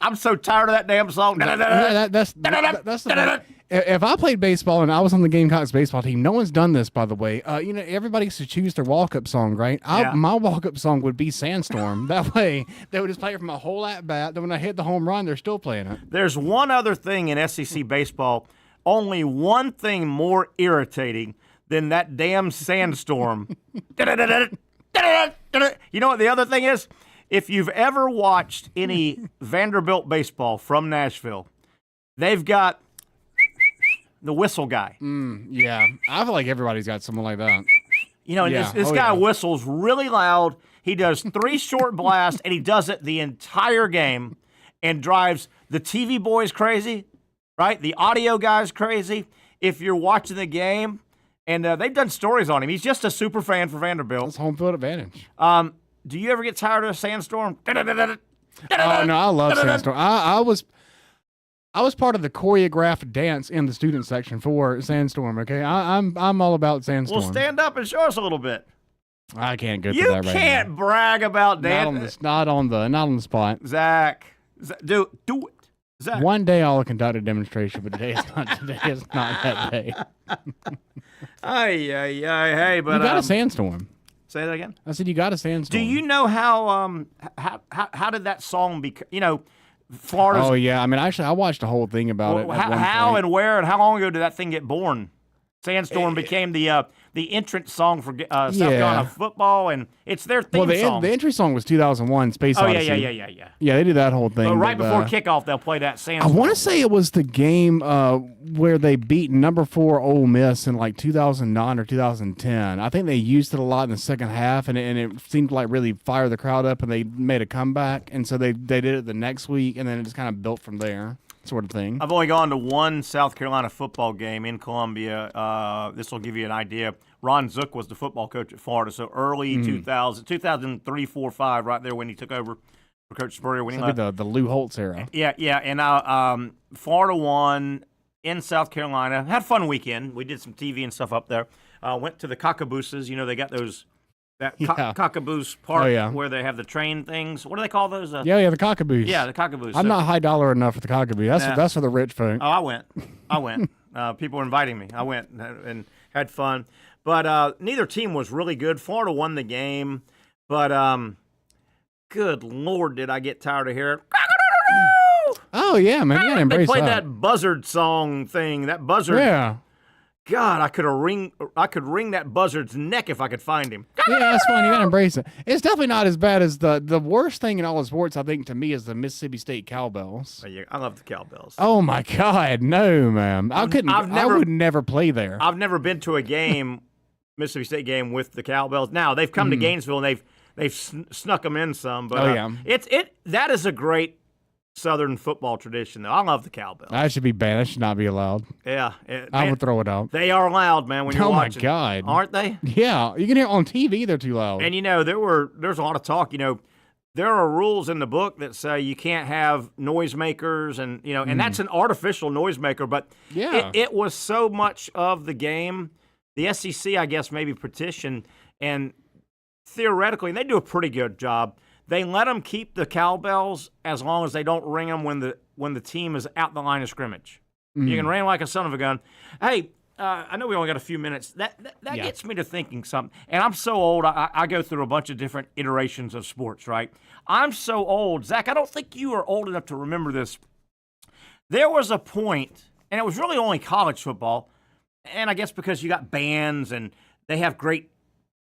Speaker 11: I'm so tired of that damn song.
Speaker 2: Yeah, that's the if I played baseball and I was on the Gamecocks baseball team, no one's done this, by the way. Everybody gets to choose their walk-up song, right?
Speaker 11: Yeah.
Speaker 2: My walk-up song would be Sandstorm. That way, they would just play it from a whole at-bat. Then when I hit the home run, they're still playing it.
Speaker 11: There's one other thing in SEC baseball, only one thing more irritating than that damn Sandstorm. You know what the other thing is? If you've ever watched any Vanderbilt baseball from Nashville, they've got the whistle guy.
Speaker 2: Yeah, I feel like everybody's got someone like that.
Speaker 11: You know, and
Speaker 2: Yeah.
Speaker 11: this
Speaker 2: Oh,
Speaker 11: guy
Speaker 2: yeah.
Speaker 11: whistles really loud. He does 3 short blasts, and he does it the entire game and drives the TV boys crazy, right? The audio guys crazy. If you're watching the game, and they've done stories on him. He's just a super fan for Vanderbilt.
Speaker 2: That's home field advantage.
Speaker 11: Do you ever get tired of Sandstorm?
Speaker 2: Oh, no, I love Sandstorm. I was part of the choreographed dance in the student section for Sandstorm. Okay, I'm all about Sandstorm.
Speaker 11: Well, stand up and show us a little bit.
Speaker 2: I can't go
Speaker 11: You
Speaker 2: through that right
Speaker 11: can't
Speaker 2: now.
Speaker 11: brag about dance.
Speaker 2: Not on the spot.
Speaker 11: Zach, do it. Zach.
Speaker 2: One day I'll conduct a demonstration, but today is not that day.
Speaker 11: Hey, but
Speaker 2: You got a Sandstorm.
Speaker 11: Say that again.
Speaker 2: I said you got a Sandstorm.
Speaker 11: Do you know how did that song become? You know, Florida's.
Speaker 2: Oh yeah, I mean, actually, I watched a whole thing about it. at one
Speaker 11: How
Speaker 2: point.
Speaker 11: and where and how long ago did that thing get born? Sandstorm became the entrance song for South Carolina football, and it's their theme song.
Speaker 2: The entry song was 2001, Space Odyssey.
Speaker 11: Yeah.
Speaker 2: Yeah, they did that whole thing.
Speaker 11: But right
Speaker 2: but,
Speaker 11: before kickoff, they'll play that
Speaker 2: I
Speaker 11: Sandstorm.
Speaker 2: want to say it was the game where they beat number 4 Ole Miss in like 2009 or 2010. I think they used it a lot in the second half, and it seemed to like really fire the crowd up, and they made a comeback. And so they did it the next week, and then it just kind of built from there, sort of thing.
Speaker 11: I've only gone to one South Carolina football game in Columbia. This will give you an idea. Ron Zook was the football coach at Florida, so early 2003, 4, 5, right there when he took over for Coach Spurrier. When he left.
Speaker 2: The Lou Holtz era.
Speaker 11: Yeah, and Florida won in South Carolina. Had a fun weekend. We did some TV and stuff up there. Went to the Cockabooses. You know, they got those Cockaboose Park where they have the train things. What do they call those?
Speaker 2: The Cockaboos.
Speaker 11: Yeah, the Cockaboos.
Speaker 2: I'm not high dollar enough for the Cockaboo. That's for the rich folk.
Speaker 11: Oh, I went. People were inviting me. I went and had fun. But neither team was really good. Florida won the game. But good Lord, did I get tired of hearing.
Speaker 2: Oh, yeah, man. You got to embrace
Speaker 11: They played that buzzard song thing. That buzzard.
Speaker 2: Yeah.
Speaker 11: God, I could wring that buzzard's neck if I could find him.
Speaker 2: Yeah, that's fine. You got to embrace it. It's definitely not as bad as the worst thing in all of sports, I think, to me, is the Mississippi State Cowbells.
Speaker 11: Oh, yeah, I love the Cowbells.
Speaker 2: Oh, my God. No, man. I would never play there.
Speaker 11: I've never been to a game, Mississippi State game, with the Cowbells. Now, they've come to Gainesville, and they've snuck them in some. But that is a great Southern football tradition, though. I love the Cowbells.
Speaker 2: That should be banned. That should not be allowed.
Speaker 11: Yeah.
Speaker 2: I would throw it out.
Speaker 11: They are loud, man, when you're watching.
Speaker 2: Oh, my God.
Speaker 11: Aren't they?
Speaker 2: Yeah. You can hear it on TV. They're too loud.
Speaker 11: And, you know, there's a lot of talk. You know, there are rules in the book that say you can't have noisemakers and, you know, and that's an artificial noisemaker. But it was so much of the game. The SEC, I guess, maybe petitioned, and theoretically, and they do a pretty good job, they let them keep the cowbells as long as they don't ring them when the team is out the line of scrimmage. You can ring like a son of a gun. Hey, I know we only got a few minutes. That gets me to thinking something. And I'm so old, I go through a bunch of different iterations of sports, right? I'm so old. Zach, I don't think you are old enough to remember this. There was a point, and it was really only college football, and I guess because you got bands and they have great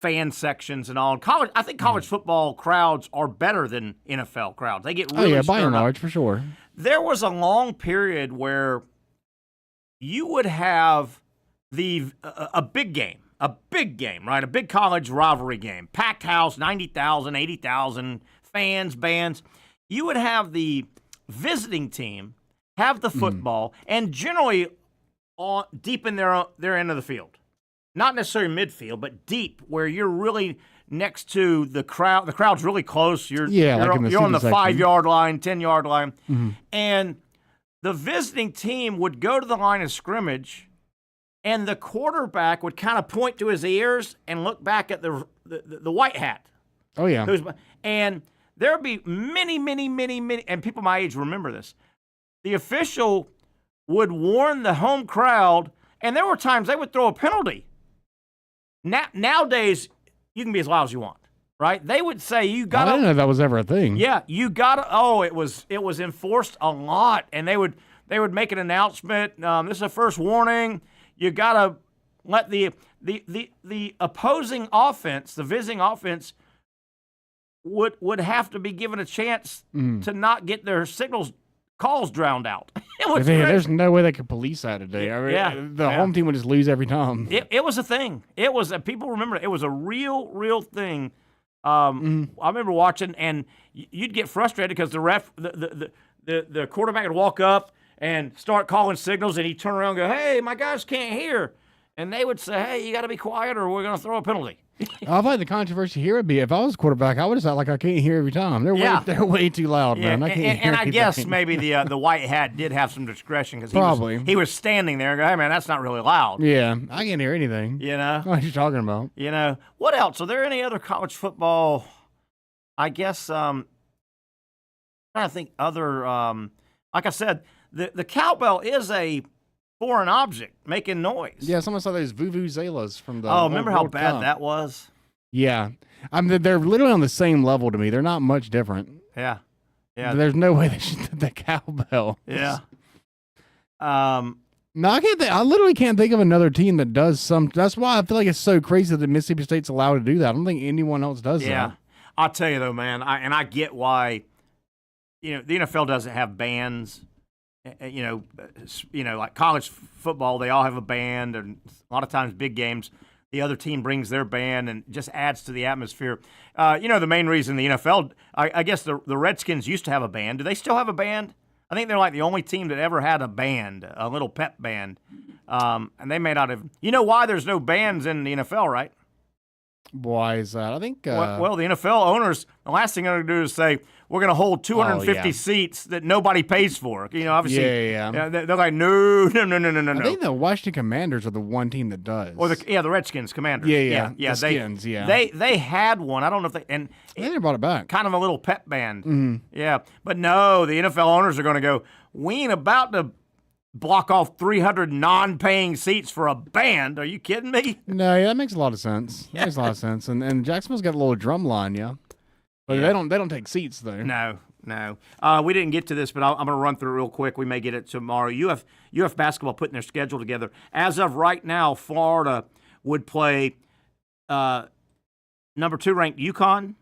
Speaker 11: fan sections and all. I think college football crowds are better than NFL crowds. They get really
Speaker 2: by and
Speaker 11: stirred up.
Speaker 2: large, for sure.
Speaker 11: There was a long period where you would have a big game, right? A big college rivalry game, packed house, 90,000, 80,000 fans, bands. You would have the visiting team have the football, and generally deep in their end of the field. Not necessarily midfield, but deep, where you're really next to the crowd. The crowd's really close. You're on the 5-yard line, 10-yard line. And the visiting team would go to the line of scrimmage, and the quarterback would kind of point to his ears and look back at the white hat.
Speaker 2: Oh, yeah.
Speaker 11: And there would be many, and people my age remember this. The official would warn the home crowd, and there were times they would throw a penalty. Nowadays, you can be as loud as you want, right? They would say you got to.
Speaker 2: I didn't know that was ever a thing.
Speaker 11: Yeah, you got to. Oh, it was enforced a lot, and they would make an announcement. This is a first warning. You got to let the opposing offense, the visiting offense, would have to be given a chance to not get their calls drowned out.
Speaker 2: There's no way they could police that today. I mean, the home team would just lose every time.
Speaker 11: It was a thing. It was people remember it. It was a real thing. I remember watching, and you'd get frustrated because the ref, the quarterback would walk up and start calling signals, and he'd turn around and go, "Hey, my guys can't hear," and they would say, "Hey, you got to be quiet, or we're going to throw a penalty."
Speaker 2: I thought the controversy here would be if I was quarterback, I would just act like I can't hear every time. They're way too loud, man. I can't hear.
Speaker 11: And I guess maybe the white hat did have some discretion because he was standing there and go, "Hey, man, that's not really loud."
Speaker 2: Yeah, I can't hear anything.
Speaker 11: You know
Speaker 2: what are you talking about?
Speaker 11: You know what else? Are there any other college football? I guess trying to think other. Like I said, the cowbell is a foreign object making noise.
Speaker 2: Yeah, someone saw those vuvuzelas from the.
Speaker 11: Oh, remember how
Speaker 2: World
Speaker 11: bad
Speaker 2: Cup.
Speaker 11: that was?
Speaker 2: Yeah, they're literally on the same level to me. They're not much different.
Speaker 11: Yeah.
Speaker 2: There's no way they should do the cowbell.
Speaker 11: Yeah.
Speaker 2: No, I can't. I literally can't think of another team that does some. That's why I feel like it's so crazy that Mississippi State's allowed to do that. I don't think anyone else does that.
Speaker 11: Yeah, I'll tell you though, man. I get why. The NFL doesn't have bands. Like college football, they all have a band, and a lot of times big games, the other team brings their band and just adds to the atmosphere. The main reason the NFL, I guess the Redskins used to have a band. Do they still have a band? I think they're like the only team that ever had a band, a little pep band, and they may not have. You know why there's no bands in the NFL, right?
Speaker 2: Why is that? I think.
Speaker 11: Well, the NFL owners, the last thing they're going to do is say, we're going to hold 250 seats that nobody pays for. Obviously.
Speaker 2: Yeah.
Speaker 11: They're like, no.
Speaker 2: I think the Washington Commanders are the one team that does.
Speaker 11: Or the Redskins, Commanders.
Speaker 2: Yeah. The Skins,
Speaker 11: They had one. I don't know if they
Speaker 2: never brought it back.
Speaker 11: Kind of a little pep band. Yeah. But no, the NFL owners are going to go, we ain't about to block off 300 non-paying seats for a band. Are you kidding me?
Speaker 2: No, that makes a lot of sense. That makes a lot of sense. And Jacksonville's got a little drum line, but they don't take seats though.
Speaker 11: No. We didn't get to this, but I'm going to run through it real quick. We may get it tomorrow. UF basketball putting their schedule together. As of right now, Florida would play number 2 ranked UConn,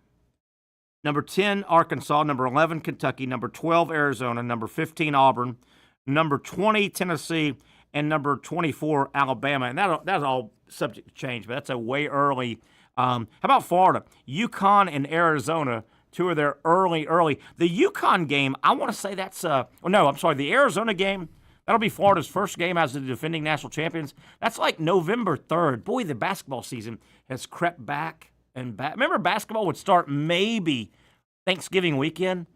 Speaker 11: number 10 Arkansas, number 11 Kentucky, number 12 Arizona, number 15 Auburn, number 20 Tennessee, and number 24 Alabama. And that's all subject to change, but that's a way early. How about Florida? UConn and Arizona, 2 of their early. The UConn game, I want to say that's the Arizona game, that'll be Florida's first game as the defending national champions. That's like November 3rd. Boy, the basketball season has crept back and back. Remember, basketball would start maybe Thanksgiving weekend.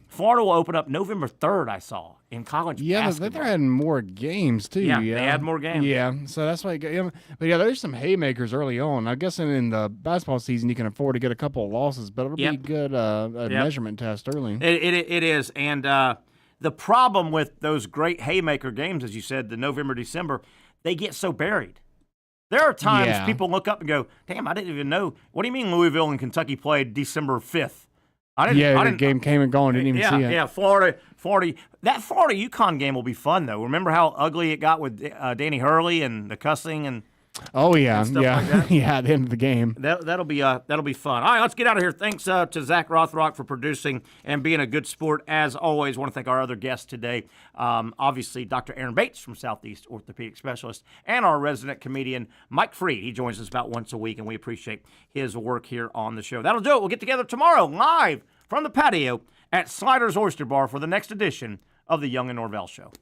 Speaker 11: Florida will open up November 3rd, I saw, in college
Speaker 2: Yeah,
Speaker 11: basketball.
Speaker 2: but they're adding more games, too.
Speaker 11: Yeah,
Speaker 2: Yeah,
Speaker 11: they add more games.
Speaker 2: Yeah, so that's why. But yeah, there's some haymakers early on. I guess in the basketball season, you can afford to get a couple of losses, but it'll be a good measurement test early.
Speaker 11: It is. And the problem with those great haymaker games, as you said, the November, December, they get so buried. There are times people look up and go, damn, I didn't even know. What do you mean Louisville and Kentucky played December 5th?
Speaker 2: The game came and gone. Didn't even see it.
Speaker 11: Yeah, Florida. That Florida UConn game will be fun, though. Remember how ugly it got with Danny Hurley and the cussing and
Speaker 2: Oh yeah,
Speaker 11: and stuff
Speaker 2: yeah,
Speaker 11: like that?
Speaker 2: yeah. At the end of the game,
Speaker 11: that'll be fun. All right, let's get out of here. Thanks to Zach Rothrock for producing and being a good sport as always. Want to thank our other guests today. Obviously, Dr. Aaron Bates from Southeast Orthopedic Specialist and our resident comedian Mike Freed. He joins us about once a week, and we appreciate his work here on the show. That'll do it. We'll get together tomorrow live from the patio at Sliders Oyster Bar for the next edition of the Young and Norvelle Show.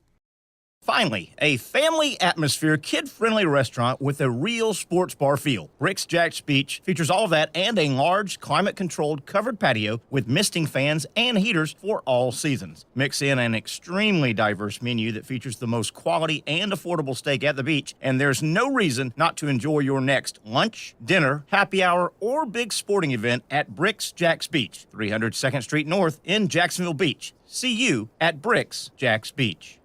Speaker 13: Finally, a family atmosphere, kid-friendly restaurant with a real sports bar feel. Rick's Jack's Beach features all of that and a large, climate-controlled covered patio with misting fans and heaters for all seasons. Mix in an extremely diverse menu that features the most quality and affordable steak at the beach, and there's no reason not to enjoy your next lunch, dinner, happy hour, or big sporting event at Rick's Jack's Beach, 300 2nd Street North in Jacksonville Beach. See you at Rick's Jack's Beach.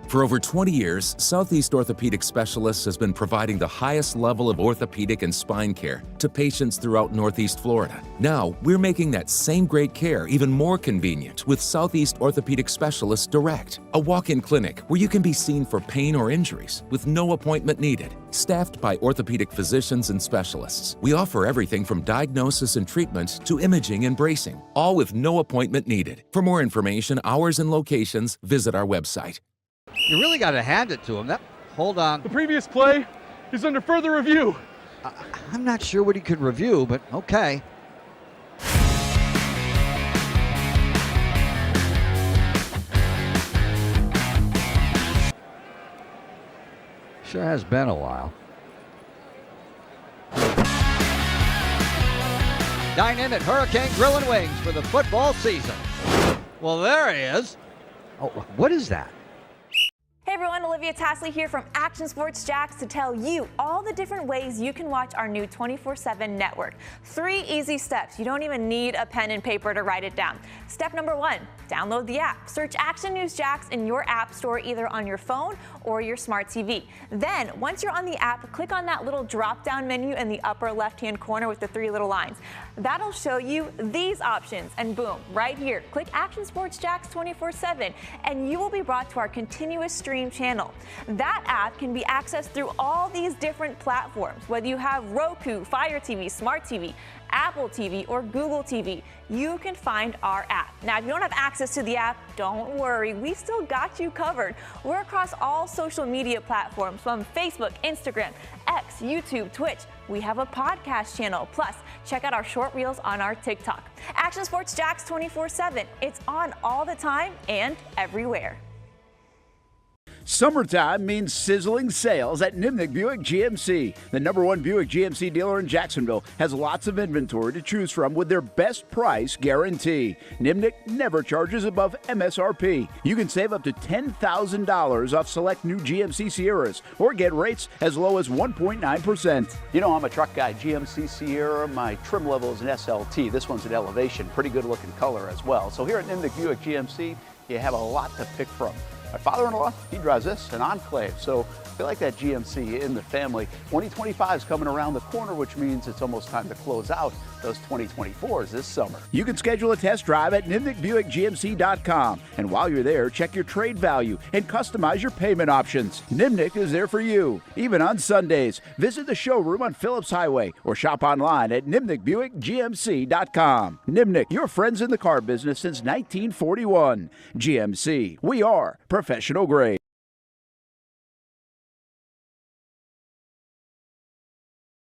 Speaker 3: For over 20 years, Southeast Orthopedic Specialists has been providing the highest level of orthopedic and spine care to patients throughout Northeast Florida. Now, we're making that same great care even more convenient with Southeast Orthopedic Specialists Direct, a walk-in clinic where you can be seen for pain or injuries with no appointment needed. Staffed by orthopedic physicians and specialists, we offer everything from diagnosis and treatment to imaging and bracing, all with no appointment needed. For more information, hours, and locations, visit our website.
Speaker 4: You really got to hand it to him. Hold on.
Speaker 5: The previous play is under further review.
Speaker 4: I'm not sure what he could review, but okay. Sure has been a while. Dine in at Hurricane Grill and Wings for the football season. Well, there he is. Oh, what is that?
Speaker 6: Hey everyone, Olivia Tasley here from Action Sports Jacks to tell you all the different ways you can watch our new 24/7 network. 3 easy steps. You don't even need a pen and paper to write it down. Step number 1, download the app. Search Action News Jacks in your app store either on your phone or your smart TV. Then, once you're on the app, click on that little drop-down menu in the upper left-hand corner with the 3 little lines. That'll show you these options, and boom, right here, click Action Sports Jacks 24/7, and you will be brought to our continuous stream channel. That app can be accessed through all these different platforms, whether you have Roku, Fire TV, Smart TV, Apple TV, or Google TV. You can find our app. Now, if you don't have access to the app, don't worry, we still got you covered. We're across all social media platforms from Facebook, Instagram, X, YouTube, Twitch. We have a podcast channel. Plus, check out our short reels on our TikTok. Action Sports Jacks 24/7. It's on all the time and everywhere.
Speaker 7: Summertime means sizzling sales at Nimnick Buick GMC. The #1 Buick GMC dealer in Jacksonville has lots of inventory to choose from with their best price guarantee. Nimnick never charges above MSRP. You can save up to $10,000 off select new GMC Sierras or get rates as low as 1.9%.
Speaker 8: You know, I'm a truck guy. GMC Sierra, my trim level is an SLT. This one's an Elevation. Pretty good looking color as well. So here at Nimnick Buick GMC, you have a lot to pick from. My father-in-law, he drives this, an Enclave. So I feel like that GMC in the family. 2025 is coming around the corner, which means it's almost time to close out those 2024s this summer. You can schedule a test drive at NimnickBuickGMC.com. And while you're there, check your trade value and customize your payment options. Nimnick is there for you, even on Sundays. Visit the showroom on Phillips Highway or shop online at NimnickBuickGMC.com. Nimnick, your friends in the car business since 1941. GMC, we are professional grade.